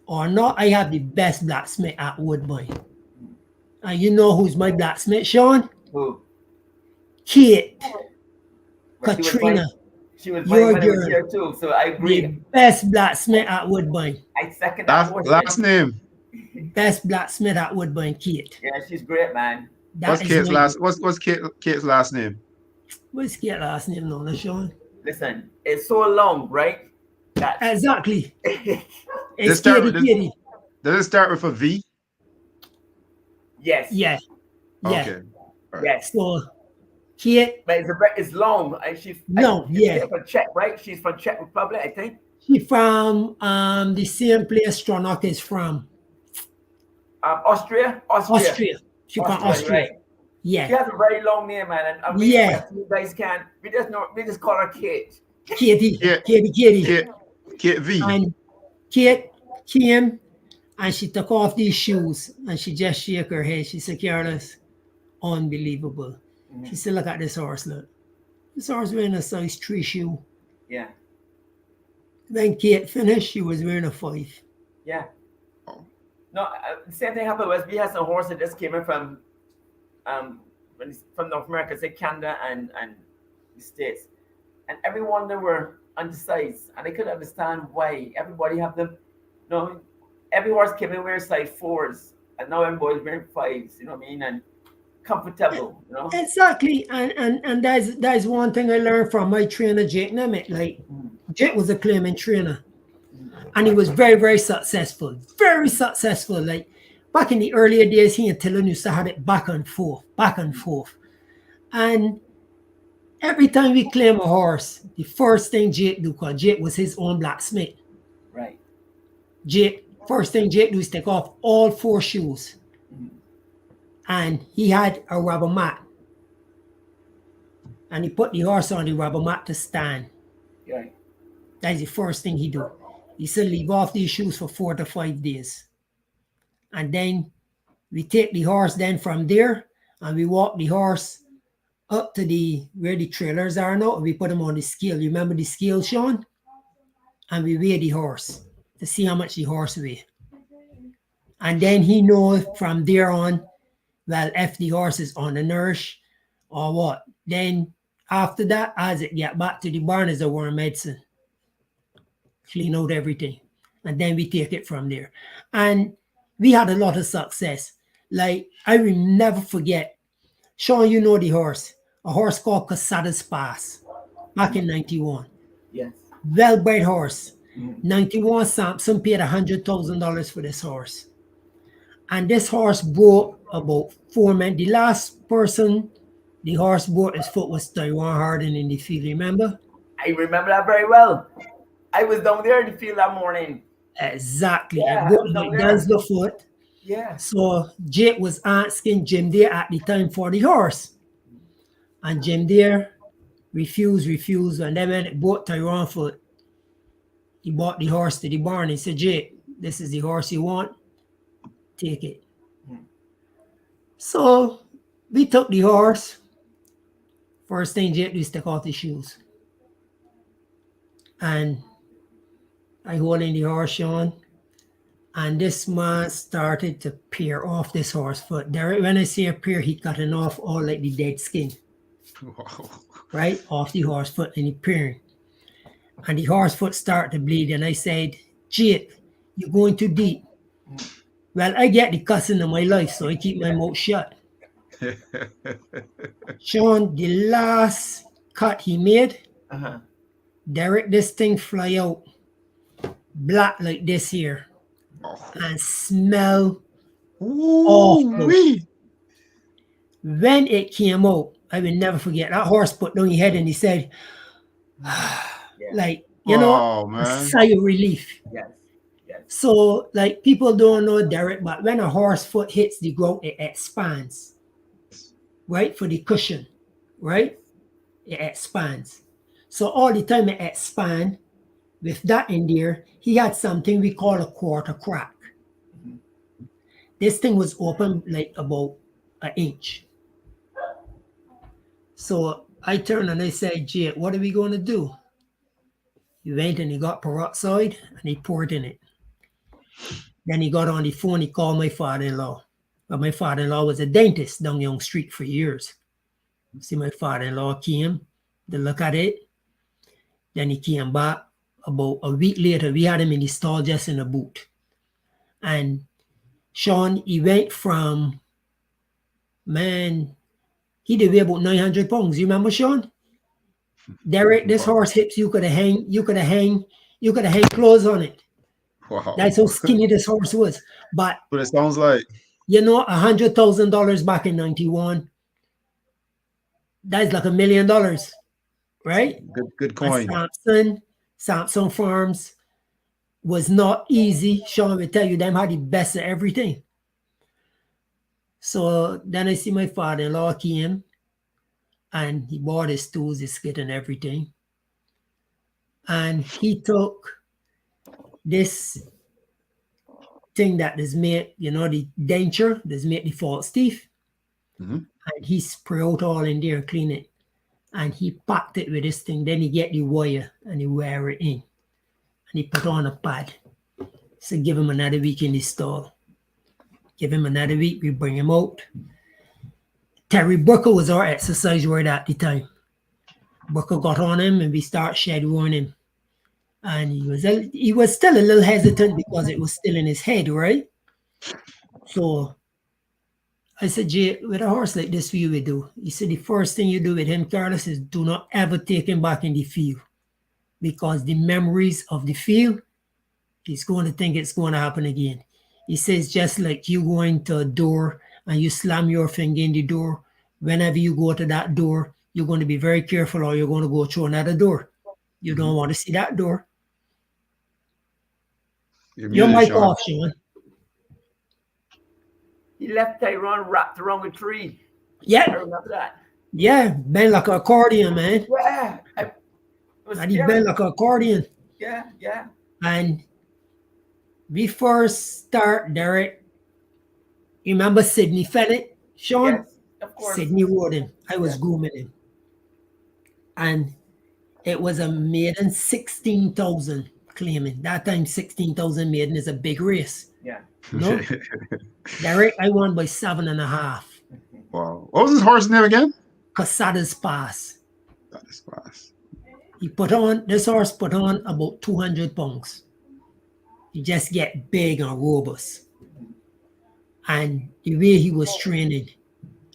or not. I have the best blacksmith at Woodbine. And you know who's my blacksmith, Sean? Who? Kate, But Katrina, she was your mine when I was girl, here too. So I the agree. best blacksmith at Woodbine. I second that motion. Last name. Best blacksmith at Woodbine, Kate. Yeah, she's great, man. What's Kate's Kate's last name? What's Kate's last name now, Sean? Listen, it's so long, right? That Exactly. Let's It's start Katie, with Katie. Does it start with a V? yes. Yeah. Yeah. Okay. Yes. So Kate, But it's long, and she's yeah. from Czech, right? She's from Czech Republic, I think. she from the same place Stronach is from. Austria. She from Austria. Right. She Yeah. has a very long name, man. And Yeah. you guys can't. We just call her Kate. Katie. Yeah. Katie. Kate V. And Kate came and she took off these shoes and she just shook her head. She said, Carlos, unbelievable. She said, look at this horse, look. This horse wearing a size 3 shoe. Yeah. When Kate finished, she was wearing a 5. Yeah. Oh. No, the same thing happened with we had some horse that just came in from North America, say Canada and the States, and everyone they were undersized, and I couldn't understand why everybody have them. No, every horse came in wearing size 4s, and now everybody's wearing 5s. You know what I mean? And comfortable. You know. Exactly. And that's one thing I learned from my trainer, Jake Nemeth. Like, Jake was a claiming trainer. And he was very, very successful. Very successful. Like, back in the earlier days, he and Tillon used to have it back and forth. And every time we claim a horse, the first thing Jake do, because Jake was his own blacksmith. Right. First thing Jake do is take off all 4 shoes. And he had a rubber mat. And he put the horse on the rubber mat to stand. Right. That's the first thing he do. He said leave off these shoes for 4 to 5 days. And then we take the horse then from there and we walk the horse up to where the trailers are now. And we put him on the scale. You remember the scale, Sean? And we weigh the horse to see how much the horse weigh. And then he knows from there on, well, if the horse is undernourished or what. Then after that, as it get back to the barn, is a worm medicine. Clean out everything. And then we take it from there. And we had a lot of success. Like, I will never forget, Sean, you know the horse, a horse called Casada's Pass, back in 91. Yes. Well-bred horse. 91, Samson paid $100,000 for this horse. And this horse broke about 4 men. The last person the horse broke his foot was Tyrone Harden in the field, remember? I remember that very well. I was down there in the field that morning. Exactly. Yeah, I broke my dad's the foot. Yeah. So Jake was asking Jim Deere at the time for the horse. And Jim Deere refused. And then when it bought Tyrone foot, he bought the horse to the barn. He said, Jake, this is the horse you want. Take it. So we took the horse. First thing Jake did is take off the shoes. And I hold in the horse, Sean. And this man started to peer off this horse foot. There, when I say a peer, he cutting off all like the dead skin. Wow. Right? Off the horse foot and he peering. And the horse foot started to bleed. And I said, Jake, you're going too deep. Well, I get the cussing in my life, so I keep my mouth shut. Sean, the last cut he made, Derek, this thing fly out black like this here and smell awful. When it came out, I will never forget, that horse put down his head and he said, like, you know, a sigh of relief. Yes. So, like, people don't know, Derek, but when a horse foot hits the ground, it expands, right? For the cushion, right? It expands. So all the time it expands, with that in there, he had something we call a quarter crack. This thing was open like about an inch. So I turned and I said, Jake, what are we going to do? He went and he got peroxide and he poured in it. Then he got on the phone, he called my father-in-law. But my father-in-law was a dentist down Young Street for years. See, my father-in-law came to look at it. Then he came back about a week later. We had him in the stall just in a boot. And Sean, he went from, man, he did weigh about 900 pounds. You remember, Sean? Derek, this horse hips, you could have hang clothes on it. Wow. That's how skinny this horse was. But it sounds like, you know, $100,000 back in 91. That's like $1 million, right? Good coin. Samson Farms was not easy. Sean will tell you them had the best of everything. So then I see my father-in-law came and he bought his tools, his kit and everything. And he took this thing that is made, you know, the denture that's made the false teeth. And he spray out all in there and clean it. And he packed it with this thing. Then he get the wire and he wear it in. And he put on a pad. So give him another week in the stall. Give him another week, we bring him out. Terry Booker was our exercise word at the time. Booker got on him and we start shadowing him. And he was still a little hesitant because it was still in his head, right? So I said, Jay, with a horse like this, what you would do? He said, the first thing you do with him, Carlos, is do not ever take him back in the field. Because the memories of the field, he's going to think it's going to happen again. He says, just like you go into a door and you slam your finger in the door, whenever you go to that door, you're going to be very careful or you're going to go through another door. You don't want to see that door. Your mic off, Sean. He left Tyrone wrapped around a tree. Yeah. I remember that. Yeah, bend like an accordion, man. Yeah. And he bent like an accordion. Yeah. And we first start, Derek. You remember Sidney Fennett, Sean? Yes, of course. Sidney rode him. I was grooming him. And it was a maiden 16,000 claiming. That time 16,000 maiden is a big race. Yeah. No? Derek, I won by 7.5. Wow. What was his horse's name again? Casada's Pass. Casada's Pass. This horse put on about 200 pounds. He just get big and robust. And the way he was training,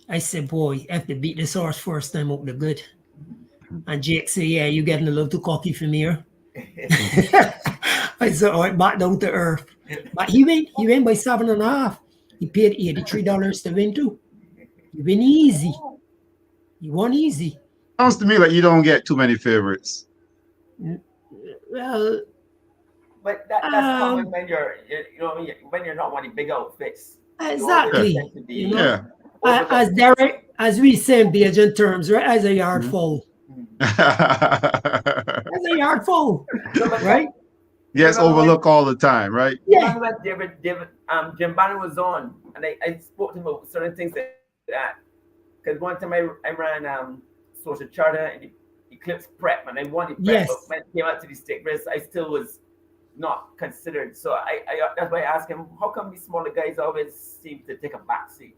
I said, boy, I have to beat this horse first time out the good. And Jake said, yeah, you getting a little too cocky for me here. I said, all right, back down to earth. But he went by 7.5. He paid $83 to win too. He win easy. He won easy. Sounds to me like you don't get too many favorites. Well, but that's common when you're, you know, when you're not one of the big outfits. Exactly. You know? Yeah. As Derek, as we say in Bajan terms, right? As a yard foal. As a yard foal, right? Yes, overlook all the time, right? Yeah. Jim Bannon was on, and I spoke to him about certain things like that. Because one time I ran social charter and Eclipse Prep, and I won the prep, but when it came out to the stick race, I still was not considered. So I that's why I asked him, how come these smaller guys always seem to take a backseat?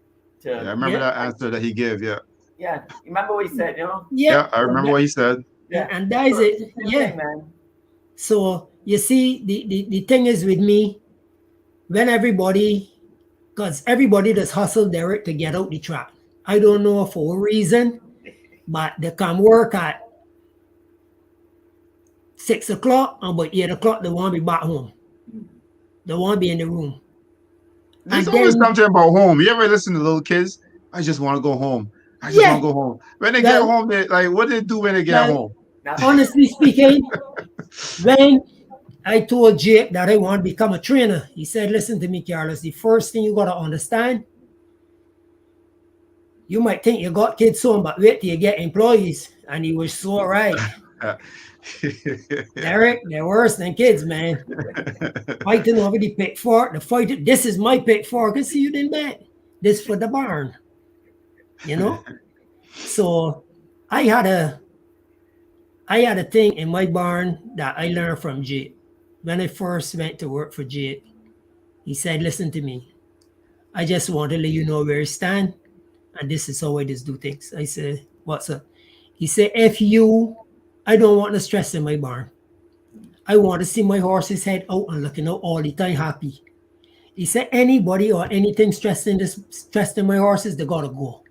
I remember that answer that he gave. Yeah. Yeah, you remember what he said, you know? Yeah, I remember what he said. Yeah, and that is it. Yeah, man. So you see, the thing is with me, when because everybody does hustle Derek to get out the track. I don't know for a reason, but they come work at 6 o'clock, and by 8 o'clock, they want to be back home. They want to be in the room. There's always something about home. You ever listen to little kids? I just want to go home. I just want to go home. When they get home, they like, what do they do when they get home? Honestly speaking, when I told Jake that I want to become a trainer, he said, listen to me, Carlos, the first thing you got to understand, you might think you got kids home, but wait till you get employees. And he was so right. Derek, they're worse than kids, man. Fighting over the pick fork. The fight. This is my pick fork. I see you didn't bet. This for the barn. You know. So I had a thing in my barn that I learned from Jake. When I first went to work for Jake, he said, "Listen to me. I just want to let you know where you stand, and this is how I just do things." I said, "What's up?" He said, I don't want the stress in my barn. I want to see my horse's head out and looking out all the time happy. He said, anybody or anything stressed in my horses, they gotta go.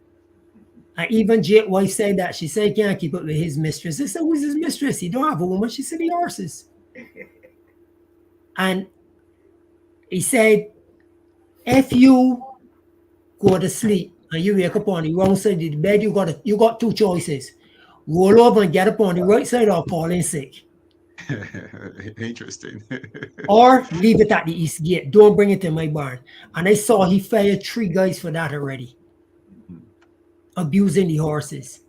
And even Jake's wife said that. She said he can't keep up with his mistress. I said, who's his mistress? He don't have a woman. She said, the horses. And he said, if you go to sleep and you wake up on the wrong side of the bed, you got two choices. Roll over and get up on the right side or fall in sick. Interesting. Or leave it at the east gate. Don't bring it in my barn. And I saw he fired 3 guys for that already. Abusing the horses.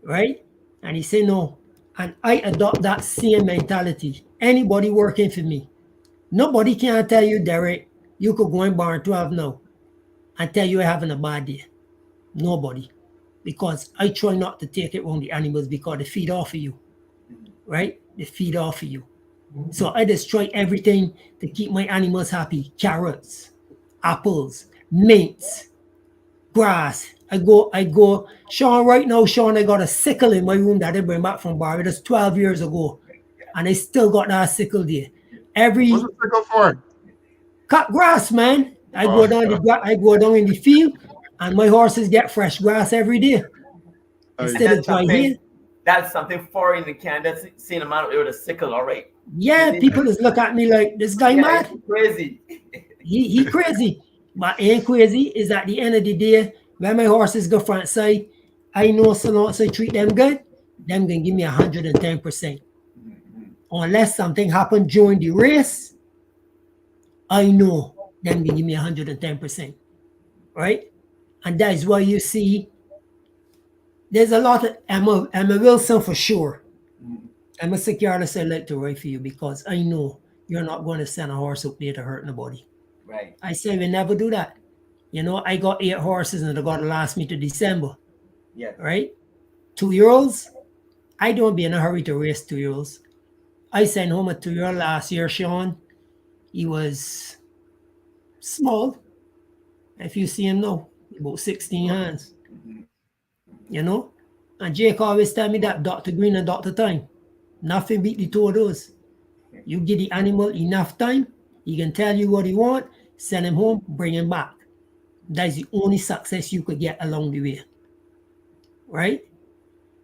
Right? And he said no. And I adopt that same mentality. Anybody working for me. Nobody can tell you, Derek, you could go in barn 12 now and tell you're having a bad day. Nobody. Because I try not to take it on the animals because they feed off of you. Right? They feed off of you. So I destroy everything to keep my animals happy. Carrots, apples, mints, grass. I go. Sean, right now, I got a sickle in my room that I bring back from Barbados 12 years ago. And I still got that sickle there. What's the sickle for? Cut grass, man. I go down in the field and my horses get fresh grass every day. Instead of dry here. That's something foreign in Canada. Seeing a man with a sickle, all right. Yeah, people just look at me like, this guy mad. Crazy. He crazy. But ain't crazy is at the end of the day, when my horses go front side, I know so long as I treat them good, them can give me 110%. Unless something happened during the race, I know them can give me 110%. Right? And that is why you see there's a lot of Emma Wilson for sure. I'm a security I like to ride for you because I know you're not going to send a horse up there to hurt nobody. Right. I say we never do that. You know, I got 8 horses and they got to last me to December. Yeah. Right? 2-year-olds, I don't be in a hurry to race 2-year-olds. I sent home a 2-year-old last year, Sean. He was small. If you see him now, about 16 hands. You know? And Jake always tell me that Dr. Green and Dr. Time. Nothing beat the 2 of those. You give the animal enough time, he can tell you what he want, send him home, bring him back. That is the only success you could get along the way. Right?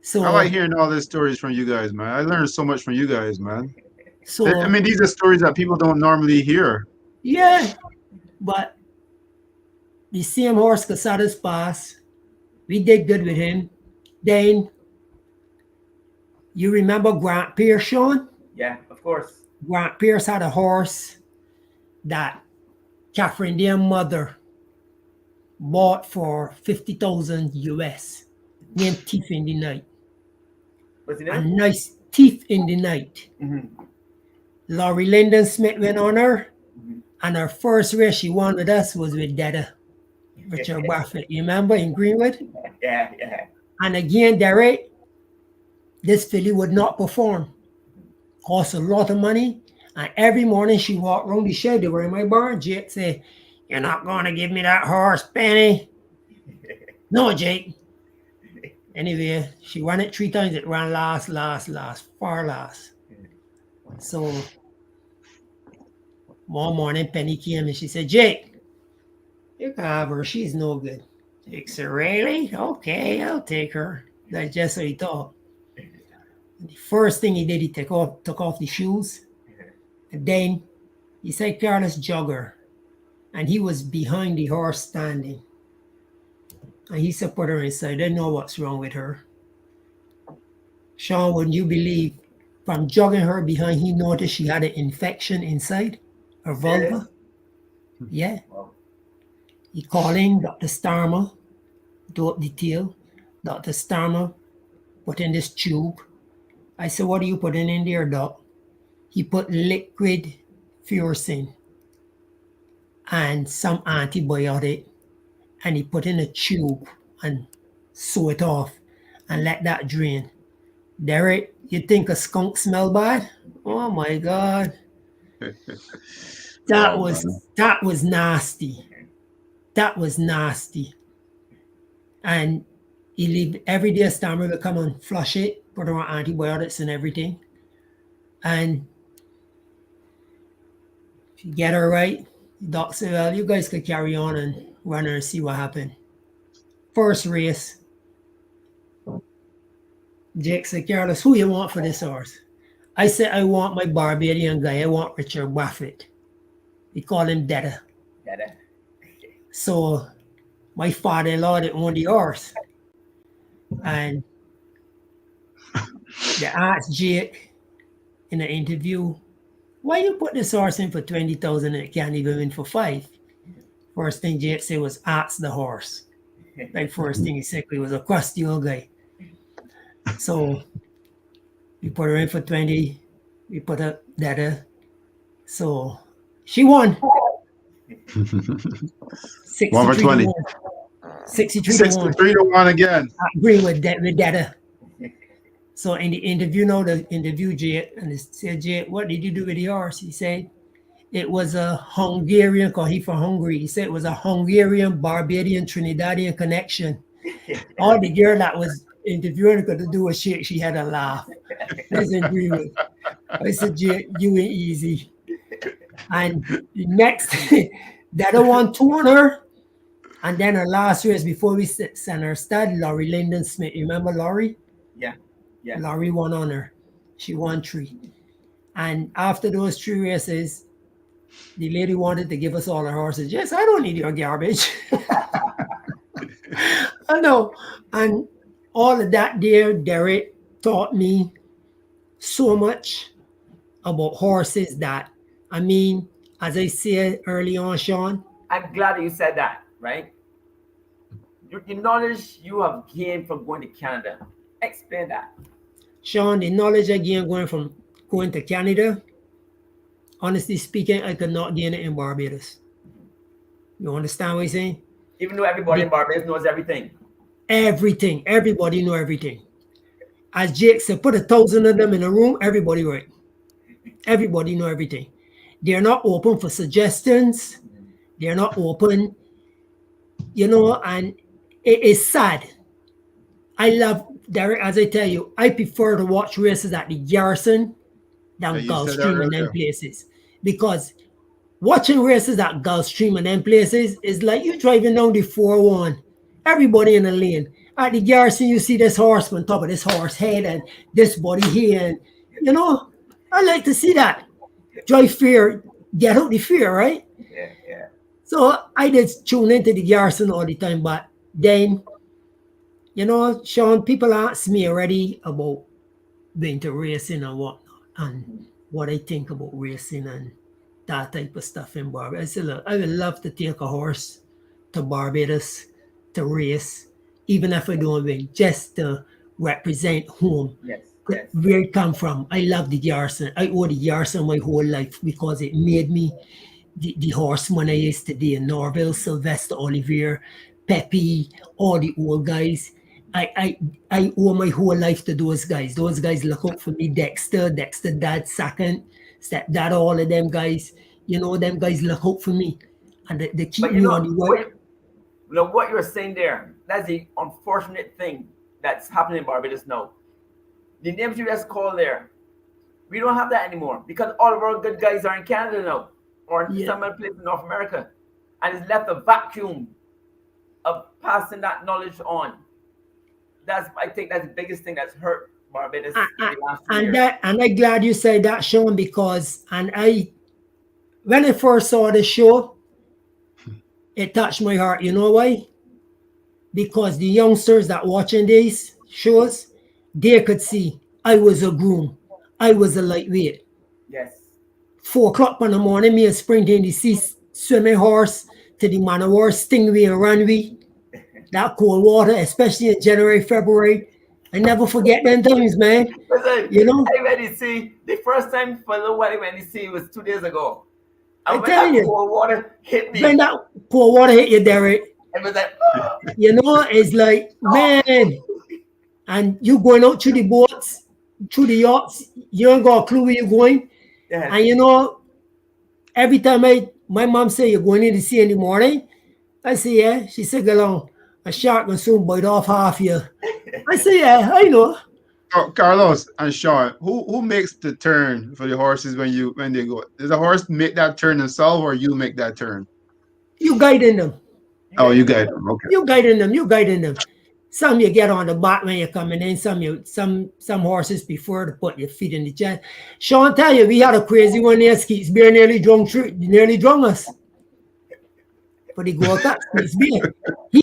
So I like hearing all these stories from you guys, man. I learned so much from you guys, man. So I mean, these are stories that people don't normally hear. Yeah. But the same horse Casadas Pass, we did good with him. Then you remember Grant Pierce, Sean? Yeah, of course. Grant Pierce had a horse that Catherine, their mother, bought for 50,000 US, named Thief in the Night. What's it A name? nice Thief in the Night. Mm-hmm. Laurie Lyndon Smith went on her, and her first race she won with us was with Dada, Richard Buffett. You remember in Greenwood? Yeah. And again, Derek, this filly would not perform. Cost a lot of money. And every morning she walked around the shed. They were in my barn. Jake said, "You're not going to give me that horse, Penny." No, Jake. Anyway, she ran it 3 times. It ran last, far last. So one morning, Penny came and she said, "Jake, you can have her. She's no good." Jake said, "Really? Okay, I'll take her." That's just what he thought. The first thing he did, he took off the shoes. And then he said, "Careless jogger." And he was behind the horse standing. And he said, "Put her inside. I didn't know what's wrong with her." Sean, wouldn't you believe, from jogging her behind, he noticed she had an infection inside her vulva. Yeah. He called in Dr. Starmer, do up the tail. Dr. Starmer put in this tube, I said, what are you putting in there, Doc? He put liquid furosin and some antibiotic, and he put in a tube and sew it off and let that drain. Derek, you think a skunk smell bad? Oh my God. That Oh, was man. that was nasty. That was nasty. And he leave every day Stammer will come and flush it, put on antibiotics and everything. And if you get her right, the doc said, well, you guys could carry on and run her and see what happened. First race, Jake said, Carlos, who you want for this horse? I said, I want my Barbadian guy. I want Richard Buffett. We call him Dada. Dada. So my father-in-law that owned the horse. And they asked Jake in an interview, why you put this horse in for 20,000 and it can't even win for 5? First thing Jake said was, ask the horse. Like first thing he said, he was a crusty old guy. So we put her in for 20. We put up Dada. So she won. 1 for 20. 63 to 1. 63 to 1 again. Agreeing with Dada. So in the interview, the interview Jay, and he said, Jay, what did you do with the horse? He said, it was a Hungarian, because he from Hungary. He said it was a Hungarian, Barbadian, Trinidadian connection. All the girl that was interviewing could do a shit, she had a laugh. I said, really? I said, Jay, you ain't easy. And the next, Dada won 2 on her. And then her last race before we sent her stud, Laurie Lyndon Smith. You remember Laurie? Yeah. Yeah. Laurie won on her. She won 3. And after those 3 races, the lady wanted to give us all her horses. Yes, I don't need your garbage. I know. And all of that there, Derek taught me so much about horses that, I mean, as I said early on, Sean. I'm glad you said that, right? The knowledge you have gained from going to Canada. Explain that. Sean, the knowledge I gained going to Canada, honestly speaking, I could not gain it in Barbados. You understand what I'm saying? Even though everybody in Barbados knows everything. Everything. Everybody know everything. As Jake said, put 1,000 of them in a room, everybody right. Everybody know everything. They're not open for suggestions. They're not open, and it is sad. I love, Derek, as I tell you, I prefer to watch races at the Garrison than Gulfstream and them places. Because watching races at Gulfstream and them places is like you driving down the 401. Everybody in the lane. At the Garrison, you see this horse on top of this horse head and this body here. And, I like to see that. Drive fear, get out the fear, right? Yeah. So I did tune into the Garrison all the time. But then, Sean, people ask me already about winter racing and whatnot, and what I think about racing and that type of stuff in Barbados. I said, look, I would love to take a horse to Barbados to race, even if I don't win, just to represent home. Yes. Where it come from. I love the Garrison. I owe the Garrison my whole life because it made me the horseman I used to be in Norville, Sylvester Olivier, Pepe, all the old guys. I owe my whole life to those guys. Those guys look out for me. Dexter dad, second, stepdad, all of them guys. Them guys look out for me. And they keep me on the way. What you're saying there, that's the unfortunate thing that's happening in Barbados now. The names you just called there, we don't have that anymore because all of our good guys are in Canada now or in some other place in North America. And it's left a vacuum of passing that knowledge on. I think that's the biggest thing that's hurt Barbados in the last 2 years. And I'm glad you said that, Sean, because when I first saw the show, it touched my heart. You know why? Because the youngsters that watching these shows, they could see I was a groom. I was a lightweight. Yes. 4 o'clock in the morning, me and sprinting the sea swimming horse to the man of war, stingray and runway. That cold water, especially in January, February. I never forget them times, man. Listen, You know, I went to see the first time for a little while I went to see was 2 days ago. I And when telling that you, cold water hit when me, that poor water hit you, Derek, I was like, you know, it's like, man, and you going out through the boats, through the yachts, you ain't got a clue where you're going. yes. And you know, every time my mom say you're going in the sea in the morning, I say, yeah. She said, go along, a shark will soon bite off half you. I say, yeah, I know. Oh, Carlos and Sean, who makes the turn for the horses when they go? Does the horse make that turn themselves, or you make that turn? You guiding them. You Oh, guys you are guide them. Okay. You guiding them. You guiding them. Some you get on the back when you're coming in. Some horses prefer to put your feet in the chest. Sean tell you we had a crazy one there. Skeets Bear nearly drunk us. But he go out that Skeets Bear. He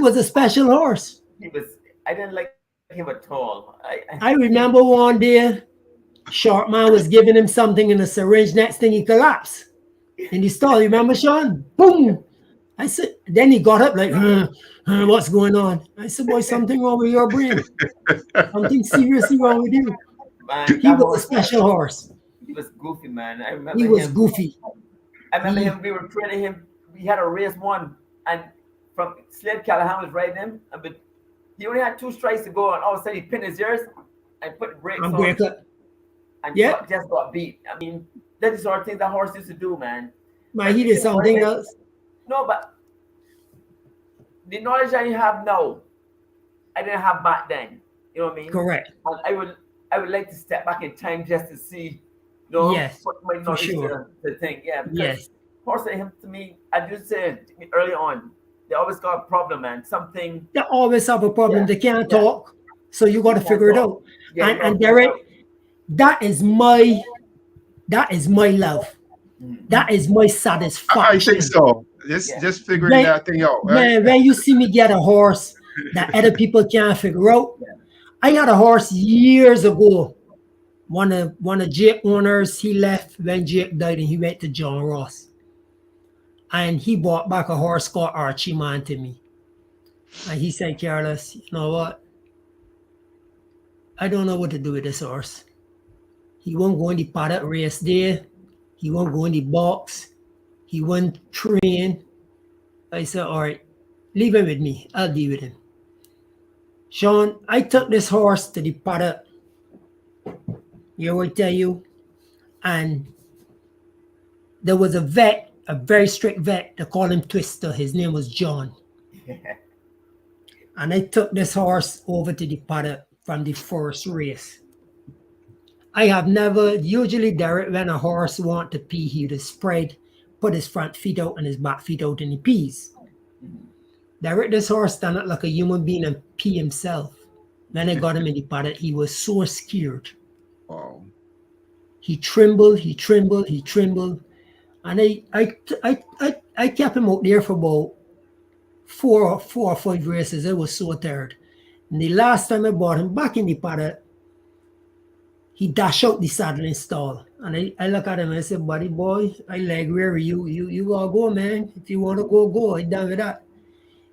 was a special horse. he was, I didn't like him at all. I remember one day, Sharp Man was giving him something in a syringe. Next thing he collapsed in the stall. You remember, Sean? Boom! I said. Then he got up like, what's going on? I said, boy, something wrong with your brain. Something seriously wrong with you. Man, He that was a horse, special horse. he was goofy, man. I He remember was him. goofy. I remember him. We were training him. We had a race one, and from Slade Callahan was riding him, but he only had 2 strikes to go, and all of a sudden he pinned his ears and put the brakes I'm on, breaker. and Yeah. just got beat. I mean, that's the sort of thing that horse used to do, man. Man, he did something else. No, but the knowledge I have now, I didn't have back then. You know what I mean? Correct. And I would like to step back in time just to see, you know, Yes, what my for knowledge sure. to think. Yeah, because Yes. horse like him to me, I just said early on, they always got a problem, man. Something. They always have a problem. Yeah, They can't yeah. talk. So you got to Can't figure it talk. out. Yeah, you gotta And figure it out. Derek, that is my love. Mhm. That is my I satisfaction. think so. Yeah. Just figuring When, that thing out, right? man, when you see me get a horse that other people can't figure out. I had a horse years ago. One of Jake owners, he left when Jake died and he went to John Ross. And he brought back a horse called Archie Man to me. And he said, Carlos, you know what? I don't know what to do with this horse. He won't go in the paddock race there. He won't go in the box. He won't train. I said, all right, leave him with me. I'll deal with him. Sean, I took this horse to the paddock. I will tell you. And there was a vet, a very strict vet. They call him Twister. His name was John. And I took this horse over to the paddock from the first race. I have never, usually Derek, when a horse want to pee, he would spread, put his front feet out and his back feet out and he pees. Derek, this horse stand up like a human being and pee himself. When I got him in the paddock, he was so scared. Wow. He trembled. And I kept him out there for about four or five races. I was so tired. And the last time I brought him back in the paddock, he dashed out the saddling stall. And I look at him and I said, buddy boy, I leg weary. You gotta go, man. If you want to go, go. I'm done with that.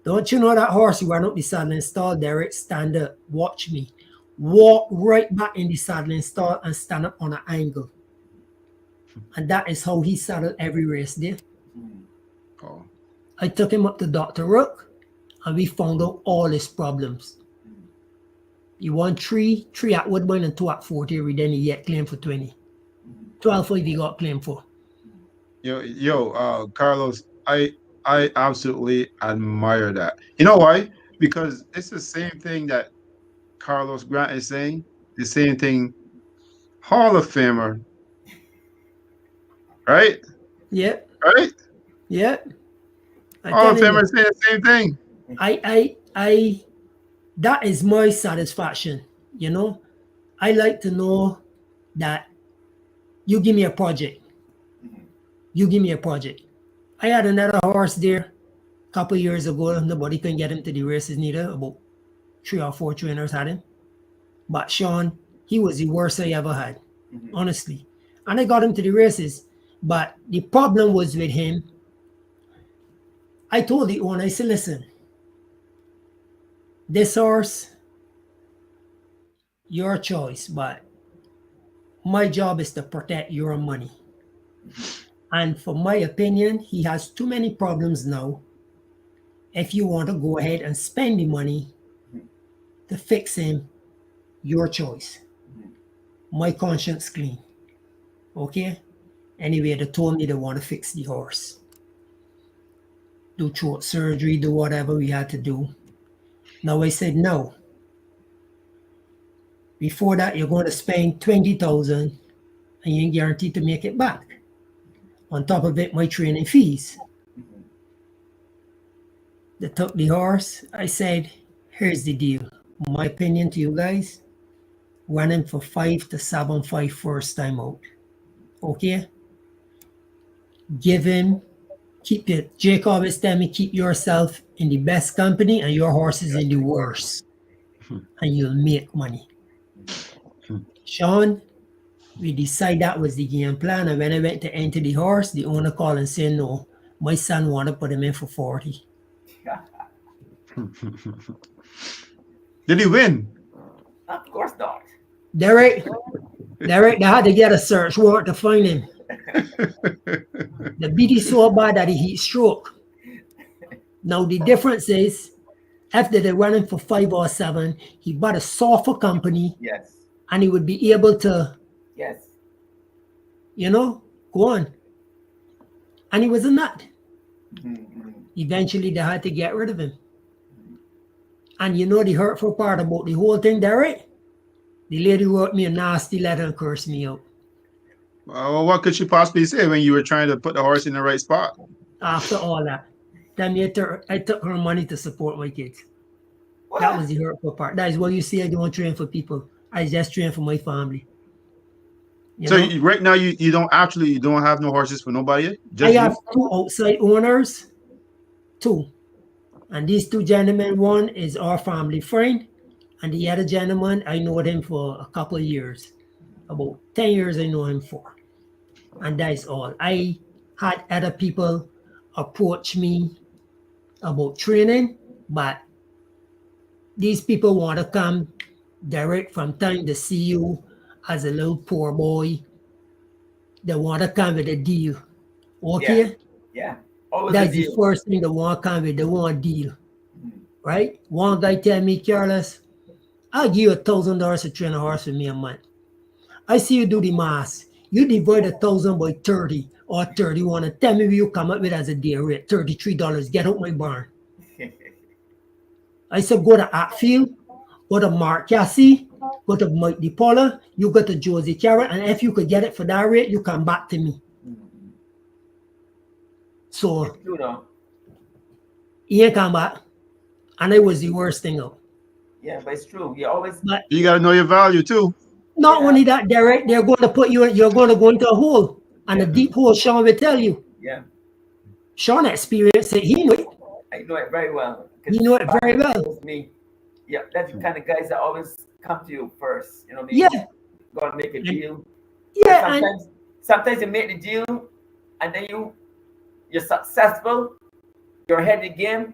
Don't you know that horse you ran up the saddling stall, Derek? Stand up. Watch me. Walk right back in the saddling stall and stand up on an angle. And that is how he saddled every race there. Oh. I took him up to Dr. Rook and we found out all his problems. He won three at Woodbine and 2 at Fort Erie. Then he get claimed for 20. 12.5 he got claimed for. Carlos, I absolutely admire that. You know why? Because it's the same thing that Carlos Grant is saying. The same thing Hall of Famer. Right? Yeah. Right? Yeah. Hall of Famer is saying the same thing. I that is my satisfaction, you know. I like to know that you give me a project. You give me a project. I had another horse there a couple of years ago. Nobody can get him to the races neither. About 3 or 4 trainers had him. But Sean, he was the worst I ever had, honestly. And I got him to the races. But the problem was with him. I told the owner, I said, listen, this horse, your choice, but my job is to protect your money. And for my opinion, he has too many problems now. If you want to go ahead and spend the money to fix him, your choice. My conscience clean. Okay? Anyway, they told me they want to fix the horse. Do throat surgery, do whatever we had to do. Now I said no. Before that, you're going to spend 20,000 and you ain't guaranteed to make it back. On top of it, my training fees. They took the horse. I said, here's the deal. My opinion to you guys, run him for 5 to 7.5 first time out. Okay? Give him, keep it. Jake always tell me, keep yourself in the best company and your horse is in the worst. And you'll make money. Sean, we decided that was the game plan. And when I went to enter the horse, the owner called and said, no, my son want to put him in for 40. Did he win? Of course not. Derek, they had to get a search warrant to find him. The beat is so bad that he heat stroke. Now the difference is, after they run him for 5 or 7, he bought a software company. Yes. And he would be able to, Yes. go on. And he was a nut. Mm-hmm. Eventually, they had to get rid of him. And the hurtful part about the whole thing, Derek? The lady wrote me a nasty letter and cursed me out. Well, what could she possibly say when you were trying to put the horse in the right spot? After all that, then I took her money to support my kids. What? That was the hurtful part. That is what you see. I don't train for people. I just train for my family. Right now, you don't have no horses for nobody? I have 2 outside owners. 2. And these 2 gentlemen, one is our family friend. And the other gentleman, I know him for a couple of years. About 10 years I know him for. And that is all. I had other people approach me about training, but these people want to come direct from time to see you as a little poor boy. They want to come with a deal. Okay? Yeah. That's the first thing they want to come with. They want a deal. Right? One guy tell me, Carlos, I'll give you $1,000 to train a horse with me a month. I see you do the math. You divide 1,000 by 30 or 31 and tell me what you come up with as a day rate, $33. Get out my barn. I said, go to Atfield, go to Mark Cassie, go to Mike DePaula, you go to Josie Carrot, and if you could get it for that rate, you come back to me. So, he ain't come back. And it was the worst thing out. Yeah, but it's true. But you got to know your value too. Not only that, Derek, they're going to put you're going to go into a hole. And a deep hole, Sean will tell you. Yeah. Sean experienced it. He knew it. I know it very well. You know it very well. Me. Yeah, that's the kind of guys that always come to you first. You know what I mean? Yeah. Gotta make a deal. Yeah. Sometimes you make the deal and then you're successful, you're ahead of the game,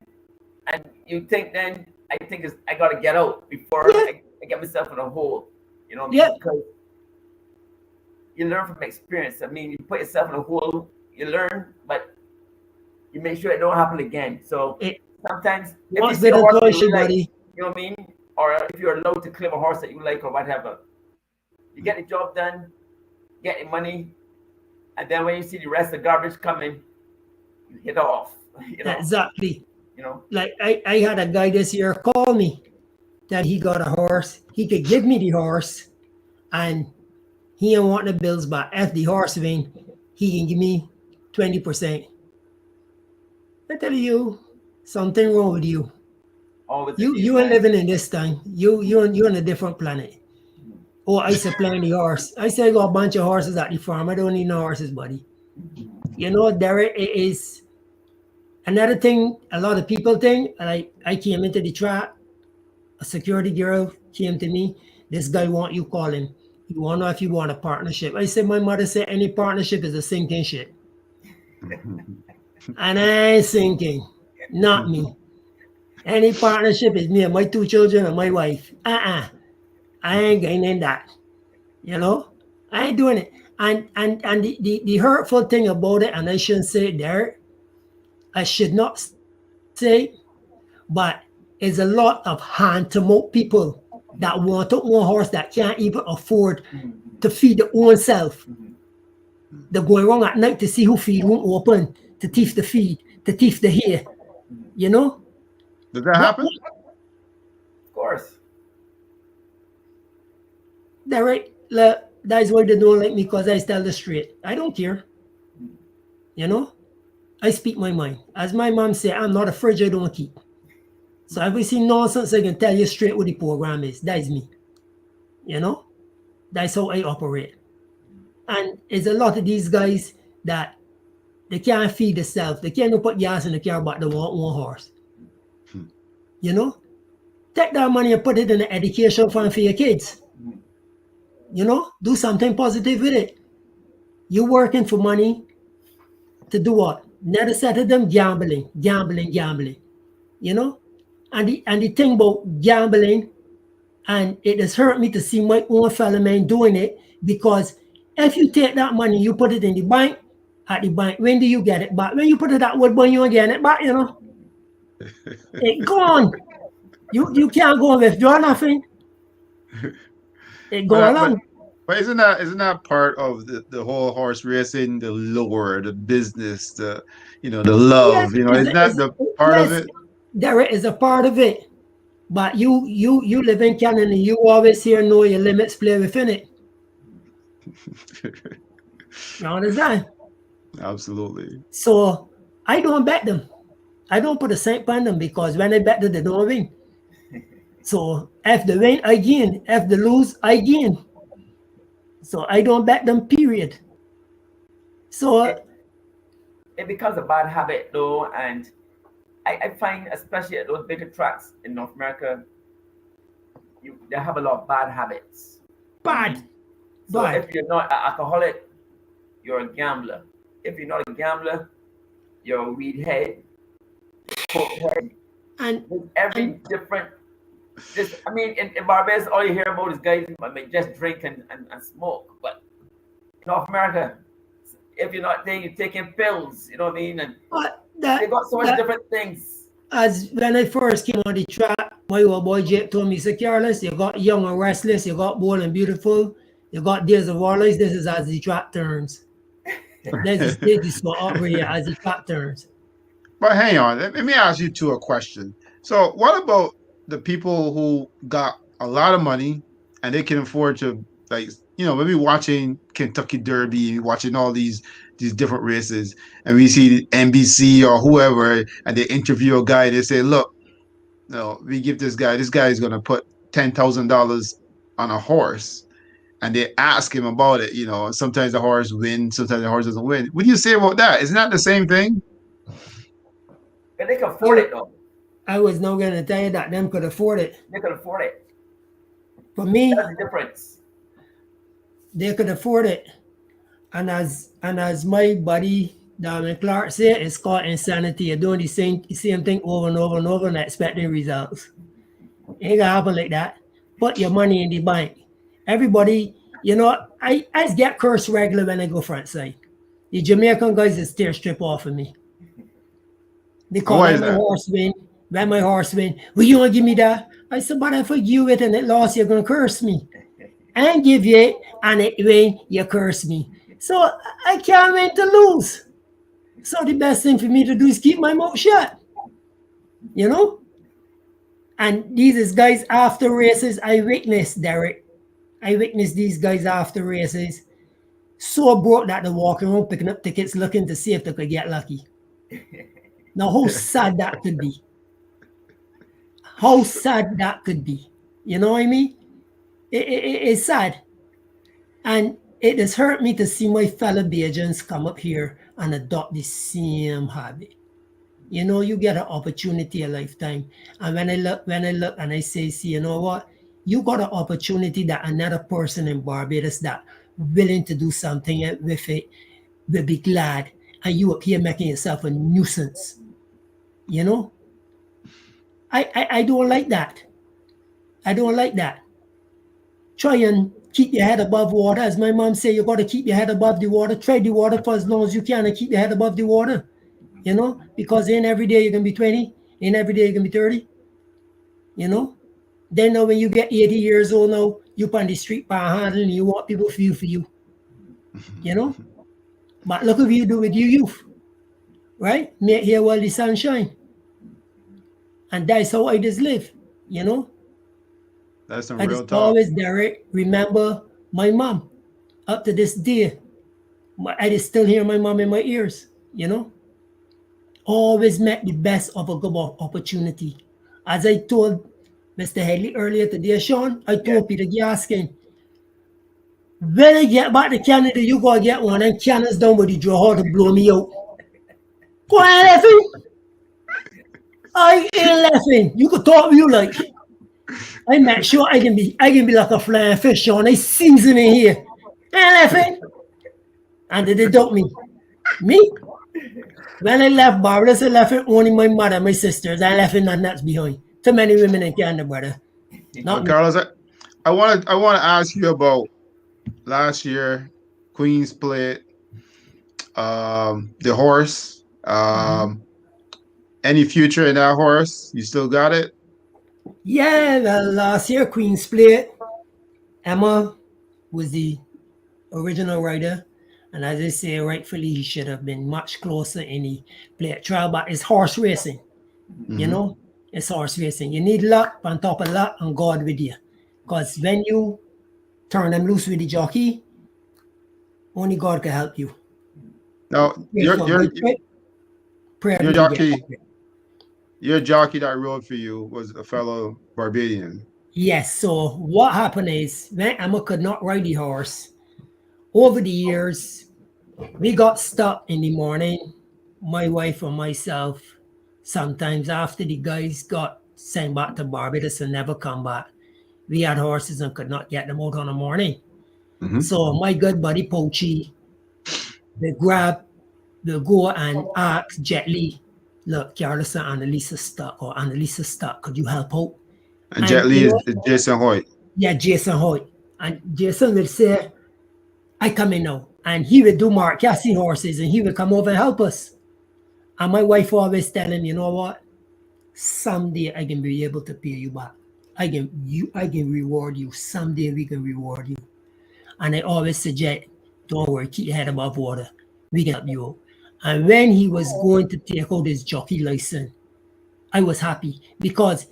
and you think I gotta get out before I get myself in a hole. You know what I mean? Yeah. Because you learn from experience. I mean, you put yourself in a hole, you learn, but you make sure it don't happen again. So sometimes if you see a horse you like, you know what I mean? Or if you're allowed to claim a horse that you like or whatever, you get the job done, get the money, and then when you see the rest of the garbage coming, you hit off. Exactly. Like I had a guy this year call me that he got a horse. He could give me the horse and he don't want the bills back. If the horse win, he can give me 20%. I tell you, something wrong with you. You ain't living in this time. You're on a different planet. Oh, I supply the horse. I say I got a bunch of horses at the farm. I don't need no horses, buddy. Derek, it is another thing a lot of people think. I came into the track. A security girl came to me. This guy want you call him. You want to know if you want a partnership. I said, my mother said any partnership is a sinking ship. And I ain't sinking. Not me. Any partnership is me and my 2 children and my wife. I ain't getting in that. You know, I ain't doing it. And the hurtful thing about it, and I shouldn't say it there, I should not say, but it's a lot of hand-to-mouth people that want to own a horse that can't even afford to feed their own self. They're going wrong at night to see who feed won't open, to teeth the feed, to teeth the hair. You know? Does that happen? Of course. That right. Look, that's why they don't like me, because I tell the straight. I don't care. You know? I speak my mind. As my mom said, I'm not a fridge I don't keep. So if we see nonsense, I can tell you straight what the program is. That's me. You know? That's how I operate. And it's a lot of these guys that they can't feed themselves. They can't put gas in the car, but they want one horse. You know? Take that money and put it in an education fund for your kids. You know? Do something positive with it. You're working for money to do what? Never said to them gambling. You know? And the thing about gambling, and it has hurt me to see my own fellow man doing it, because if you take that money, you put it in the bank, at the bank, when do you get it back? When you put it at Woodbine, you don't get it back, you know? It gone. You can't go and withdraw nothing. It go along. But isn't that part of the whole horse racing, the lure, the business, the love, Yes, isn't that the part of it? There is a part of it. But you live in Canada, you always here know your limits, play within it. You understand? Absolutely. So I don't bet them. I don't put a cent on them, because when I bet them, they don't win. So if they win, I gain. If they lose, I gain. So I don't bet them, period. So it becomes a bad habit though, and I find, especially at those bigger tracks in North America, they have a lot of bad habits. Bad. So if you're not an alcoholic, you're a gambler. If you're not a gambler, you're a weed head, coke head. And every different. In Barbados, all you hear about is guys just drink and smoke. But in North America, if you're not there, you're taking pills. You know what I mean? And they got so much different things. As when I first came on the track, my old boy Jake told me, "So Carlos, you got Young and Restless, you got Bold and Beautiful, you got Days of Our Lives. This is as the track turns. This is for operator as the track turns." But hang on, let me ask you two a question. So what about the people who got a lot of money and they can afford to, maybe watching Kentucky Derby, watching all these different races, and we see NBC or whoever, and they interview a guy, they say, look, we give this guy is going to put $10,000 on a horse, and they ask him about it, sometimes the horse wins, sometimes the horse doesn't win. What do you say about that? Isn't that the same thing? But they can afford it though. I was not going to tell you that them could afford it. They could afford it. For me, that's the difference. They could afford it. And as my buddy Darwin Clark said, it's called insanity. You're doing the same thing over and over and over and expecting results. It ain't gonna happen like that. Put your money in the bank. Everybody, I get cursed regular when I go front side. The Jamaican guys is tear strip off of me. Because when my horse win, will you want to give me that? I said, but if I give it and it lost, you're going to curse me. And give you it, and it win, you curse me. So I can't win to lose. So the best thing for me to do is keep my mouth shut. And these is guys after races, I witnessed, Derek. I witnessed these guys after races. So broke that they're walking around picking up tickets looking to see if they could get lucky. Now, how sad that could be. How sad that could be. You know what I mean? It's sad. And it has hurt me to see my fellow Bajans come up here and adopt the same habit. You get an opportunity a lifetime. And when I look and I say, see, you know what? You got an opportunity that another person in Barbados that willing to do something with it will be glad. And you up here making yourself a nuisance. I don't like that. I don't like that. Try and keep your head above water. As my mom say, you got to keep your head above the water. Tread the water for as long as you can and keep your head above the water. You know, because in every day you're going to be 20, in every day you're going to be 30. You know, then now when you get 80 years old now, you on the street panhandling and you want people to feel for you. You know, but look what you do with your youth, right? Make here while the sun shine. And that's how I just live, you know. That's some I real just talk. always, Derek, remember my mom up to this day. I just still hear my mom in my ears, you know. Always make the best of a good opportunity. As I told Mr. Headley earlier today, Sean, I Yeah. told Peter Gaskin, when I get back to Canada, you gotta get one and cannons down with the draw to blow me out. Go on, laughing. I ain't laughing. You could talk you like. I make sure I can be like a flying fish, Sean. I season in here. Ain't laughing. And they deduct me. Me? When I left Barbados, I left it only my mother, my sisters. I left it nothing else behind. Too many women in Canada, brother. Well, Not me. Carlos, I want to ask you about last year, Queen Split, the horse. Any future in that horse? You still got it? Yeah, well, last year, Queen Split. Emma was the original rider. And as I say, rightfully, he should have been much closer in the play trial, but it's horse racing. You Mhm. know, it's horse racing. You need luck on top of luck and God with you. Because when you turn them loose with the jockey, only God can help you. Now, Pray for a good trip. Pray your that you get jockey, up. your jockey that rode for you was a fellow Barbadian. Yes, so what happened is when Emma could not ride the horse, over the years, we got stuck in the morning, my wife and myself, sometimes after the guys got sent back to Barbados and never come back. We had horses and could not get them out on the morning. Mhm. So my good buddy Poachy, they grab, they go and ask Jet Li, look, Carlos and Annalisa stuck, or Annalisa stuck, could you help out? And Jet And Li you know, is Jason Hoyt. yeah, Jason Hoyt. And Jason will say, I come in now. And he would do Mark Cassie horses and he would come over and help us. And my wife always tell him, you know what? Someday I can be able to pay you back. I can reward you. Someday we can reward you. And I always suggest, don't worry, keep your head above water. We can help you out. And when he was going to take out his jockey license, I was happy because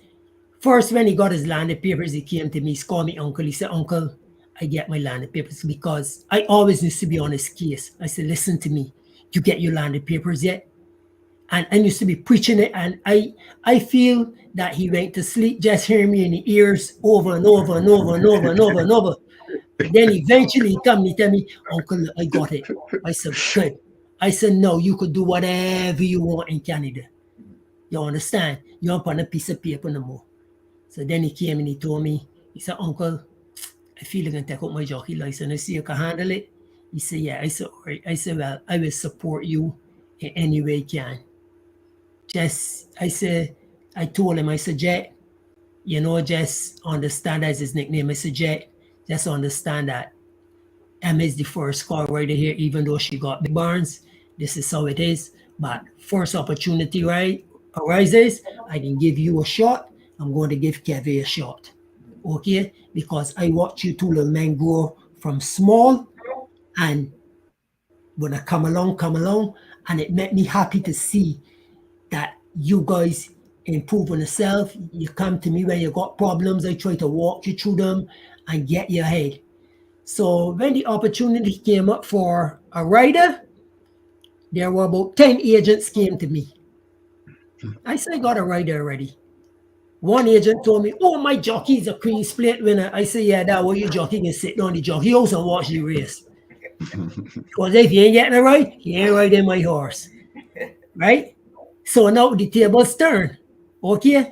first when he got his landed papers, he came to me, he called me uncle. He said, Uncle, I get my landed papers because I always used to be on his case. I said, listen to me, you get your landed papers yet? And I used to be preaching it, and I feel that he went to sleep just hearing me in the ears over and over and over and over and over and over. Then eventually he come and he tell me, Uncle, I got it. I said, good. I said, no, you could do whatever you want in Canada. You understand? You don't put a piece of paper no more. So then he came and he told me, he said, Uncle, I feel I can take out my jockey license. I see you can handle it. He said, yeah. I said, all right. I said, well, I will support you in any way I can. I said, I told him, I said, Jet, just understand as his nickname. I said, Jet, just understand that Emma is the first car rider here, even though she got big barns. This is how it is. But first opportunity arises, I can give you a shot. I'm going to give Kevin a shot. Okay? Because I watch you two little men grow from small, and when I come along, and it made me happy to see that you guys improve on yourself. You come to me when you got problems. I try to walk you through them and get you ahead. So when the opportunity came up for a rider, there were about 10 agents came to me. I said, I got a rider already. One agent told me, oh, my jockey is a Queen Split winner. I said, yeah, that way your jockey can sit down the jockey house and watch the race. Because if you ain't getting it right, you ain't riding my horse. Right? So now the table's turn. Okay?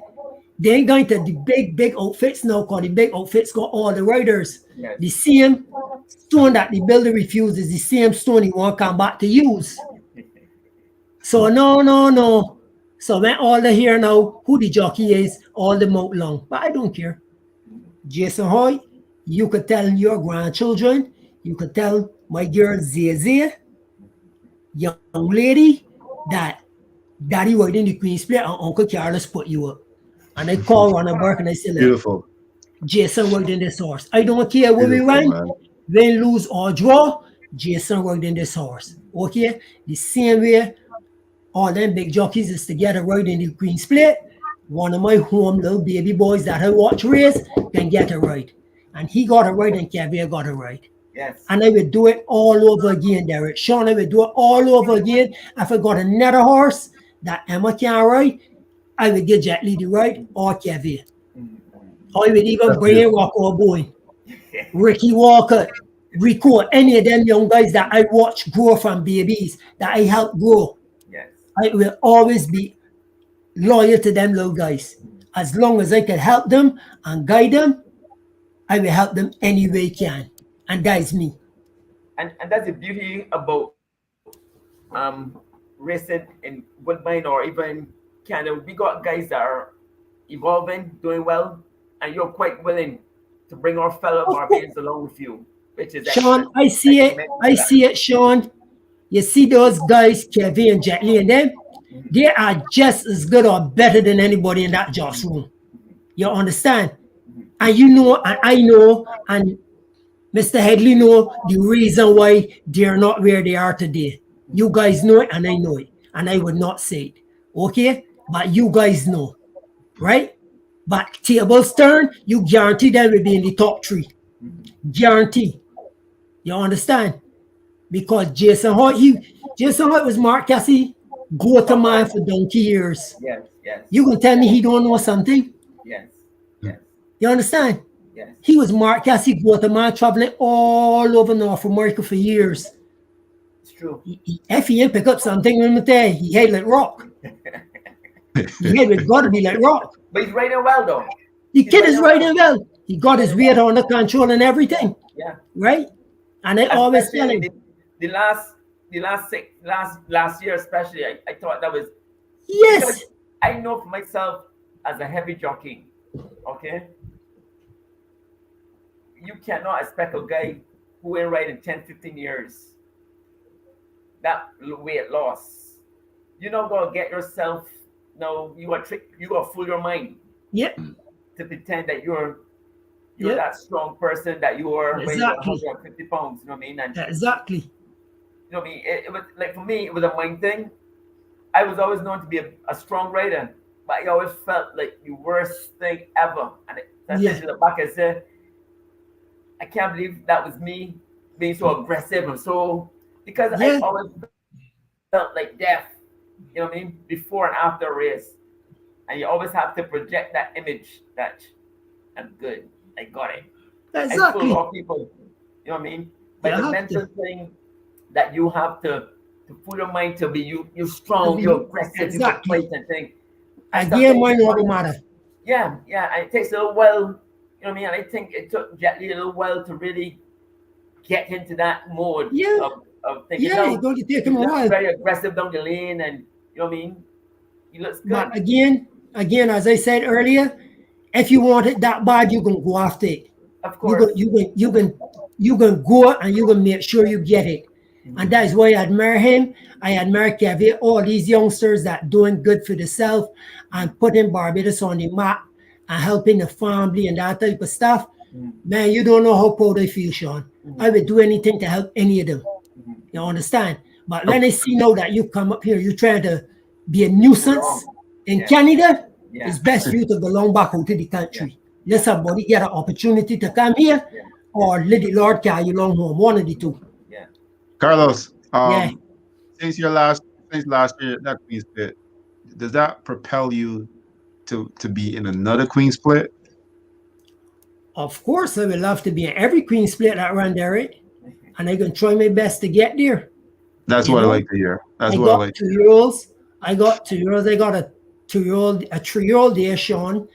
They ain't going to the big outfits now, because the big outfits got all the riders. Yes. The same stone that the builder refuses, the same stone he won't come back to use. So no. So when all the hear now who the jockey is, all the mouth long. But I don't care. Jason Hoy, you could tell your grandchildren, you could tell my girl Zia, young lady, that Daddy worked in the Queen's Play and Uncle Carlos put you up. And I call Ronald Burke and I say, look, Beautiful. Jason worked in this horse. I don't care where we Beautiful, run, man. win, lose, or draw. Jason worked in this horse. Okay? The same way all them big jockeys is to get it right in the Queen's Plate. One of my home little baby boys that I watch race can get it right. And he got it right and Kevin got it right. Yes. And I would do it all over again, Derek. Sean, I would do it all over again. If I got another horse that Emma can't ride, I would get Jet Lee to ride or Kevin. I would even bring in Rocco Boy, Ricky Walker, Rico, any of them young guys that I watch grow from babies, that I help grow. Yes. I will always be loyal to them little guys. As long as I can help them and guide them, I will help them any way I can. And that is me. And that's the beauty about racing in Woodbine or even Canada. We got guys that are evolving, doing well, and you're quite willing to bring our fellow Barbadians along with you, which is Sean, I see it. I see it, Sean. You see those guys, Kevin and Jet Lee and them, they are just as good or better than anybody in that jobs room. You understand? And you know, and I know, and Mr. Headley know the reason why they're not where they are today. You guys know it, and I know it, and I would not say it. Okay? But you guys know, right? But tables turn, you guarantee them will be in the top 3. Guarantee. You understand? Because Jason Hoyt was Mark Cassie go-to man for donkey years. Yes, yes. You can tell me he don't know something? Yes, yes. You understand? Yes. He was Mark Cassie go-to man traveling all over North America for years. It's true. If he didn't pick up something, let me tell you, he had like rock. He had got to be like rock. But he's riding well though. The kid is riding well. He got his weight under control and everything. Yeah. Right? And I always tell him. The last year especially, I thought that was yes. I know for myself as a heavy jockey, okay, you cannot expect a guy who ain't riding 10, 15 years that weight loss. You're not gonna get yourself, no, you gonna fool your mind. Yep. To pretend that you're that strong person that you are weighing 150 pounds, you know what I mean? And exactly. You know what I mean? It was like, for me, it was a mind thing. I was always known to be a strong rider, but I always felt like the worst thing ever. And I said to the back, I said, I can't believe that was me being so aggressive and so, because I always felt like death, you know what I mean? Before and after a race. And you always have to project that image that I'm good, I got it. Exactly. I fool all people, you know what I mean? But the mental thing that you have to put your mind to be you're strong, you're aggressive, you're fight and thing. Again, mine don't matter. Yeah, and it takes a little while, you know what I mean? And I think it took Jet Lee a little while to really get into that mode of thinking. Yeah, it's going to take him a while. Very aggressive down the lane, and you know what I mean? He looks good. But again, as I said earlier, if you want it that bad, you can go after it. Of course. You can go and you can make sure you get it. And that is why I admire him. I admire Kevin, all these youngsters that doing good for themselves and putting Barbados on the map and helping the family and that type of stuff. Man, you don't know how proud I feel, Sean. I would do anything to help any of them. You understand? But when I see now that you come up here, you're trying to be a nuisance in Canada, it's best for you to belong back out to the country. Let somebody get an opportunity to come here or let the Lord carry you along home. One of the two. Carlos, since last year that Queen's Split, does that propel you to be in another Queen's Split? Of course, I would love to be in every Queen's Split that run there, right? And I'm gonna try my best to get there. That's what I like to hear. That's what I like. 2-year-olds. I got 2-year-olds. I got a 3-year-old there, Sean.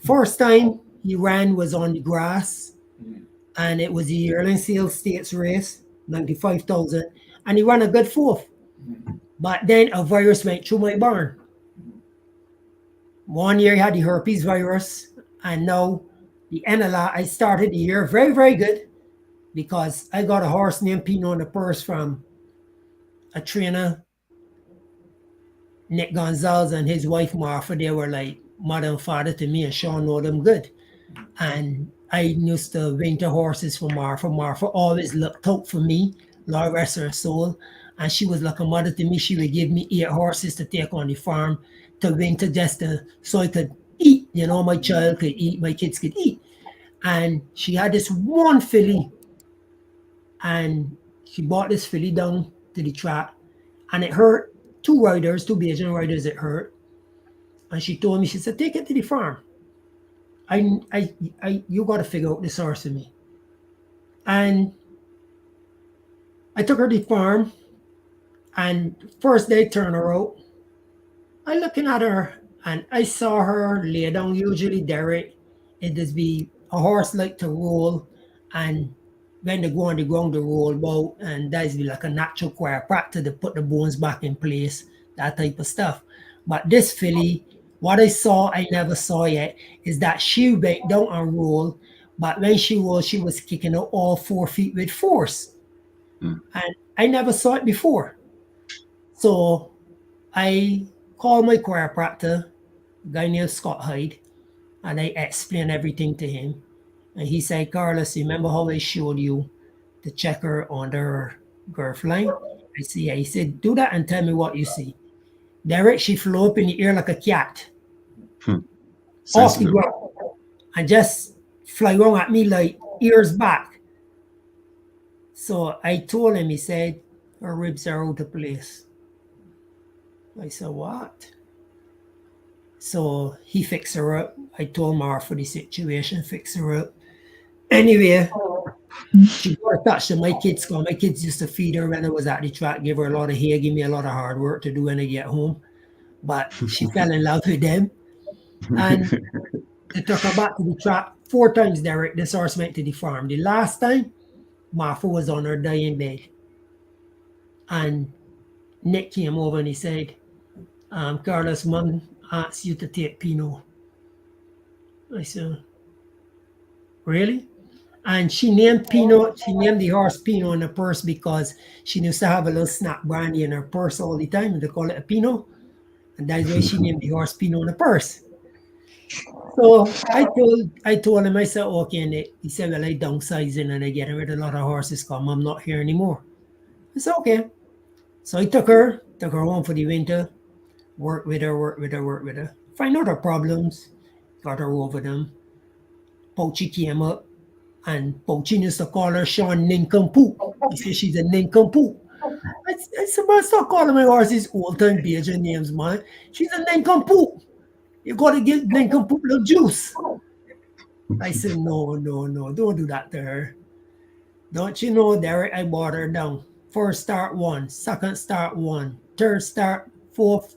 First time he ran was on the grass, and it was the Yearling Sales States race. 95,000, and he ran a good 4th. But then a virus went through my barn, 1 year he had the herpes virus, and now the NLA. I started the year very, very good because I got a horse named Pino in the purse from a trainer, Nick Gonzalez, and his wife Martha. They were like mother and father to me, and Sean know them good. And I used to winter horses for Martha. Martha always looked out for me, Lord rest her soul. And she was like a mother to me. She would give me 8 horses to take on the farm to winter just to, so I could eat. You know, my child could eat, my kids could eat. And she had this one filly, and she brought this filly down to the track, and it hurt two riders, two Bajan riders, it hurt. And she told me, she said, take it to the farm. You got to figure out this horse for me. And I took her to the farm, and first day turn her out. I looking at her, and I saw her lay down. Usually, Derek, it does be a horse like to roll, and when they go on the ground, they roll about, and that's be like a natural chiropractor to put the bones back in place, that type of stuff. But this filly, what I saw, I never saw yet, is that she went down and roll, but when she rolled, she was kicking out all 4 feet with force. And I never saw it before. So I called my chiropractor, a guy named Scott Hyde, and I explained everything to him. And he said, Carlos, remember how I showed you the checker under her girth line? I see. He said, do that and tell me what you see. Derek, she flew up in the air like a cat. Off the ground. And just fly around at me like ears back. So I told him, he said, her ribs are out of place. I said, what? So he fixed her up. I told Martha the situation, fix her up. Anyway, she got attached to my kids' school. My kids used to feed her when I was at the track, give her a lot of hay, give me a lot of hard work to do when I get home. But she fell in love with them. And they took her back to the track 4 times, Derek. This horse went to the farm. The last time, Martha was on her dying bed. And Nick came over and he said, Carlos, Mom asked you to take Pino. I said, really? And she named Pino, she named the horse Pino in the purse because she used to have a little snap brandy in her purse all the time, and they call it a Pino. And that's why she named the horse Pino in the purse. So I told him, I said, okay, and he said, well, I downsizing and I getting rid of a lot of horses because I'm not here anymore. I said, okay. So I took her home for the winter, worked with her. Find out her problems, got her over them. Pouchy came up, and Pouchy used to call her Sean Nincompoop. He said she's a nincompoop. I said, man, stop calling my horses old-time Bajan names, man. She's a nincompoop. You got to give nincompoop little juice. I said, no, don't do that to her. Don't you know, Derek, I brought her down. First start 1, second start 1, third start, fourth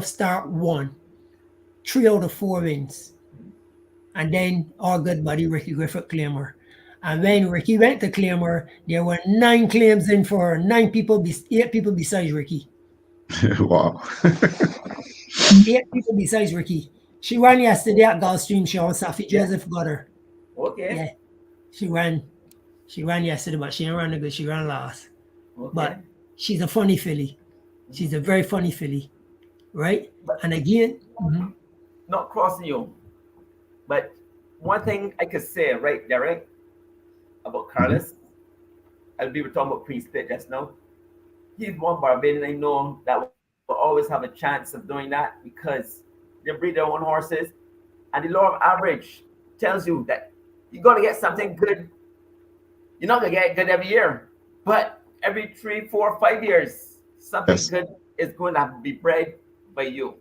start 1. 3 out of 4 wins. And then our good buddy Ricky Griffith claimed her. And when Ricky went to claim her, there were 9 claims in for her, 8 people besides Ricky. Wow. 8 people besides Ricky. She ran yesterday at Gulfstream Show. Safi Joseph got her. Okay. Yeah. She ran yesterday, but she didn't run good. She ran last. Okay. But she's a funny filly. She's a very funny filly. Right? And again, not crossing you, but one thing I could say, right, Derek, about Carlos, I'll be talking about pre-split just now. He's one Barbadian I know that will always have a chance of doing that because they breed their own horses, and the law of average tells you that you got to get something good. You're not gonna get good every year, but every 3, 4, 5 years, something good is going to be bred by you.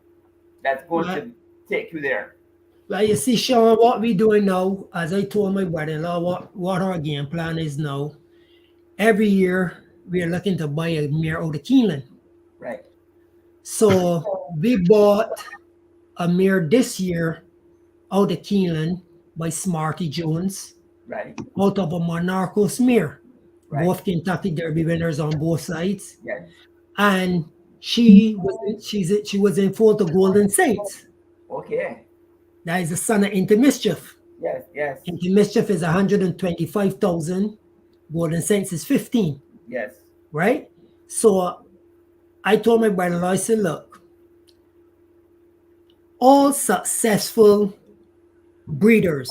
That's going to take you there. Well, you see, Sean, what we're doing now, as I told my brother-in-law, what our game plan is now, every year we are looking to buy a mare out of Keeneland. Right. So we bought a mare this year out of Keeneland by Smarty Jones, right, out of a Monarchos mare. Right. Both Kentucky Derby winners on both sides. Yes. And she was in full to Golden Saints. Okay. That is the son of Into Mischief. Yes, yes, Into Mischief is 125,000. Golden Saints is 15, yes. right? So I told my brother, I said, look, all successful breeders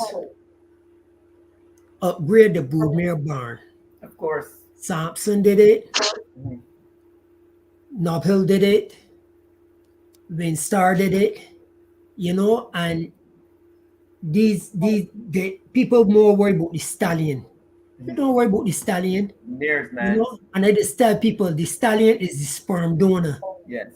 upgrade the broodmare barn. Of course. Sampson did it. Mhm. Nobhill did it. Winstar did it. You know, and the people more worry about the stallion. They don't worry about the stallion. Mirrors, You man. know, and I just tell people the stallion is the sperm donor. Yes.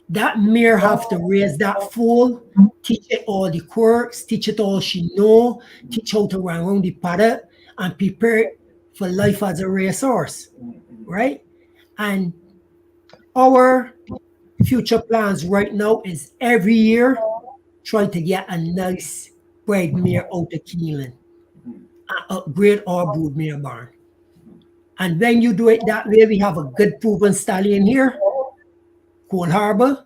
That mare have to raise that foal, teach it all the quirks, teach it all she know, teach how to run around the paddock, and prepare it for life as a racehorse, right? And our future plans right now is every year try to get a nice bred mare out of Keelan and upgrade our broodmare barn. And when you do it that way, we have a good proven stallion here, Cold Harbor.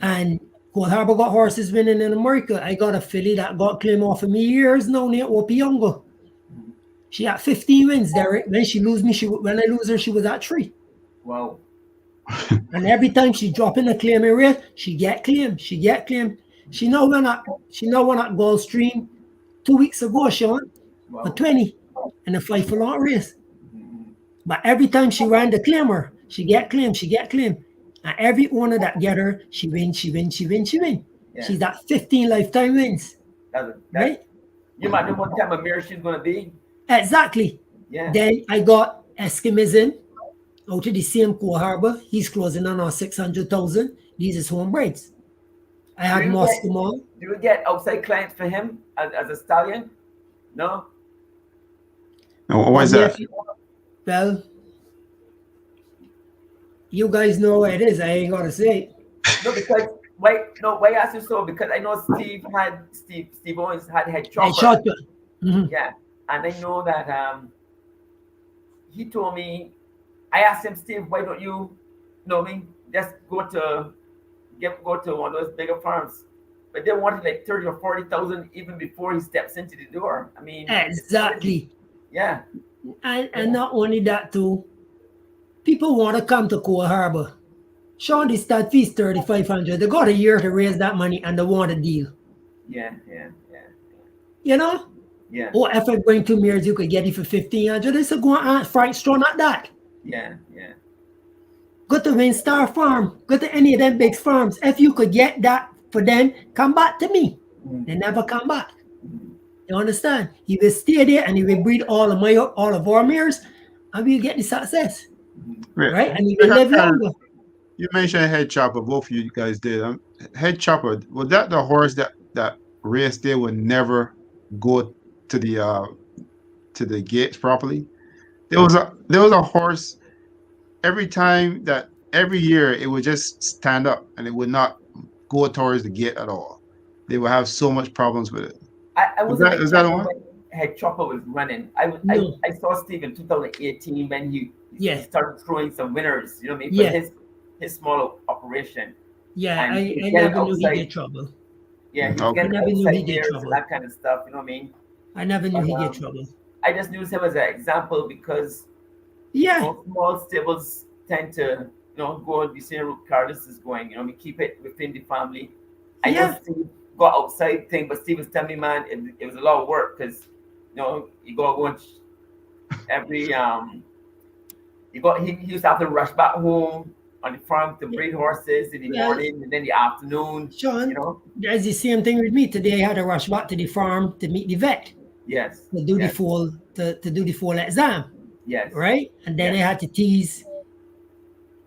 And Cold Harbor got horses winning in America. I got a filly that got claim off of me years now near Opie Younger. She had 15 wins there. When she lose me, when I lose her, she was at 3. Wow. And every time she drop in a claim area, she get claim. She get claim. She now went at Gulfstream 2 weeks ago, Sean, for 20 in a 5 furlong race. But every time she ran the claimer, she get claim, she get claim. And every owner that get her, she win, she win, she win, she win. Yeah. She's at 15 lifetime wins. Right? You might know what type of mirror she's gonna be. Exactly. Yeah. Then I got Eskimizin out of the same Coal Harbor. He's closing on our 600,000. These is homebreds. I had Moscow. Do you get outside clients for him as a stallion? No? Why is that? Well, you guys know what it is. I ain't gonna say it. No, because why I ask you so? Because I know Steve Owens had chopper. Mm-hmm. Yeah. And I know that he told me, I asked him, Steve, why don't you know me? Just go to one of those bigger farms. But they wanted like 30 or 40,000 even before he steps into the door. I mean, exactly. Yeah. And not only that too, people want to come to Coal Harbor. Sean, the start fees $3,500. They got a year to raise that money and they want a deal. Yeah. You know? Yeah. Or if I bring 2 mares, you could get it for $1,500. They said go on Frank Straw, not that. Yeah. Go to Winstar Farm. Go to any of them big farms. If you could get that for them, come back to me. They never come back. You understand? He will stay there and he will breed all of our mares and we'll get the success. Right? And he will live longer. You mentioned Head Chopper, both of you guys did. Head Chopper, was that the horse that race there would never go to the gates properly? There was a horse every year it would just stand up and it would not go towards the gate at all. They would have so much problems with it. Was that one? Head Chopper was running. I saw Steve in 2018 when he started throwing some winners, you know what I mean, for his small operation. Yeah, I never knew he did trouble. Yeah, he's getting outside there and that kind of stuff, you know what I mean? I never knew he did trouble. I just used him as an example because small stables tend to, go the same route Carlos is going, we keep it within the family. I know Steve got outside thing, but Steve was telling me, man, it was a lot of work because, you go every, he used to have to rush back home on the farm to breed horses in the morning and then the afternoon. Sean, there's the same thing with me. Today I had to rush back to the farm to meet the vet. Yes. To do the full exam. Yes. Right? And then I had to tease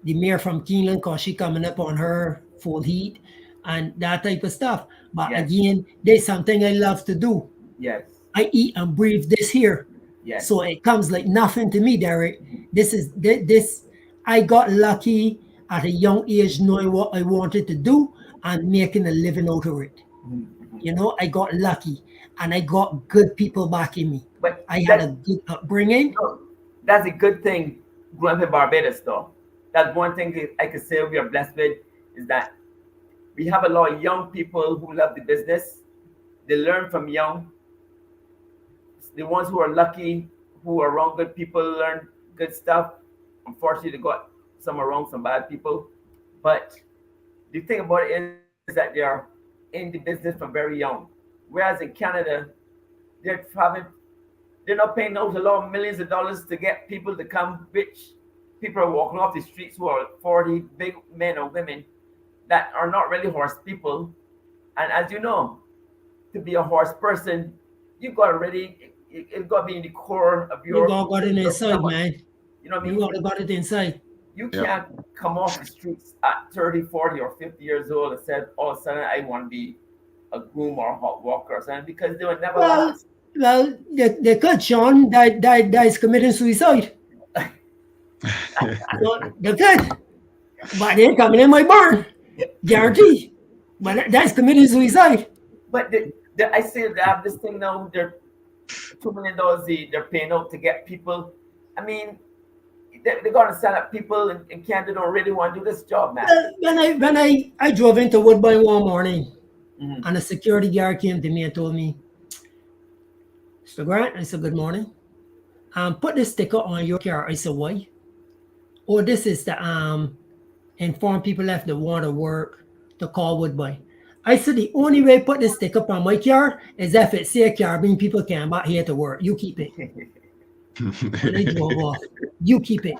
the mare from Keeneland because she coming up on her full heat and that type of stuff. But again, there's something I love to do. Yes. I eat and breathe this here. Yes. So it comes like nothing to me, Derek. This I got lucky at a young age knowing what I wanted to do and making a living out of it. I got lucky and I got good people backing me. But I had a good upbringing. That's a good thing growing up in Barbados, though. That's one thing I could say we are blessed with is that We have a lot of young people who love the business. They learn from young. The ones who are lucky, who are around good people, learn good stuff. Unfortunately, they got some around some bad people. But the thing about it is that they are in the business from very young. Whereas in Canada, they're having they're not paying out a lot of millions of dollars to get people to come rich. People are walking off the streets who are 40 big men or women that are not really horse people. And as you know, to be a horse person, you got to really, it got to be in the core of You got it inside, man. You know what I You mean? got it inside. You can't come off the streets at 30, 40, or 50 years old and say, all of a sudden, I want to be a groom or a hot walker or something, because they would never last. Well, they could, Sean, that is committing suicide. So they could. But they're coming in my barn. Guarantee. But that's committing suicide. But I say they have this thing now, they're $2 million they're paying out to get people. I mean, they're going to sell up people in Canada don't really want to do this job, man. When I drove into Woodbine one morning, and a security guard came to me and told me, Mr. Grant, I said, good morning. Put this sticker on your car. I said, why? Oh, this is to inform people that want to work to call Woodbine. I said, the only way I put this sticker on my car is if it say carabine people can back here to work. You keep it. And they drove off. You keep it.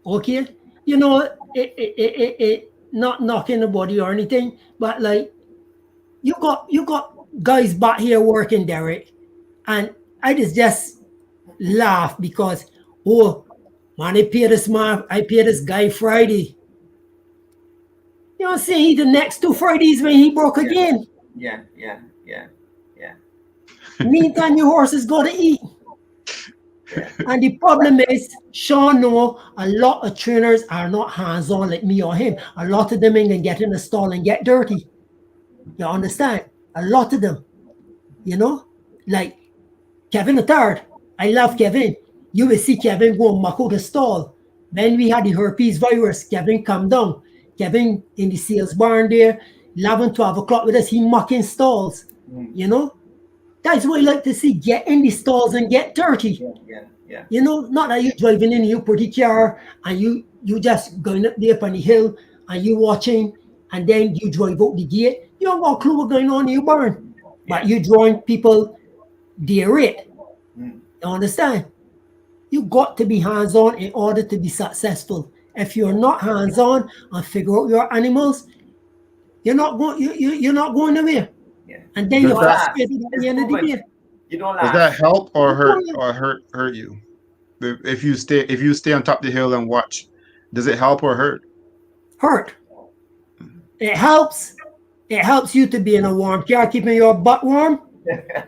Okay? You know, it not knocking the body or anything, but like, you got guys back here working, Derek, and I just laugh because, oh, man, I pay this guy Friday. You know what I'm saying? The next 2 Fridays when he broke again. Yeah. Meantime, your horses got to eat. Yeah. And the problem is, Sean know a lot of trainers are not hands-on like me or him. A lot of them ain't gonna get in the stall and get dirty. You understand? A lot of them. You know? Like Kevin the third. I love Kevin. You will see Kevin go and muck out the stall. When we had the herpes virus, Kevin come down. Kevin in the sales barn there, 11, 12 o'clock with us, he mucking stalls. You know? That's what I like to see. Get in the stalls and get dirty. Yeah. You know, not that you driving in your pretty car and you just going up there up on the hill and you watching and then you drive out the gate. You don't got a clue what's going on in your barn. But you drawing people their it. You understand? You got to be hands-on in order to be successful. If you're not hands-on and figure out your animals, you're not going nowhere. Yeah. And then you're frustrated at the end of the day. You don't Does that help or hurt you? If you stay on top of the hill and watch, does it help or hurt? Hurt. It helps. It helps you to be in a warm car, keeping your butt warm.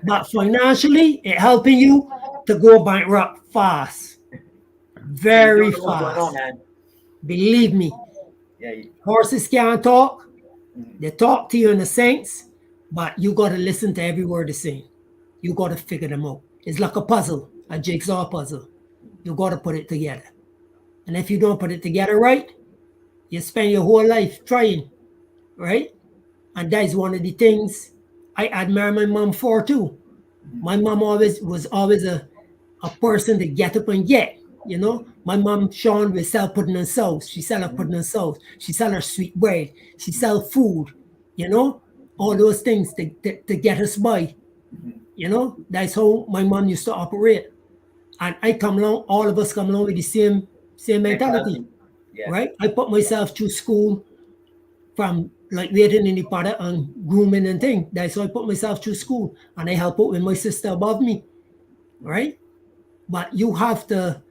But financially, it helping you to go bankrupt fast. Very fast. Believe me. Horses can't talk. They talk to you in a sense, but you got to listen to every word they say. You got to figure them out. It's like a puzzle, a jigsaw puzzle. You got to put it together. And if you don't put it together right, you spend your whole life trying, right? And that is one of the things I admire my mom for too. My mom was always a person to get up and get, you know. My mom, Sean, will sell pudding and sauce. She sell her pudding and sauce. She sell her sweet bread. She sell food, you know, all those things to get us by. You know, that's how my mom used to operate. And I come along, all of us come along with the same mentality, right? I put myself through school from like waiting in the paddock and grooming and things. That's how I put myself through school. And I help out with my sister above me, right? But you have to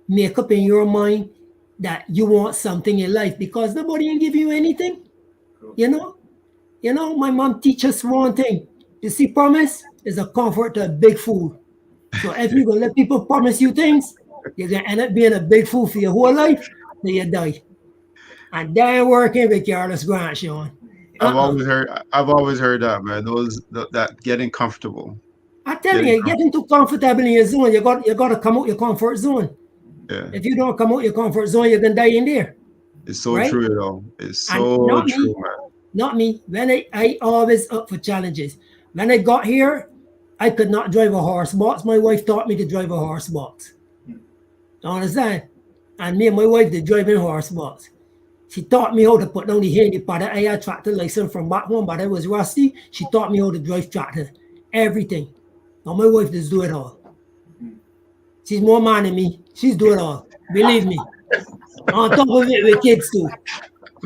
make up in your mind that you want something in life because nobody can give you anything, you know? You know, my mom teaches one thing. You see, promise is a comfort to a big fool. So if you're going to let people promise you things, you're going to end up being a big fool for your whole life till you die. And then working with Carlos Grant, Sean. I've always heard that, man. That getting comfortable. I tell you, getting too comfortable in your zone, you got to come out your comfort zone. Yeah. If you don't come out your comfort zone, you're going to die in there. It's so true, though. It's so true, man. Not me. When I always up for challenges. When I got here, I could not drive a horse box. My wife taught me to drive a horse box. You understand? And me and my wife did driving horse box. She taught me how to put down the handy part. I had tractor license from back home, but I was rusty. She taught me how to drive tractor. Everything. Now my wife does do it all. She's more man than me. She's do it all. Believe me. On top of it with kids too.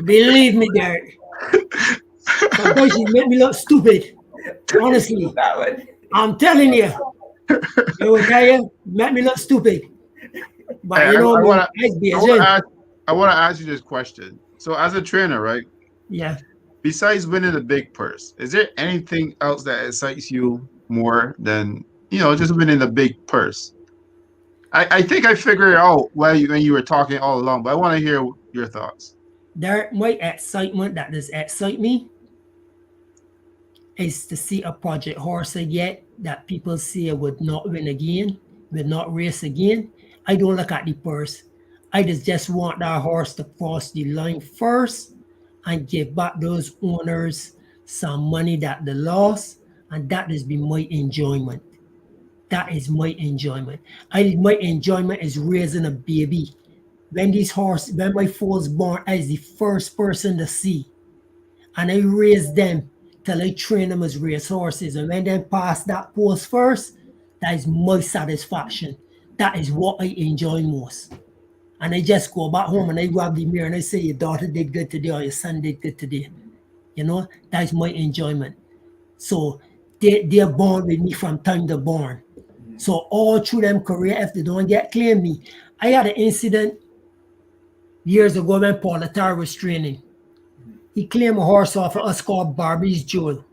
Believe me, Derek. Sometimes she make me look stupid. Honestly. That one. I'm telling you. You will tell you, make me look stupid. But Hey, you know, I me, want I be a to gent. ask. I want to ask you this question. So, as a trainer, right? Yeah. Besides winning the big purse, is there anything else that excites you more than just winning the big purse? I think I figured it out when you were talking all along, but I want to hear your thoughts. There, my excitement that does excite me is to see a project horse I get that people say would not win again, would not race again. I don't look at the purse. I just want that horse to cross the line first and give back those owners some money that they lost, and that has been my enjoyment. That is my enjoyment. My enjoyment is raising a baby. When my foal's born, I was the first person to see, and I raise them till I train them as race horses. And when they pass that post first, that is my satisfaction. That is what I enjoy most. And I just go back home and I grab the mirror and I say, your daughter did good today or your son did good today. That is my enjoyment. So they're born with me from time they're born. So all through them career, if they don't get claim me. I had an incident years ago when Paul Attar was training. He claimed a horse off of us called Barbie's Jewel.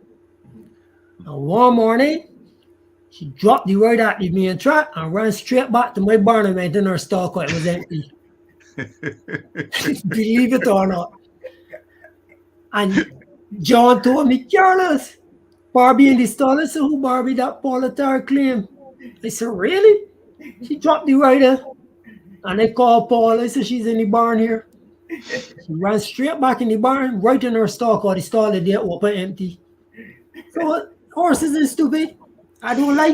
And one morning, she dropped the ride at the main track and ran straight back to my barn and went in her stall because it was empty. Believe it or not. And John told me, Carlos, Barbie in the stall. I said, who Barbie that Paul Attar claimed? I said, really? She dropped the rider. And I called Paul. I said, she's in the barn here. She ran straight back in the barn, right in her stall, because the stall is there open empty. So horses is stupid.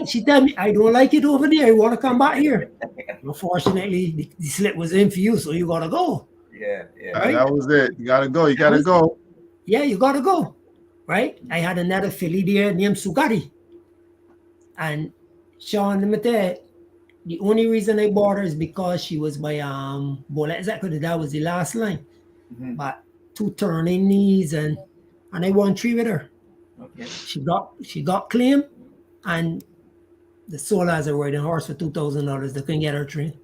She tell me, I don't like it over there. I want to come back here. Unfortunately, the slip was in for you, so you got to go. Yeah. Right? That was it. You got to go. You got to go. Yeah, you got to go. Right? I had another filly there named Sugati. And Sean, let me tell you, the only reason I bought her is because she was by Bola. Exactly, that was the last line. Mm-hmm. But 2 turning knees and I won 3 with her. Okay. She got claim, and the soul has a riding horse for $2,000. They can get her trained.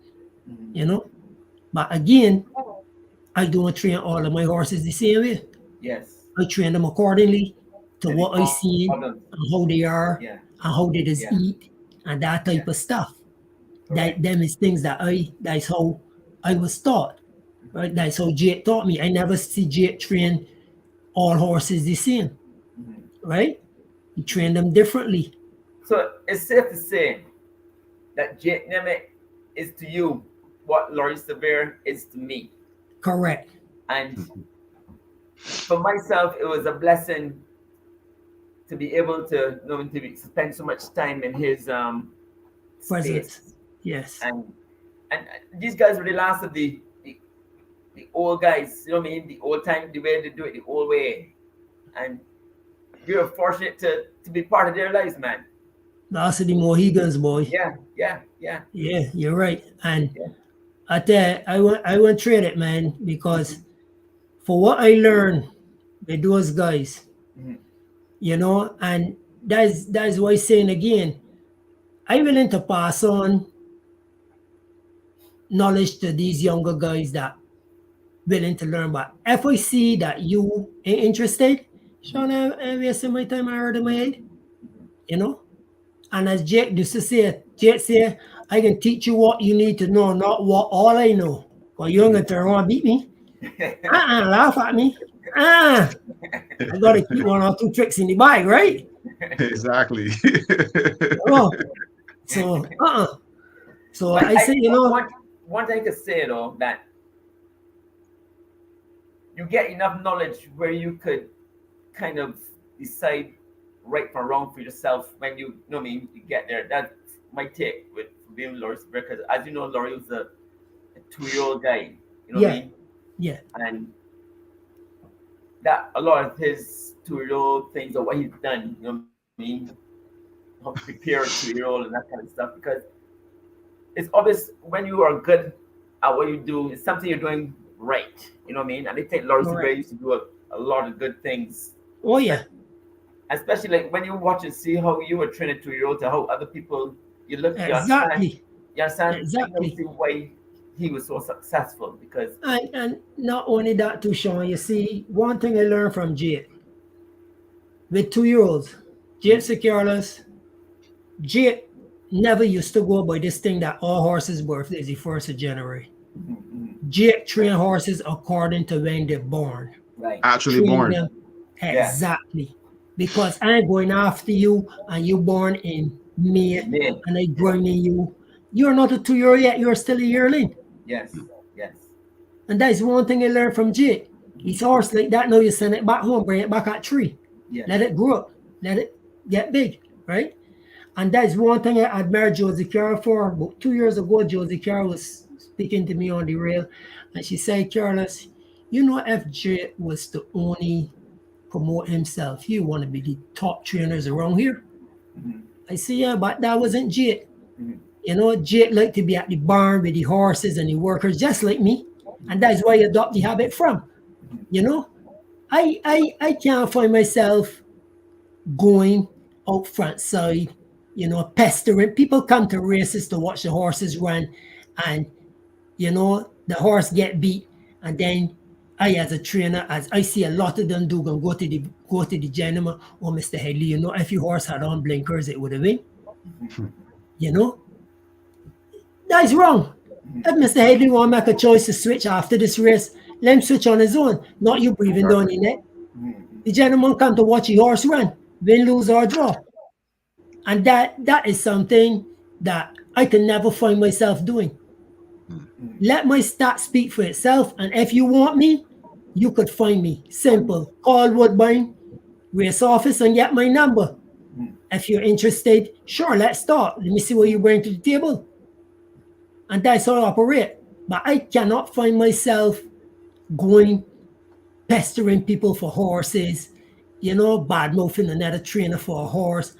Mm-hmm. But again, I don't train all of my horses the same way. Yes. I train them accordingly to what I see and how they are and how they just eat and that type of stuff. Them is things that's how I was taught. Right? That's how Jake taught me. I never see Jake train all horses the same. Right? He trained them differently. So it's safe to say that Jake Nemeth is to you what Laurie Severe is to me. Correct. And for myself, it was a blessing to be able to spend so much time in his presence. Space. Yes. And these guys were the last of the old guys, you know what I mean? The old time, the way they do it, the old way. And we were fortunate to be part of their lives, man. Last of the Mohegans, boy. Yeah. Yeah, you're right. And I tell you, I went trade it, man, because for what I learned with those guys, and that's why I'm saying again, I'm willing to pass on knowledge to these younger guys that willing to learn. But if I see that you ain't interested, Sean, I'm wasting my time. I heard in my head, And as Jake used to say, I can teach you what you need to know, not what all I know. Because you ain't going to turn around and beat me. Laugh at me. I got to keep 1 or 2 tricks in the bag, right? Exactly. So I say, one thing I could say though, that you get enough knowledge where you could kind of decide right from wrong for yourself when you know what I mean, you get there. That's my take with being Laurie's because as you know, Laurie was a 2-year-old guy, you know what I Yeah, mean? yeah, And that a lot of his 2-year-old things or what he's done, you know what I mean? How to prepare a 2-year-old and that kind of stuff because it's obvious when you are good at what you do, it's something you're doing right. You know what I mean? And I think Laurie correct. Seabury used to do a lot of good things, Oh yeah, especially like when you watch and see how you were trained a 2-year-old to how other people you look, you understand, exactly, you understand. I can exactly. see why he was so successful because And not only that too, Sean, you see, one thing I learned from Jade, with 2 year olds, Jade Secureless, Jade never used to go by this thing that all horses' birthday is the 1st of January. Jade train horses according to when they're born. right, Actually Train born. them yeah, exactly. Because I'm going after you and you born in May man, and I yeah, bring in you. You're not a 2 year yet, you're still a yearling. yes, yes, And that's one thing I learned from Jake. He's horse like that. Now you send it back home, bring it back at 3. yes, Let it grow up. Let it get big, right? And that's one thing I admire Josie Carroll for. About 2 years ago, Josie Carroll was speaking to me on the rail, and she said, Carlos, you know, if Jake was to only promote himself, he want to be the top trainers around here. mhm, I say, yeah, but that wasn't Jake. mhm, You know, Jake liked to be at the barn with the horses and the workers, just like me. And that's where I adopt the habit from. mhm, You know, I can't find myself going out front side, you know, pestering. People come to races to watch the horses run, and you know, the horse get beat, and then I as a trainer, as I see a lot of them do, gonna go to the gentleman, oh Mr. Headley, you know, if your horse had on blinkers, it would have been, you know. That is wrong. If Mr. Headley want to make a choice to switch after this race, let him switch on his own, not you breathing down exactly, your neck. mhm, The gentleman come to watch your horse run, win, lose, or draw. And that is something that I can never find myself doing. mhm, Let my stats speak for itself. And if you want me, you could find me. Simple. Call Woodbine, race office, and get my number. mhm, If you're interested, sure, let's start. Let me see what you bring to the table. And that's how I operate. But I cannot find myself going pestering people for horses, you know, bad mouthing another trainer for a horse.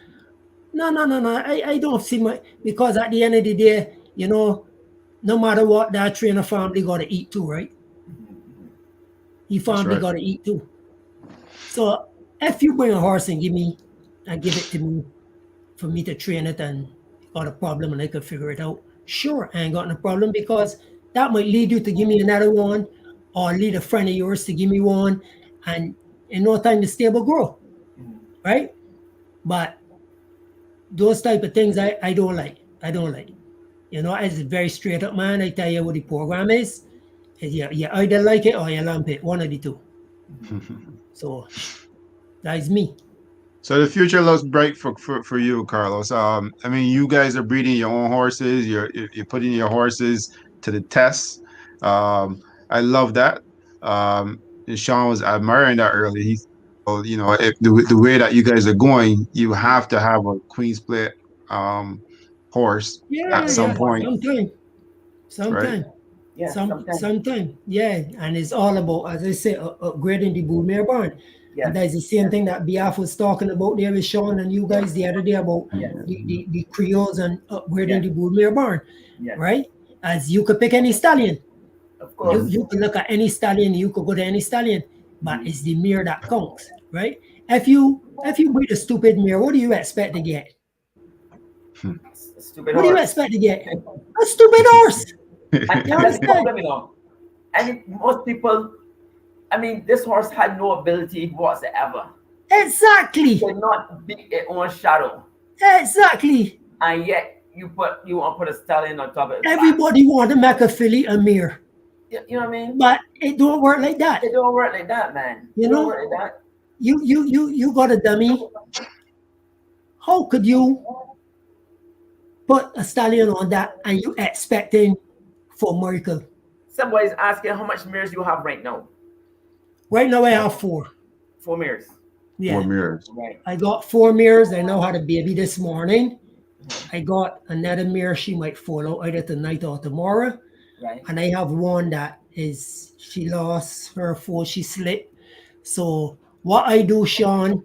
No, no, no, no. I don't see my, because at the end of the day, you know, no matter what, that trainer family got to eat too, right? mhm, He That's family right. got to eat too. So if you bring a horse and give it to me for me to train it and got a problem and I could figure it out, sure, I ain't got no problem because that might lead you to give me another one or lead a friend of yours to give me one. And in no time the stable grow, mhm. right? But those type of things I don't like. I don't like. You know, as a very straight up man, I tell you what the program is. You either like it or you lump it, one of the two. So that is me. So the future looks bright for you, Carlos. I mean, you guys are breeding your own horses. You're putting your horses to the test. I love that. And Sean was admiring that earlier. He, you know, if the way that you guys are going, you have to have a queen split horse Yeah, at At some some yeah. point, point, Sometime, right? sometime, yeah, sometimes, sometime. Yeah, and it's all about, as I say, upgrading the bull mare barn. And yes, that's the same thing that BF was talking about there with Sean and you guys the other day about yes, the Creoles and upgrading yes, the bull mare barn, yes, right? As you could pick any stallion. of You course. you could look at any stallion, you could go to any stallion, but Mhm. it's the mare that counts, right? If you breed a stupid mare, what do you expect to get? Stupid What do you horse. expect to get? A stupid horse. You And that's the understand? problem, you know. And most people, I mean, this horse had no ability whatsoever. It Exactly. could not be its own shadow. Exactly. And yet you want to put a stallion on top of it. Bah! Everybody want to make a filly a mare, You know what I mean? but it don't work like that. It don't work like that, man. You It don't know, work like that. you got a dummy. How could you put a stallion on that and you expecting for miracle? Somebody's asking how much mirrors you have right now. Right now I have 4. 4 mirrors. Yeah. 4 mirrors. Right. I got 4 mirrors. I now had a baby this morning. I got another mirror. She might fall out either tonight or tomorrow. Right. And I have one that is, she lost her foot, she slipped. So what I do, Sean,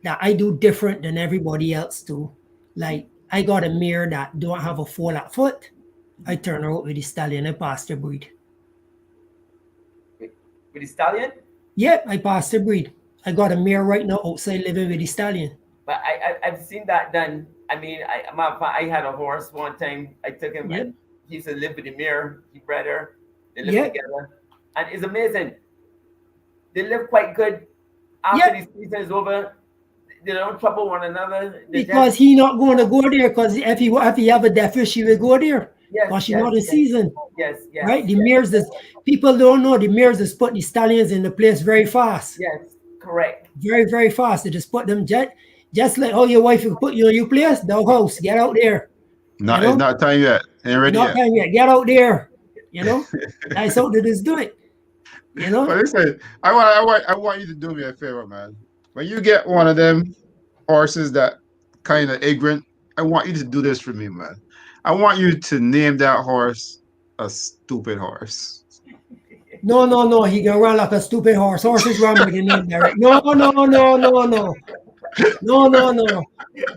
that I do different than everybody else do. Like I got a mirror that don't have a fall foot. I turn her out with the stallion. I pass the breed. With the stallion? Yep, I pass the breed. I got a mirror right now outside living with the stallion. But I've seen that done. I mean, I had a horse one time. I took him Yep. and he used to live with the mirror. He bred her. They live Yep. together. And it's amazing. They live quite good after Yep. the season is over. They don't trouble one another. They Because he not going to go there because if he have a deaf fish, he will go there. yes, Because she's yes, not in yes, season. yes, yes, Right? The yes, mirrors is people don't know the mirrors is put the stallions in the place very fast. yes, correct. Very, very fast. They just put them just like how your wife will put you in your place, doghouse, get out there. Not, You know? it's not time yet. Ain't ready Not yet. time yet. Get out there. You know? That's how they just do it. You know? But listen, I want you to do me a favor, man. When you get one of them horses that kind of ignorant, I want you to do this for me, man. I want you to name that horse a stupid horse. No. He can run like a stupid horse. Horses run by the name, Derek. No. No.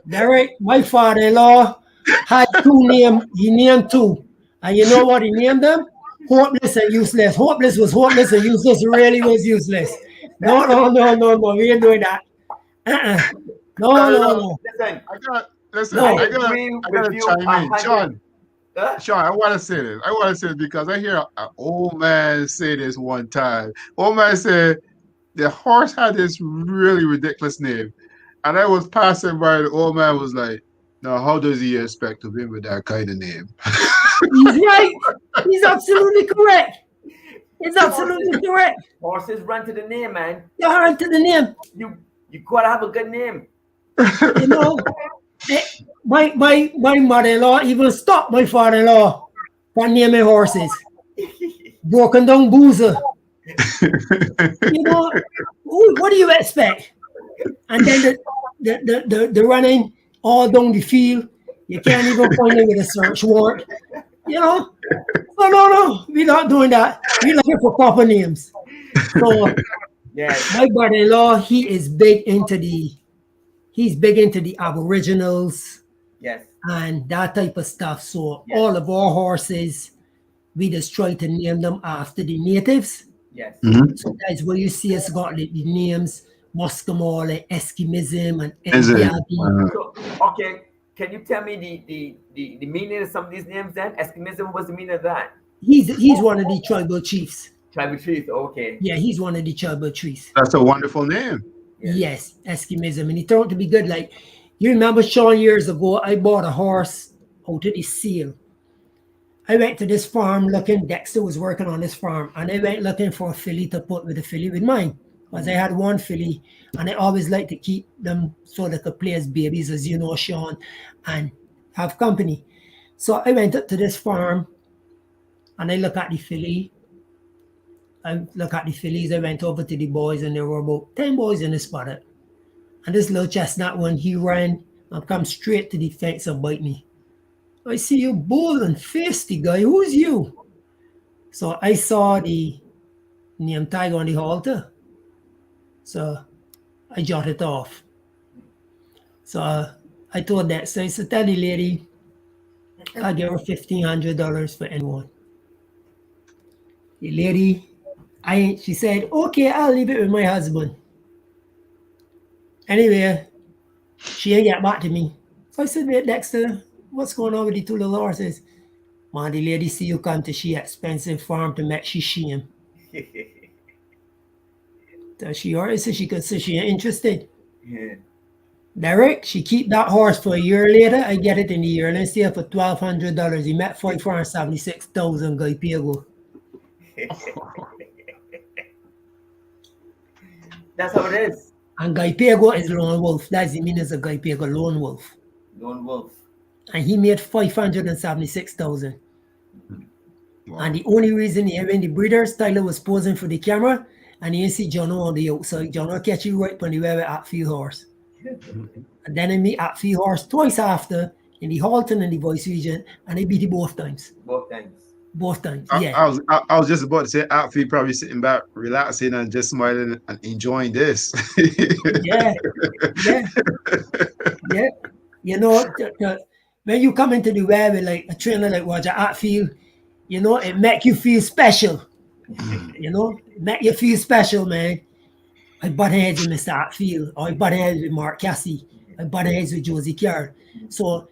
Derek, my father-in-law had 2 names. He named 2. And you know what he named them? Hopeless and useless. Hopeless was hopeless and useless really was useless. No. We ain't doing that. No. Listen, No. I gotta chime in. Sean, huh? Sean, I want to say this because I hear an old man say this one time. Old man said the horse had this really ridiculous name. And I was passing by, the old man was like, now how does he expect to win with that kind of name? He's right. He's absolutely correct. It's absolutely correct. Horses run to the name, man. They're hard to the name. You gotta have a good name. You know, my mother-in-law even stopped my father-in-law from naming horses. Broken down boozer. You know, what do you expect? And then the running all down the field. You can't even find them with a search warrant. You know? No. We're not doing that. We're looking for proper names. So Yes. my brother-in-law, he's big into the Aboriginals Yes. and that type of stuff. So Yes. all of our horses, we just try to name them after the natives. Yes. Mhm. So that's where you see us got the names Muscamore, like Eskimism and Is it? Ndiabi. So, okay, can you tell me the meaning of some of these names then? Eskimism, what's the meaning of that? He's one of the tribal chiefs. Tribal chief, okay. Yeah, he's one of the tribal chiefs. That's a wonderful name. Yes, Eskimism. And he turned out to be good. Like, you remember, Sean, years ago, I bought a horse out of the seal. I went to this farm looking, Dexter was working on this farm, and I went looking for a filly to put with a filly with mine. Because I had one filly, and I always like to keep them so they could play as babies, as you know, Sean, and have company. So I went up to this farm, and I look at the filly. I look at the fillies. I went over to the boys, and there were about 10 boys in the spot. And this little chestnut one, he ran and come straight to the fence and bite me. I see you bold and feisty guy. Who's you? So I saw the name tag on the halter. So I jotted it off. So I told that. So I said, tell the lady, I'll give her $1,500 for anyone. The lady, she said, okay, I'll leave it with my husband. Anyway, she ain't get back to me. So I said, wait, Dexter, what's going on with the 2 little horses? Man, the lady see you come to she expensive farm to make she shame. So she already said she could say she ain't interested. Yeah. Derek, she keep that horse for a year later. I get it in the year and sale for $1,200. He met $576,000 guy Piego. That's how it is. And Guy Piego is lone wolf. That's the meaning of Guy Piego, lone wolf. Lone wolf. And he made $576,000. Wow. And the only reason when the breeders, Tyler was posing for the camera, and you see John on the outside. John will catch you right when you wear at field horse. And then I meet at field horse twice after in the Halton and the Voice region, and I beat it both times. Both times. Both times, I, yeah. I was just about to say outfit probably sitting back, relaxing and just smiling and enjoying this. Yeah, yeah, yeah. You know, when you come into the wear with like a trainer like Roger Atfield, you know, it make you feel special. You know, it make you feel special, man. I butt heads with Mr. Atfield, or I butt heads with Mark Cassie, I butt heads with Josie Carroll. So,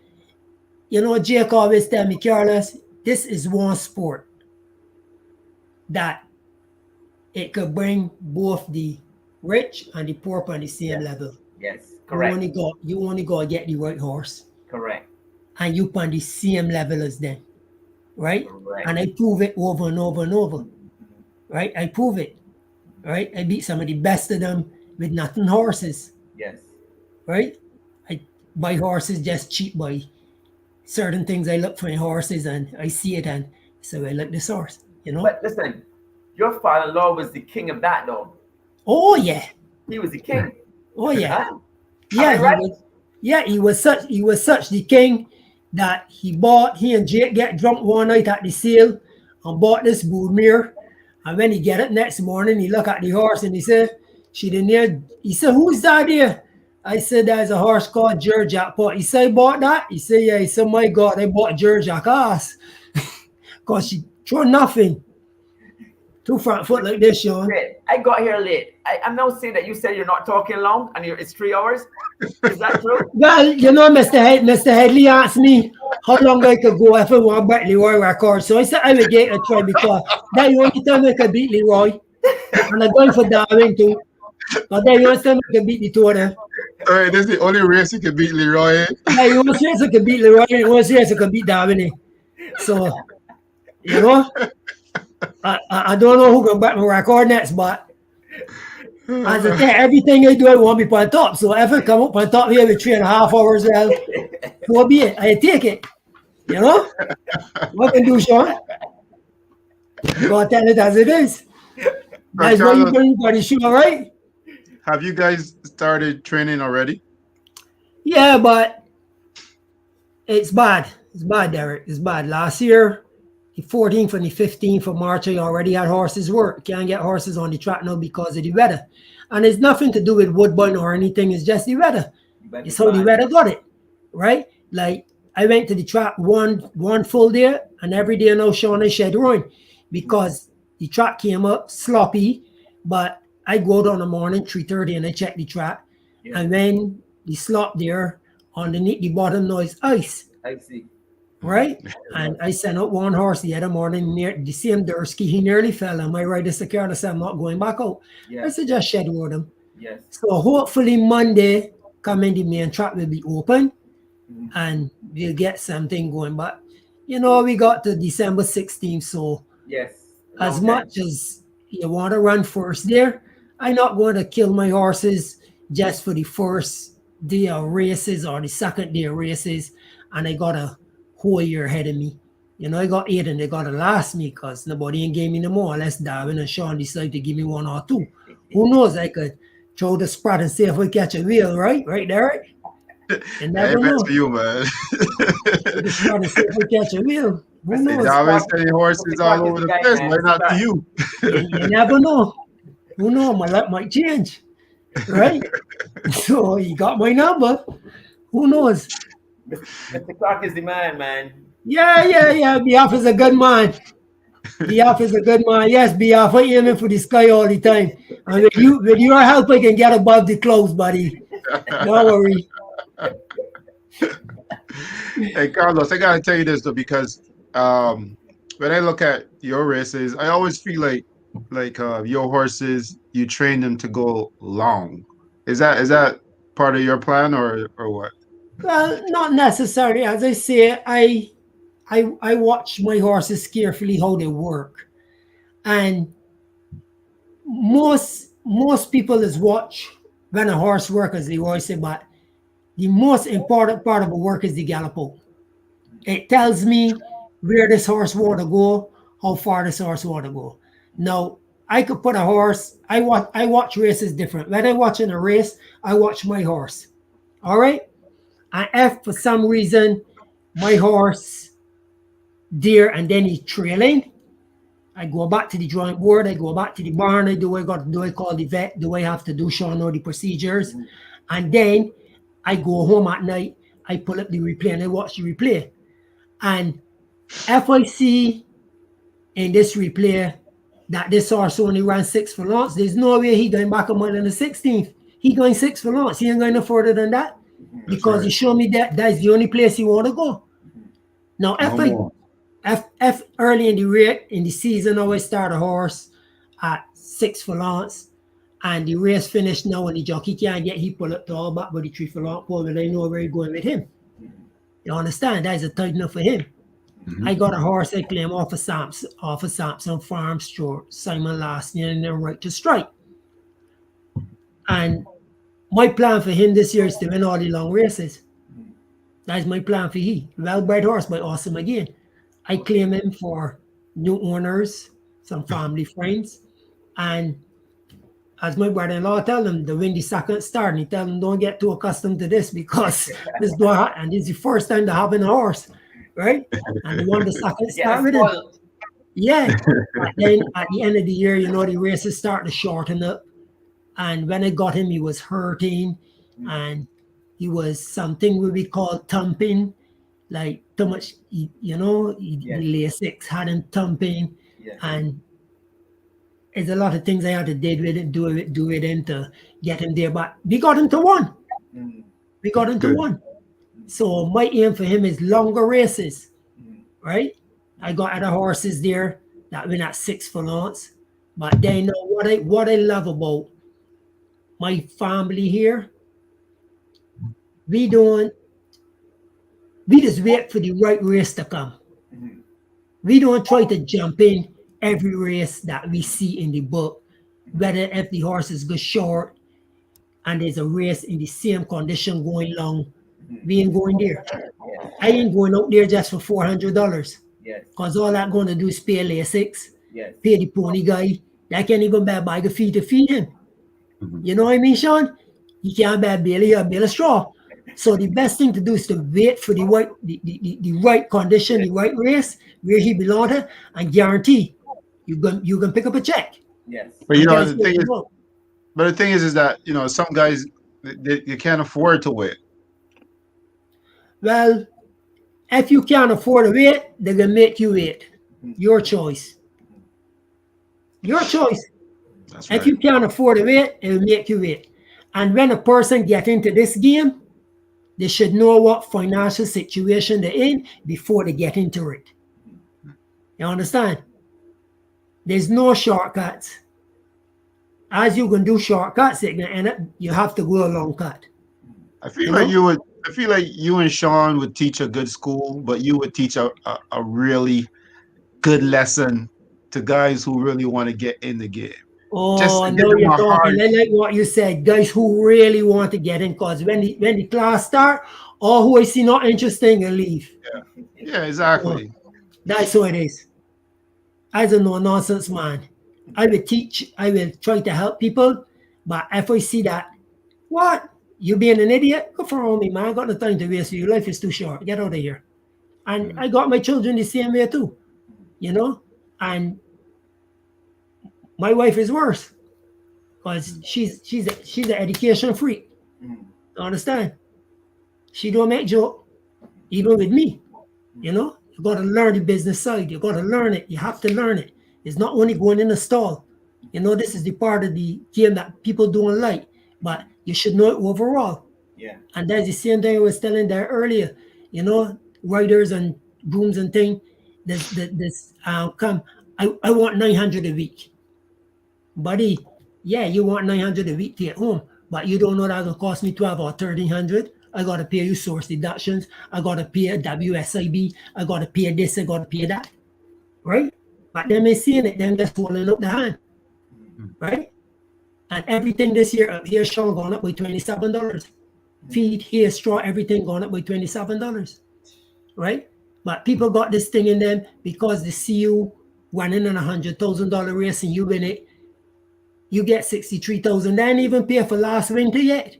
you know, Jake always tell me, Carlos, this is one sport that it could bring both the rich and the poor on the same level. Yes, correct. You only go get the right horse. Correct. And you on the same level as them. Right? Correct. And I prove it over and over and over. Right? I prove it. Right? I beat some of the best of them with nothing horses. Yes. Right? I buy horses just cheap by certain things. I look for in horses and I see it and so I like this horse, you know. But listen, your father-in-law was the king of that, though. Oh yeah. He was the king. Oh yeah. Huh? Yeah, he was such the king that he and Jake get drunk one night at the sale and bought this Boodmere. And when he get it next morning, he look at the horse and he said, he said, who's that there? I said, there's a horse called George Jackpot. He said, I bought that? He said, yeah. He said, my God, I bought George Jack ass. Because she threw nothing. Two front foot like this, Sean. I got here late. I'm now saying that you said you're not talking long and it's 3 hours. Is that true? Well, you know, Mr. Headley asked me how long I could go if I want to break Leroy record. So I said I would get a try because that's the only time I could beat Leroy. And I'm going for Darwin too. But then the only time I could beat the two of them. All right, this is the only race you can beat Leroy. Yeah, the only race I could beat Leroy, the only race I could beat Darwin. So, you know, I don't know who can break my record next, but as I say, everything I do, I want to be on top. So if I come up on top here with 3.5 hours, well, so be it. I take it. You know? What can do, Sean? Go tell it as it is. That's what you bring for the show, right? Have you guys started training already? Yeah, but it's bad. It's bad, Derek. It's bad. Last year, the 14th and the 15th of March, I already had horses work. Can't get horses on the track now because of the weather. And it's nothing to do with Woodbine or anything. It's just the weather. It's how the weather got it, right? Like, I went to the track one full day, and every day now, Sean, I shed ruin because the track came up sloppy, but I go out on the morning, 3:30, and I check the track. Yeah. And when the slop there, underneath the bottom now is ice. I see. Right? And I sent out one horse the other morning near the same Dursky. He nearly fell. And my rider said, I said, I'm not going back out. Yeah. I said, just shed with him. Yes. So hopefully Monday, coming the main track will be open and we'll get something going. But, you know, we got to December 16th. So yes, as much as you want to run first there, I'm not going to kill my horses just for the first day of races or the second day of races. And I got a whole year ahead of me. You know, I got 8 and they got to last me because nobody ain't gave me no more unless Darwin and Sean decide to give me 1 or 2. Who knows? I could throw the sprat and see if we catch a wheel, right? Right, Derek? And never know. For you, man. Throw the sprat and see if we catch a wheel. Who knows? Darwin's sending horses all over the place, but not to you. You never know. Who knows? My luck might change, right? So he got my number. Who knows? Mr. Clark is the man. Yeah. Biaf is a good man. Biaf is a good man. Yes, Biaf, I aiming for the sky all the time. And with your help, I can get above the clouds, buddy. Don't worry. Hey, Carlos, I got to tell you this, though, because when I look at your races, I always feel like your horses, you train them to go long. Is that part of your plan or what? Well, not necessarily. As I say, I watch my horses carefully how they work, and most people is watch when a horse works, as they always say. But the most important part of a work is the gallop out. It tells me where this horse want to go, how far this horse want to go. Now, I could put a horse. I watch races different. When I'm watching a race, I watch my horse. All right. And if for some reason my horse deer and then he's trailing, I go back to the drawing board. I go back to the barn. I do. I got to do. I call the vet. Do I have to do? Sean know the procedures, and then I go home at night. I pull up the replay and I watch the replay. And if I see in this replay that this horse only ran 6 furlongs, there's no way he going back a mile in the 16th. He going 6 furlongs. He ain't going no further than that because he showed me that that's the only place he want to go. Now, if early in the season, I always start a horse at 6 furlongs and the race finished now and the jockey can't get, he pull up to all back by the 3 furlong pole, but I know where he's going with him. You understand? That is a tight enough for him. I got a horse I claim off of Sampson Farm Store, Simon last year, and then right to strike. And my plan for him this year is to win all the long races. That's my plan for he. Well-bred horse by Awesome again. I claim him for new owners, some family friends, and as my brother-in-law tell them, to win the second start, and he tell them don't get too accustomed to this because this is the first time they're having a horse, right? And they won the second start with him. Yeah. But then at the end of the year, the races start to shorten up. And when I got him, he was hurting, and he was something we call thumping, like too much, the Lasix had him thumping, and there's a lot of things I had to do with him to get him there, but we got him to one. We got him to one. So my aim for him is longer races, right? I got other horses there that win at 6 furlongs, but they know what I love about my family here. We just wait for the right race to come. We don't try to jump in every race that we see in the book, whether if the horses go short and there's a race in the same condition going long, we ain't going there. I ain't going out there just for $400. Because all I'm going to do is pay Lasix, pay the pony guy. I can't even buy the feed to feed him. You know what I mean, Sean? You can't buy Bailey or Bailey straw. So the best thing to do is to wait for the right condition, the right race where he belongs to, and guarantee you can pick up a check. Yes. But the thing is that some guys you can't afford to wait. Well, if you can't afford to wait, they're gonna make you wait. Your choice. Your choice. That's right. If you can't afford to wait, it will make you wait. And when a person get into this game, they should know what financial situation they're in before they get into it. You understand? There's no shortcuts. As you can do shortcuts, it can end up you have to go a long cut. I feel like you and Sean would teach a good school, but you would teach a really good lesson to guys who really want to get in the game. Oh, no, you're talking. I like what you said. Guys who really want to get in, because when the class start, all who I see not interesting and leave. Yeah, exactly. So that's how it is. As a no-nonsense man, I will teach, I will try to help people, but if I see that, what? You being an idiot? Go for me, man. I got no time to waste. Your life is too short. Get out of here. And I got my children the same way too, and my wife is worse because she's an education freak. You understand? She don't make joke, even with me. You got to learn the business side. You got to learn it. You have to learn it. It's not only going in the stall. This is the part of the game that people don't like, but you should know it overall. Yeah. And that's the same thing I was telling there earlier. Riders and grooms and thing. I want 900 a week. Buddy, yeah, you want 900 a week to get home, but you don't know that's gonna cost me 12 or 1300. I gotta pay you source deductions. I gotta pay a WSIB. I gotta pay this. I gotta pay that, right? But them ain't seeing it. Them just holding up the hand, right? And everything this year up here, Sean, gone up by $27. Feed, hair, straw, everything gone up by $27, right? But people got this thing in them because they see you winning in $100,000 race and you win it. you get 63,000. They ain't even pay for last winter yet.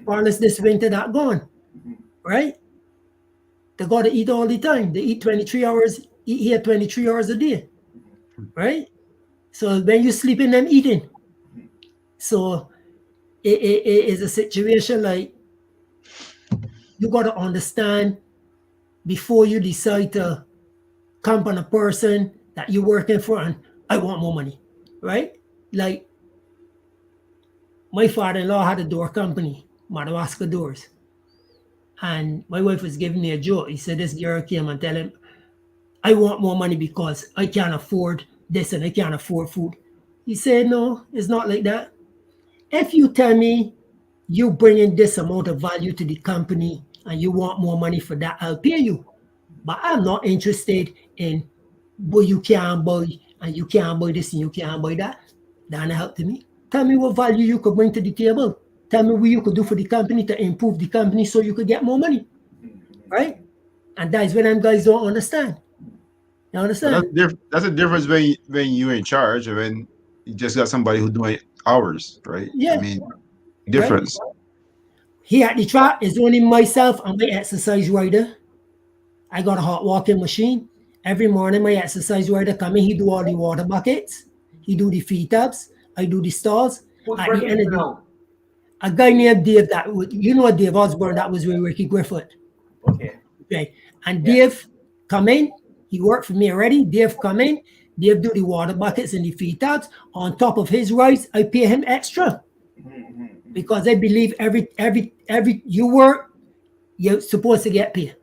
Unless this winter that gone, right? They got to eat all the time. They eat 23 hours, eat here 23 hours a day, right? So when you sleeping, them eating. So it is a situation like you got to understand before you decide to camp on a person that you're working for and I want more money, right? Like my father-in-law had a door company, Madawaska Doors. And my wife was giving me a joke. He said, this girl came and tell him, I want more money because I can't afford this and I can't afford food. He said, no, it's not like that. If you tell me you bring in this amount of value to the company and you want more money for that, I'll pay you. But I'm not interested in what you can't buy and you can't buy this and you can't buy that. That help to me. Tell me what value you could bring to the table. Tell me what you could do for the company to improve the company so you could get more money, right? And that's when them guys don't understand. You understand? That's a difference when you're in charge and when you just got somebody who's doing hours, right? Yeah. I mean, difference. Right? Here at the track is only myself and my exercise rider. I got a hot walking machine. Every morning my exercise rider come in, he do all the water buckets, he do the feed tubs, I do the stalls. Who's At the working end of for the now? a guy named Dave you know Dave Osborne, that was with Ricky Griffith. Okay. Okay. And Dave come in, he worked for me already. Dave come in, Dave do the water buckets and the feed tubs. On top of his rights, I pay him extra. Because I believe every you work, you're supposed to get paid.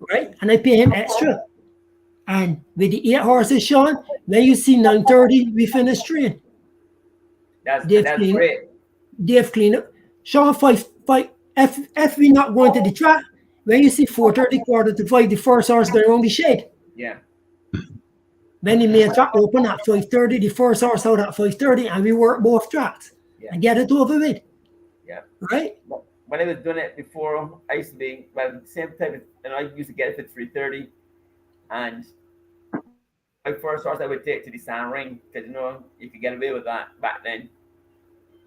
Right? And I pay him extra. And with the 8 horses, Sean, when you see 9:30, we finish train. That's clean great. Dave clean up. Sean, if we not going to the track, when you see 4:30, 4:45, the first horse going around the shade. Yeah. When the main track open at 5:30, the first horse out at 5:30, and we work both tracks and get it over with. Yeah. Right? When I was doing it before, I used to be, well, the same time, and I used to get it at 3:30. And my first horse I would take to the sand ring, because, you know, you could get away with that back then.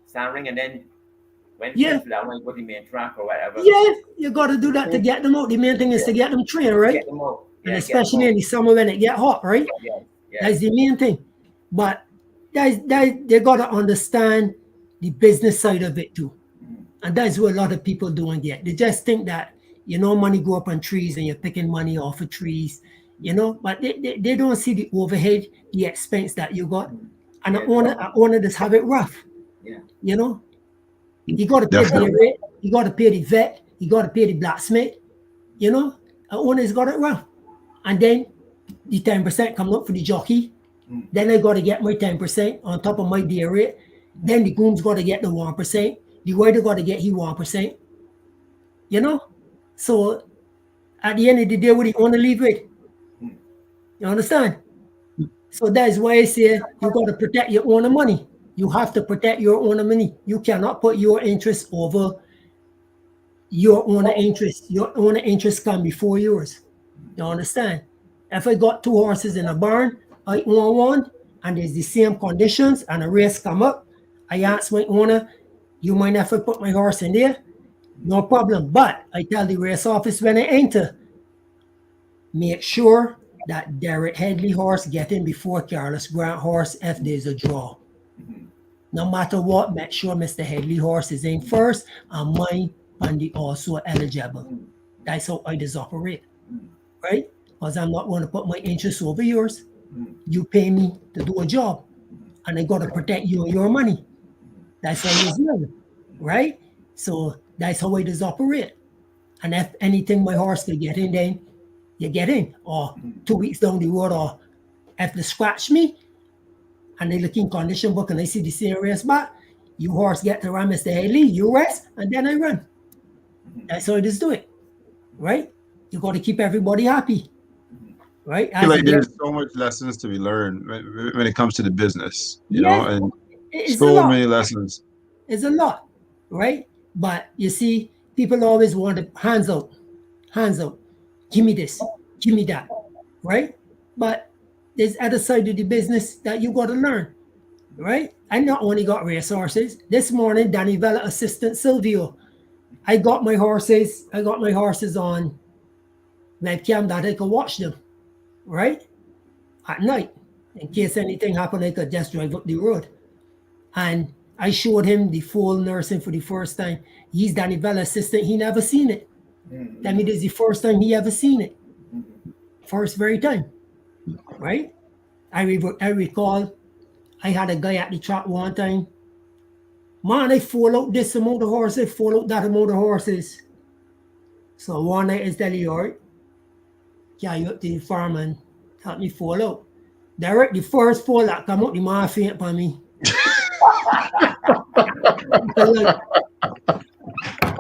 Sand ring, and then when that one, go to the main track or whatever. Yeah, you got to do that to get them out. The main thing is to get them trained, right? Get them out. And especially in the summer when it get hot, right? Yeah. That's the main thing. But they got to understand the business side of it too. And that's what a lot of people don't get. They just think that, you know, money go up on trees and you're picking money off of trees, you know, but they don't see the overhead, the expense that you got. And I owner just have it rough. Yeah. You know, you got to pay the rate, you got to pay the vet, you got to pay the blacksmith, you know, an owner's got it rough. And then the 10% coming up for the jockey. Then I got to get my 10% on top of my day rate. Then the groom's got to get the 1%. The rider got to get his 1%. You know? So at the end of the day, what do you want to leave with? You understand? So that is why I say you got to protect your own money. You have to protect your own money. You cannot put your interest over your own interest. Your own interest come before yours. You understand? If I got 2 horses in a barn, I own one, and there's the same conditions, and a race come up, I ask my owner, you mind if I put my horse in there? No problem. But I tell the race office when I enter, make sure that Garrett Headley horse get in before Carlos Grant horse if there's a draw. No matter what, make sure Mr. Headley horse is in first, and mine and the also eligible. That's how I just operate. Right? Because I'm not going to put my interest over yours. You pay me to do a job, and I got to protect you and your money. That's how it's done, right? So that's how I just operate. And if anything my horse can get in, then you get in. Or 2 weeks down the road, or if they scratch me, and they look in condition book and I see the serious back, you horse get to run, Mr. Haley, you rest, and then I run. That's how I just do it, right? You got to keep everybody happy, right? I feel like there's so much lessons to be learned when it comes to the business, you know, and so many lessons. It's a lot, right? But you see, people always want to hands out, give me this, give me that, right? But there's other side of the business that you got to learn, right? I not only got racehorses. This morning, Danny Vella assistant Silvio. I got my horses on webcam that I could watch them, right? At night. In case anything happened, I could just drive up the road. And I showed him the full nursing for the first time. He's Danny Vella assistant. He never seen it. That means it's the first time he ever seen it. First very time, right? I recall I had a guy at the track one time. Man, I fall out this amount of horses, fall out that amount of horses. So one night I tell you, all right, carry up to the farm and help me fall out. Direct the first fall that come out, the man faint upon me.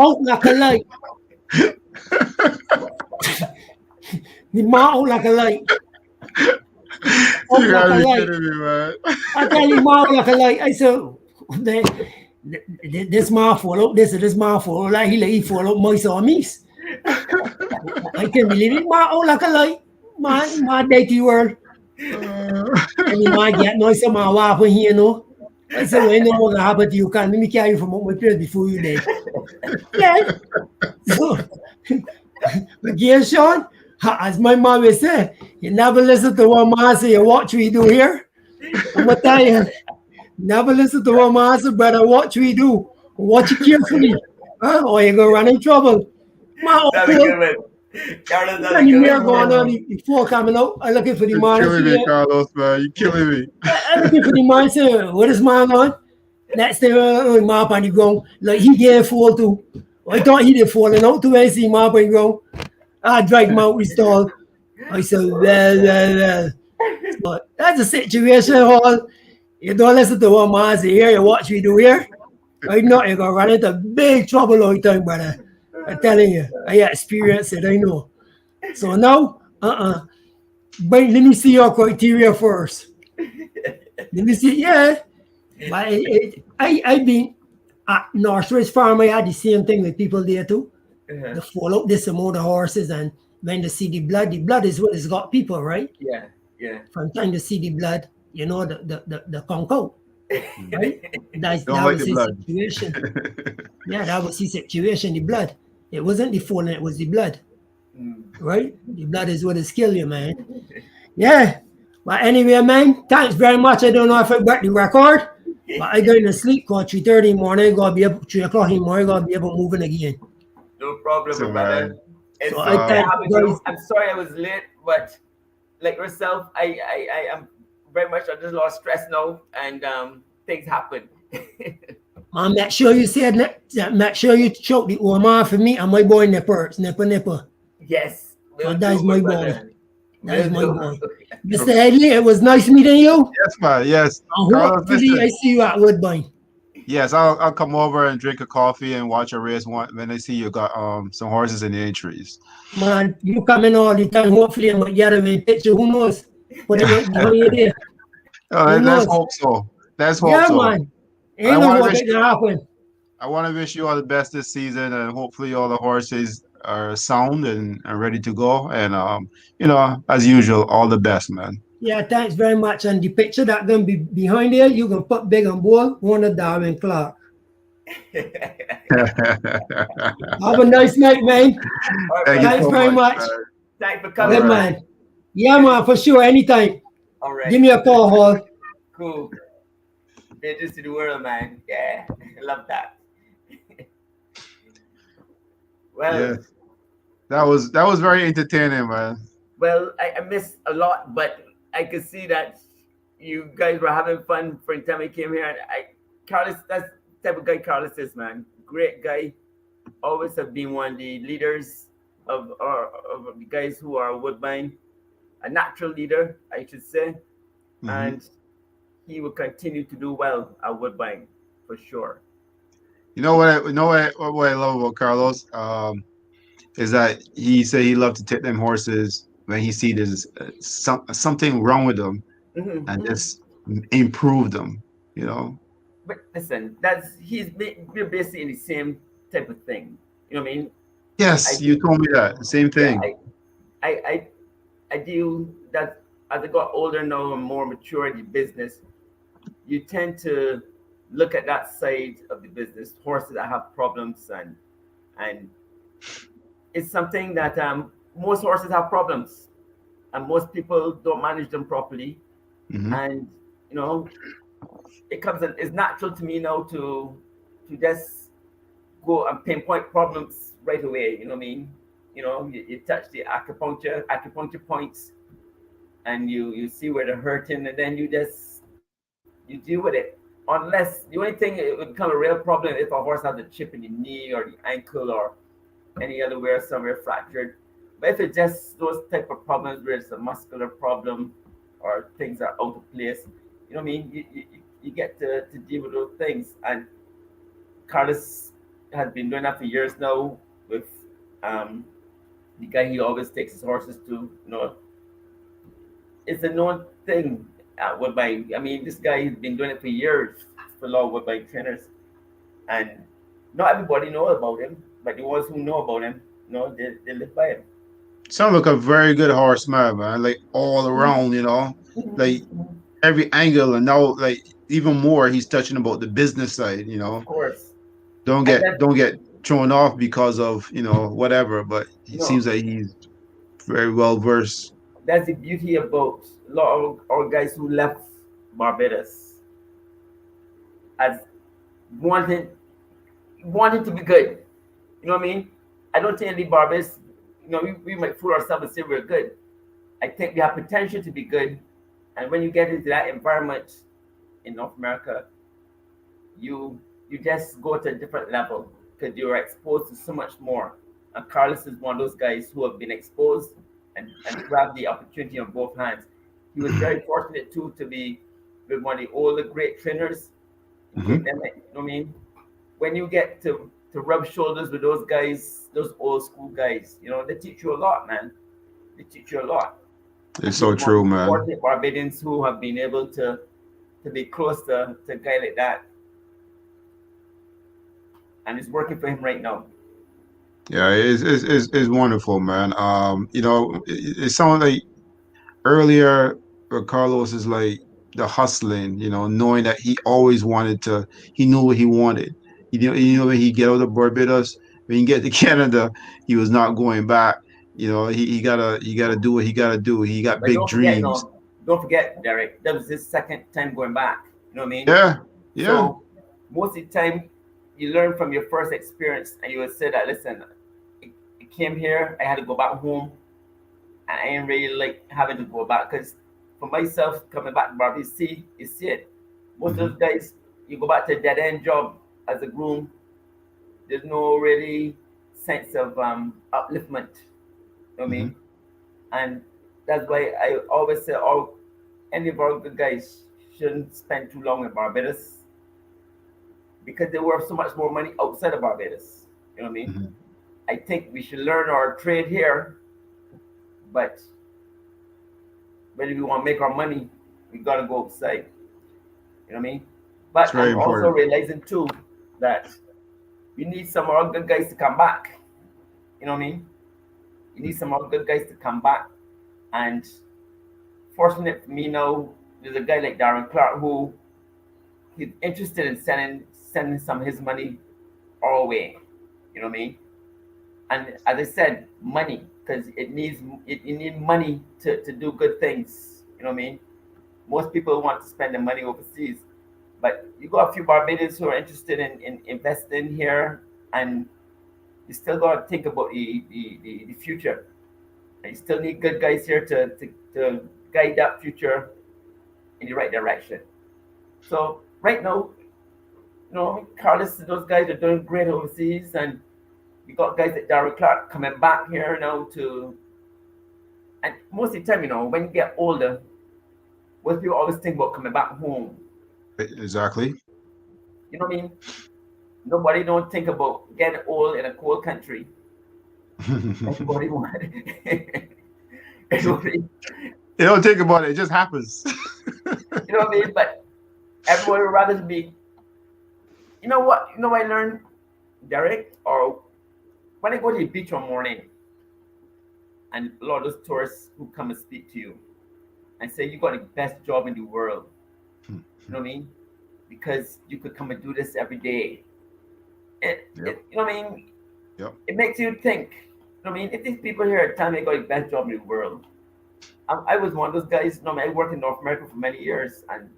Out like a light. The man out like a light. Out You like gotta a be light. kidding me, man. I tell you, man out like a light. I said, this man fall out, this man fall out, like he fall out mice or me's. I can't believe it. Man out like a light. Man dirty world. And the man get noise of my wife when here, you know. I said, well, you know what happened to you? Can let me carry you from my place before you dead. Yeah. So, again, Sean, as my mom would say, you never listen to what man say, you watch what we do here. I'm going to tell you, never listen to what man say, brother, watch what we do. Watch it carefully. Or you're going to run in trouble. That's a good one. Carlos, that's a And the good mirror one. going on, the floor coming out. I'm looking for the You're man. killing me, Carlos, man. You're killing me. I'm looking for the man. Say, what is man on? Next thing, man up on the ground. Like he didn't fall too. I thought he did falling out too. I see man up on the ground. I dragged him out with stall. I said, well. But that's a situation, Hall. You don't listen to what man say here. You watch what we do here. I know you're going to run into big trouble all the time, brother. I'm telling you, I experienced it, I know. So now, but let me see your criteria first. Let me see, yeah. But I been at Northridge Farm, I had the same thing with people there too. They follow this amount of horses, and when they see the blood is what has got people, right? Yeah. From time to see the blood, you know, the conco. Right? That Don't like was the his blood. situation. Yeah, that was his situation, the blood. It wasn't the falling, it was the blood. Right? The blood is what has killed you, man. Yeah. But anyway, man, thanks very much. I don't know if I got the record, but I going to sleep because 3:30 in the morning, I gotta be up 3 o'clock in the morning, I gotta be able to moving again. No problem, So, brother. man. It's So I thank happy you to- guys. I'm sorry I was late, but like yourself, I am very much under a lot of stress now, and things happen. Man, make sure you said make sure you choke the Omar for me and my boy Nipper. Yes. So will that's do, my brother. boy. That is my Will boy. do. Mr. Headley, it was nice meeting you. Yes, man. Yes. And Carlos, hopefully listen. I see you at Woodbine. Yes, I'll come over and drink a coffee and watch a race when I see you got some horses in the entries. Man, you come in all the time. Hopefully I'm gonna get a picture. Who knows? But it won't behind you there. Who Let's knows? hope so. Let's hope Yeah, so. man. I Ain't no wanna what wish can happen. I want to wish you all the best this season, and hopefully all the horses are sound and ready to go. And as usual, all the best, man. Yeah, thanks very much. And the picture that gonna be behind there, you can put big and bold, one of Darwin Clark. Have a nice night, man. All right, Thank you Thanks so very much. much. man. Thanks for Good coming, All right. man. Yeah, man, for sure. Anytime. All right. Give me a call, Hall. Cool. Bridges to the world, man. Yeah, I love that. Well, Yeah, that was very entertaining, man. well, I missed a lot, but I could see that you guys were having fun for the time I came here. And Carlos, that's the type of guy Carlos is, man. Great guy. Always have been one of the leaders of the guys who are Woodbine. A natural leader, I should say. Mhm. And he will continue to do well at Woodbine for sure. You know what? What I love about Carlos is that he said he loved to take them horses when he see there's something wrong with them and just improve them. You know. But listen, we're basically in the same type of thing. You know what I mean? Yes, you told me that. Same thing. Yeah, I deal that as I got older now and more mature in the business. you tend to look at that side of the business, horses that have problems, and it's something that most horses have problems, and most people don't manage them properly. Hmm. And you know, it comes in, it's natural to me now to just go and pinpoint problems right away. You know what I mean? You touch the acupuncture points, and you see where they're hurting, and then you deal with it. Unless the only thing it would become a real problem if a horse has a chip in the knee or the ankle or any other where somewhere fractured. But if it's just those type of problems where it's a muscular problem or things are out of place, you know what I mean? You get to deal with those things. And Carlos has been doing that for years now with um, the guy he always takes his horses to. It's a known thing at Woodbine. I mean, this guy has been doing it for years for a lot of Woodbine trainers. And not everybody knows about him, but the ones who know about him, they live by him. Sounds like a very good horseman, man. Like all Mhm, around, like mhm. every angle, and now like even more, he's touching about the business side. Of course. Don't And get that, don't get thrown off because of whatever. But it no, seems like he's very well versed. that's the beauty about a lot of our guys who left Barbados as wanting wanting to be good. You know what I mean? I don't think any Barbados, we might fool ourselves and say we're good. I think we have potential to be good. And when you get into that environment in North America, you you just go to a different level because you're exposed to so much more. And Carlos is one of those guys who have been exposed and grabbed the opportunity on both hands. He was very fortunate too to be with one of the older great trainers in Hmm. Cape Epic. You know what I mean? When you get to rub shoulders with those guys, those old school guys, they teach you a lot, man. They teach you a lot. It's And he's so one of true, the man. fortunate Barbadians who have been able to be close to a guy like that, and it's working for him right now. Yeah, it's wonderful, man. It sounds like earlier, Carlos is like the hustling, knowing that he always wanted to, he knew what he wanted. When he get out of Barbados, when he get to Canada, he was not going back. He gotta do what he gotta do. He got But big don't forget, dreams. don't forget, Derek, that was his second time going back. You know what I mean? Yeah, yeah. So most of the time, you learn from your first experience, and you would say that, listen, I came here, I had to go back home, and I ain't really like having to go back because for myself coming back to Barbados, you see it. Most of Hmm. those guys, you go back to a dead end job as a groom. There's no really sense of upliftment. You know what I Hmm. mean? And that's why I always say, any of our good guys shouldn't spend too long in Barbados because they're worth so much more money outside of Barbados. You know what I mean? Hmm. I think we should learn our trade here, but when we want to make our money, we gotta go outside. You know what I mean? It's But very I'm also important. realizing too that you need some more good guys to come back. You know what I mean? You need some more good guys to come back. And fortunate for me now, there's a guy like Darren Clark who he's interested in sending some of his money our way. You know what I mean? And as I said, money, because you need money to do good things. You know what I mean? Most people want to spend their money overseas, but you got a few Barbadians who are interested in investing here, and you still got to think about the future. And you still need good guys here to guide that future in the right direction. So right now, Carlos, those guys are doing great overseas, and you got guys like Darren Clark coming back here now to. And most of the time, when you get older, most people always think about coming back home. Exactly. You know what I mean? Nobody don't think about getting old in a cold country. You Everybody want. Everybody, don't think about it; it just happens. you know what I mean? But everybody would rather be. You know what? You know what I learned, Derek? Or when I go to the beach one morning, and a lot of those tourists who come and speak to you and say you got the best job in the world. You know what I mean? because you could come and do this every day. Yep. You know what I mean? Yep. It makes you think. You know what I mean? If these people here tell me I got the best job in the world, I was one of those guys. You know, I worked in North America for many years, and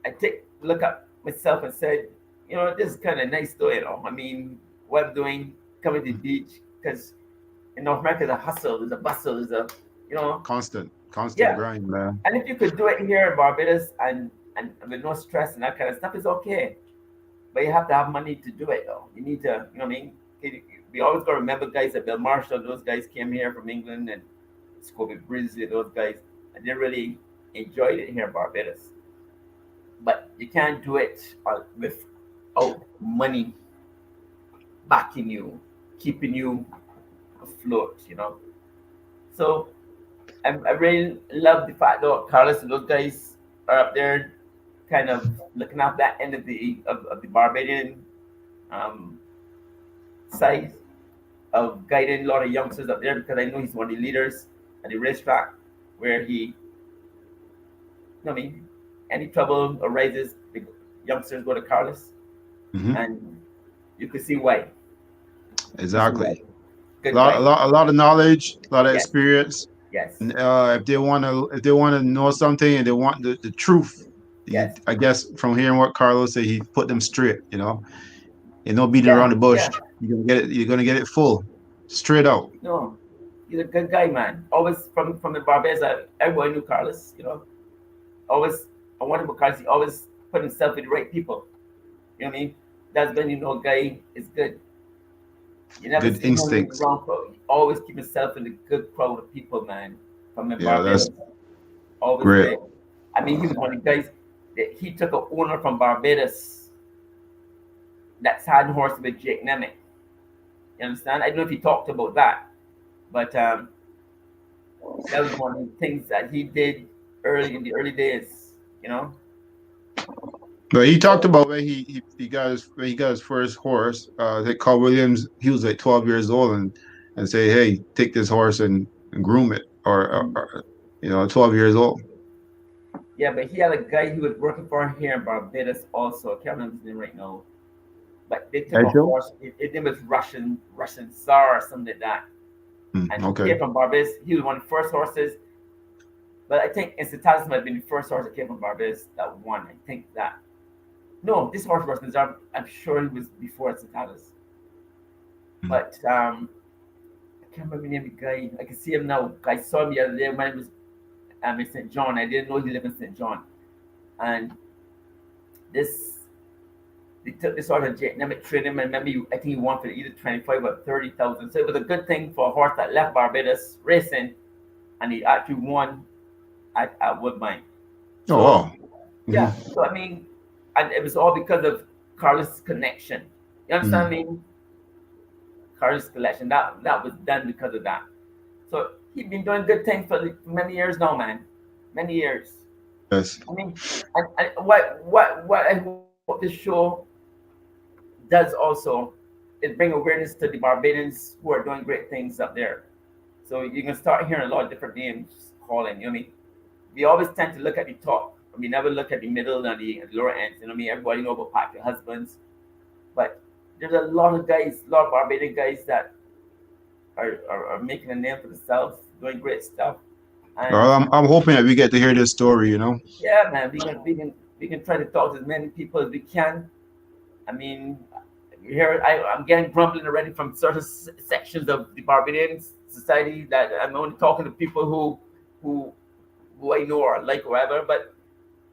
I take look at myself and said, you know, this is kind of nice though. You know, I mean, what I'm doing, coming to the beach, because in North America, there's a hustle, there's a bustle, there's a, you know, Constant yeah. grind, man. And if you could do it here in Barbados and with no stress and that kind of stuff, it's okay. But you have to have money to do it, though. You need to, you know what I mean? We always got to remember guys like Bill Marshall, those guys came here from England, and Scobie Brisley, those guys, and they really enjoyed it here in Barbados. But you can't do it without money backing you, keeping you afloat, you know. So I really love the fact that Carlos and those guys are up there kind of looking at that end of the Barbadian um, side of guiding a lot of youngsters up there, because I know he's one of the leaders at the racetrack where he, you know what I mean, any trouble arises, the youngsters go to Carlos, Hmm. and you can see why. You can see why. Exactly. A Good lot, a guy. lot, a lot of knowledge, a lot of Yes, experience. yes, And if they want to know something and they want the truth, yes. I guess from hearing what Carlos said, he put them straight. You know, and no beating Yeah, around the bush. yeah. You're gonna get it. You're gonna get it full, straight out. No, he's a good guy, man. Always from the Barbados, everyone knew Carlos. You know, always I wanted with Carlos. He always put himself with the right people. You know what I mean? That's when you know a guy is good. You never Good see him in the instincts. wrong crowd. He always keep himself in the good crowd of people, man. From the Yeah, that's Barbados, always great. there. I mean, he was one of the guys that he took an owner from Barbados that's had horse with Jake Nemec. You understand? I don't know if he talked about that, but that was one of the things that he did early in the early days. You know? But he talked So about when he got his first horse. They called Williams. He was like 12 years old and say, hey, take this horse and groom it, or 12 years old. yeah, but he had a guy who was working for him here in Barbados also. I can't remember his name right now. But they took a Rachel? horse. His name was Russian Tsar or something like that. And he Okay. came from Barbados. He was one of the first horses. But I think Incitatus might have been the first horse that came from Barbados that won. I think that. No, this horse was Nazar. I'm sure he was before Incitatus. Mm. But I can't remember the name of the guy. I can see him now. I saw him the other day when he was in St. John. I didn't know he lived in St. John. And this they took this sort of dynamic trade him, and maybe I think he won for either 25 or 30,000. So it was a good thing for a horse that left Barbados racing, and he actually won at Woodbine. Oh So wow. Hmm. yeah, so I mean, and it was all because of Carlos' connection. You understand Hmm. me? Carlos' connection that was done because of that. So he's been doing good things for many years now, man. Many years. Yes. I mean, what I hope this show does also is bring awareness to the Barbadians who are doing great things up there. So you can start hearing a lot of different names calling. You know what I mean? We always tend to look at the top, and we never look at the middle and the lower ends. You know what I mean? Everybody know about Patrick Husbands, but there's a lot of guys, a lot of Barbadian guys that are making a name for themselves, doing great stuff. And Well, I'm hoping that we get to hear this story. yeah, man, we can try to talk to as many people as we can. I mean, here I'm getting grumbling already from certain sections of the Barbadian society that I'm only talking to people who who I know or like or whatever. But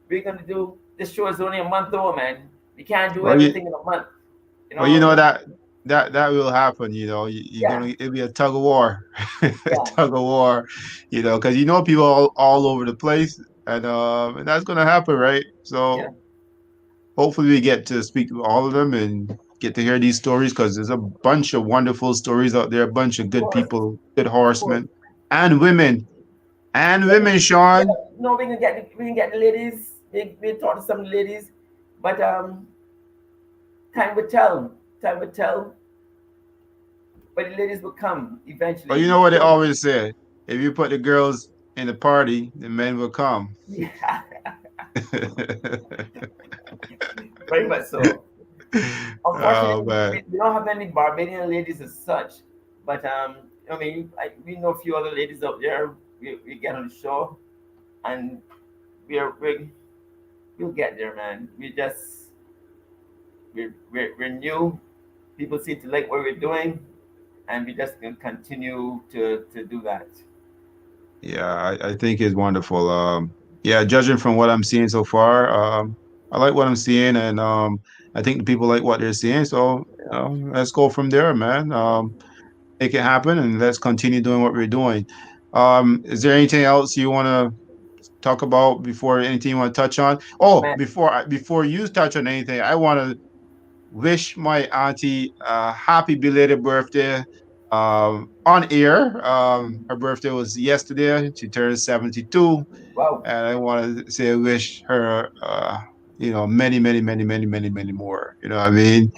we're gonna do this show is only a month old, man. We can't do Well, you, everything in a month. You well, you know? know that will happen. You're Yeah, gonna it'll be a tug of war, a yeah, tug of war. Because people all over the place, and that's gonna happen, right? yeah. So hopefully we get to speak to all of them and get to hear these stories, because there's a bunch of wonderful stories out there, a bunch of Of good course, people, good of course. horsemen, and women, Yeah, yeah. Sean. No, we can get the ladies. We talk to some ladies, but time will tell. Time will tell. But the ladies will come But eventually. you The know what they show, always say: if you put the girls in the party, the men will come. yeah, Very much so. Oh Unfortunately, man. we don't have any Barbadian ladies as such, but I mean, we know a few other ladies out there. We get on the show, and we we'll get there, man. We're new. People seem to like what we're doing, and we just gonna continue to do that. Yeah, I think it's wonderful. Yeah, judging from what I'm seeing so far, I like what I'm seeing, and I think the people like what they're seeing. So, let's go from there, man. Make it happen, and let's continue doing what we're doing. Is there anything else you want to talk about before anything you want to touch on? Oh, Man, before you touch on anything, I want to wish my auntie a happy belated birthday on air. Her birthday was yesterday. She turned 72. wow, And I want to say wish her, many, many, many, many, many, many more. You know what I mean?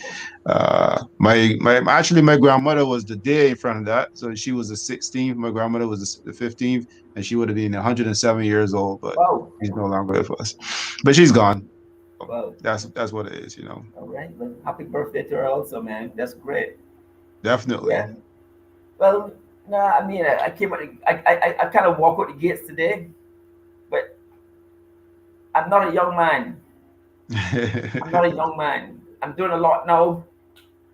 Actually, my grandmother was the day in front of that. So she was the 16th. My grandmother was the 15th. And she would have been 107 years old, but wow, she's no longer with us. But she's gone. wow. That's what it is, you know. All right, well, happy birthday to her also, man. That's great. Definitely. Yeah. Well, no, I mean, I came out. I kind of walk out the gates today, but I'm not a young man. I'm not a young man. I'm doing a lot now,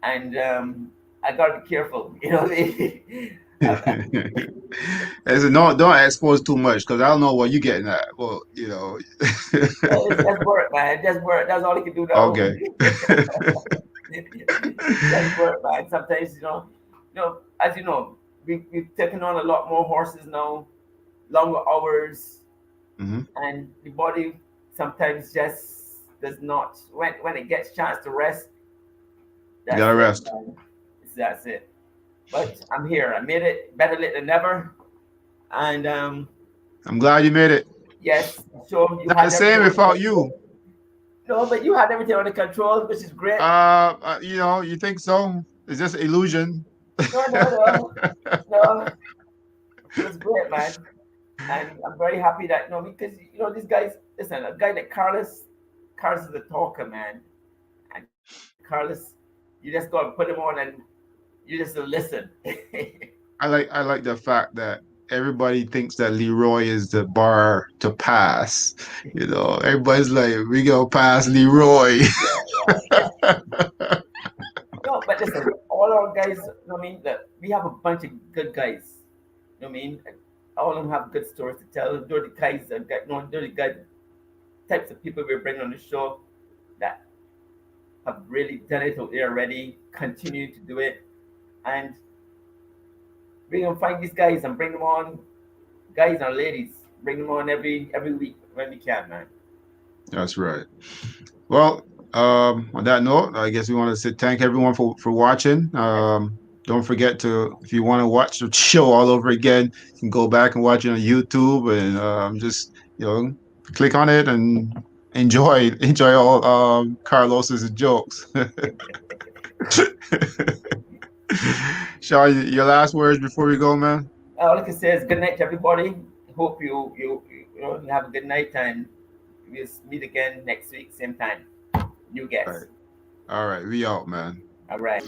and I gotta be careful. You know what I mean? I said, no, don't expose too much because I don't know what you're getting at. Well, you know. It's just work, man. Just work. That's all you can do now. Okay. Just work, man. Sometimes, as you know, we've taken on a lot more horses now, longer hours, Hmm. and the body sometimes just does not. When it gets chance to rest, You that's gotta it, rest. man. That's it. But I'm here. I made it. Better late than never. And I'm glad you made it. yes, so you Not the had everything same under without you. control. No, but you had everything under control, which is great. You think so? Is this illusion? No, no, no, no. It was great, man. And I'm very happy that because these guys. Listen, a guy like Carlos is a talker, man. And Carlos, you just gotta put him on and you just listen. I like the fact that everybody thinks that Leroy is the bar to pass. You know, everybody's like, we go past Leroy. Yeah, yeah, yeah. No, but listen, all our guys, that we have a bunch of good guys. You know what I mean? All of them have good stories to tell. They're the guys that they're the good types of people we're bringing on the show that have really done it out there already, continue to do it, and we're gonna find these guys and bring them on, guys and ladies, bring them on every week when we can, man. That's right. Well, on that note, I guess we want to say thank everyone for watching. Don't forget to, if you want to watch the show all over again, you can go back and watch it on YouTube and just click on it and enjoy all Carlos's jokes. Sean, your last words before we go, man. All I can say is good night to everybody. Hope you have a good night and we'll meet again next week, same time. New All guests. right, all right, we out, man. All right.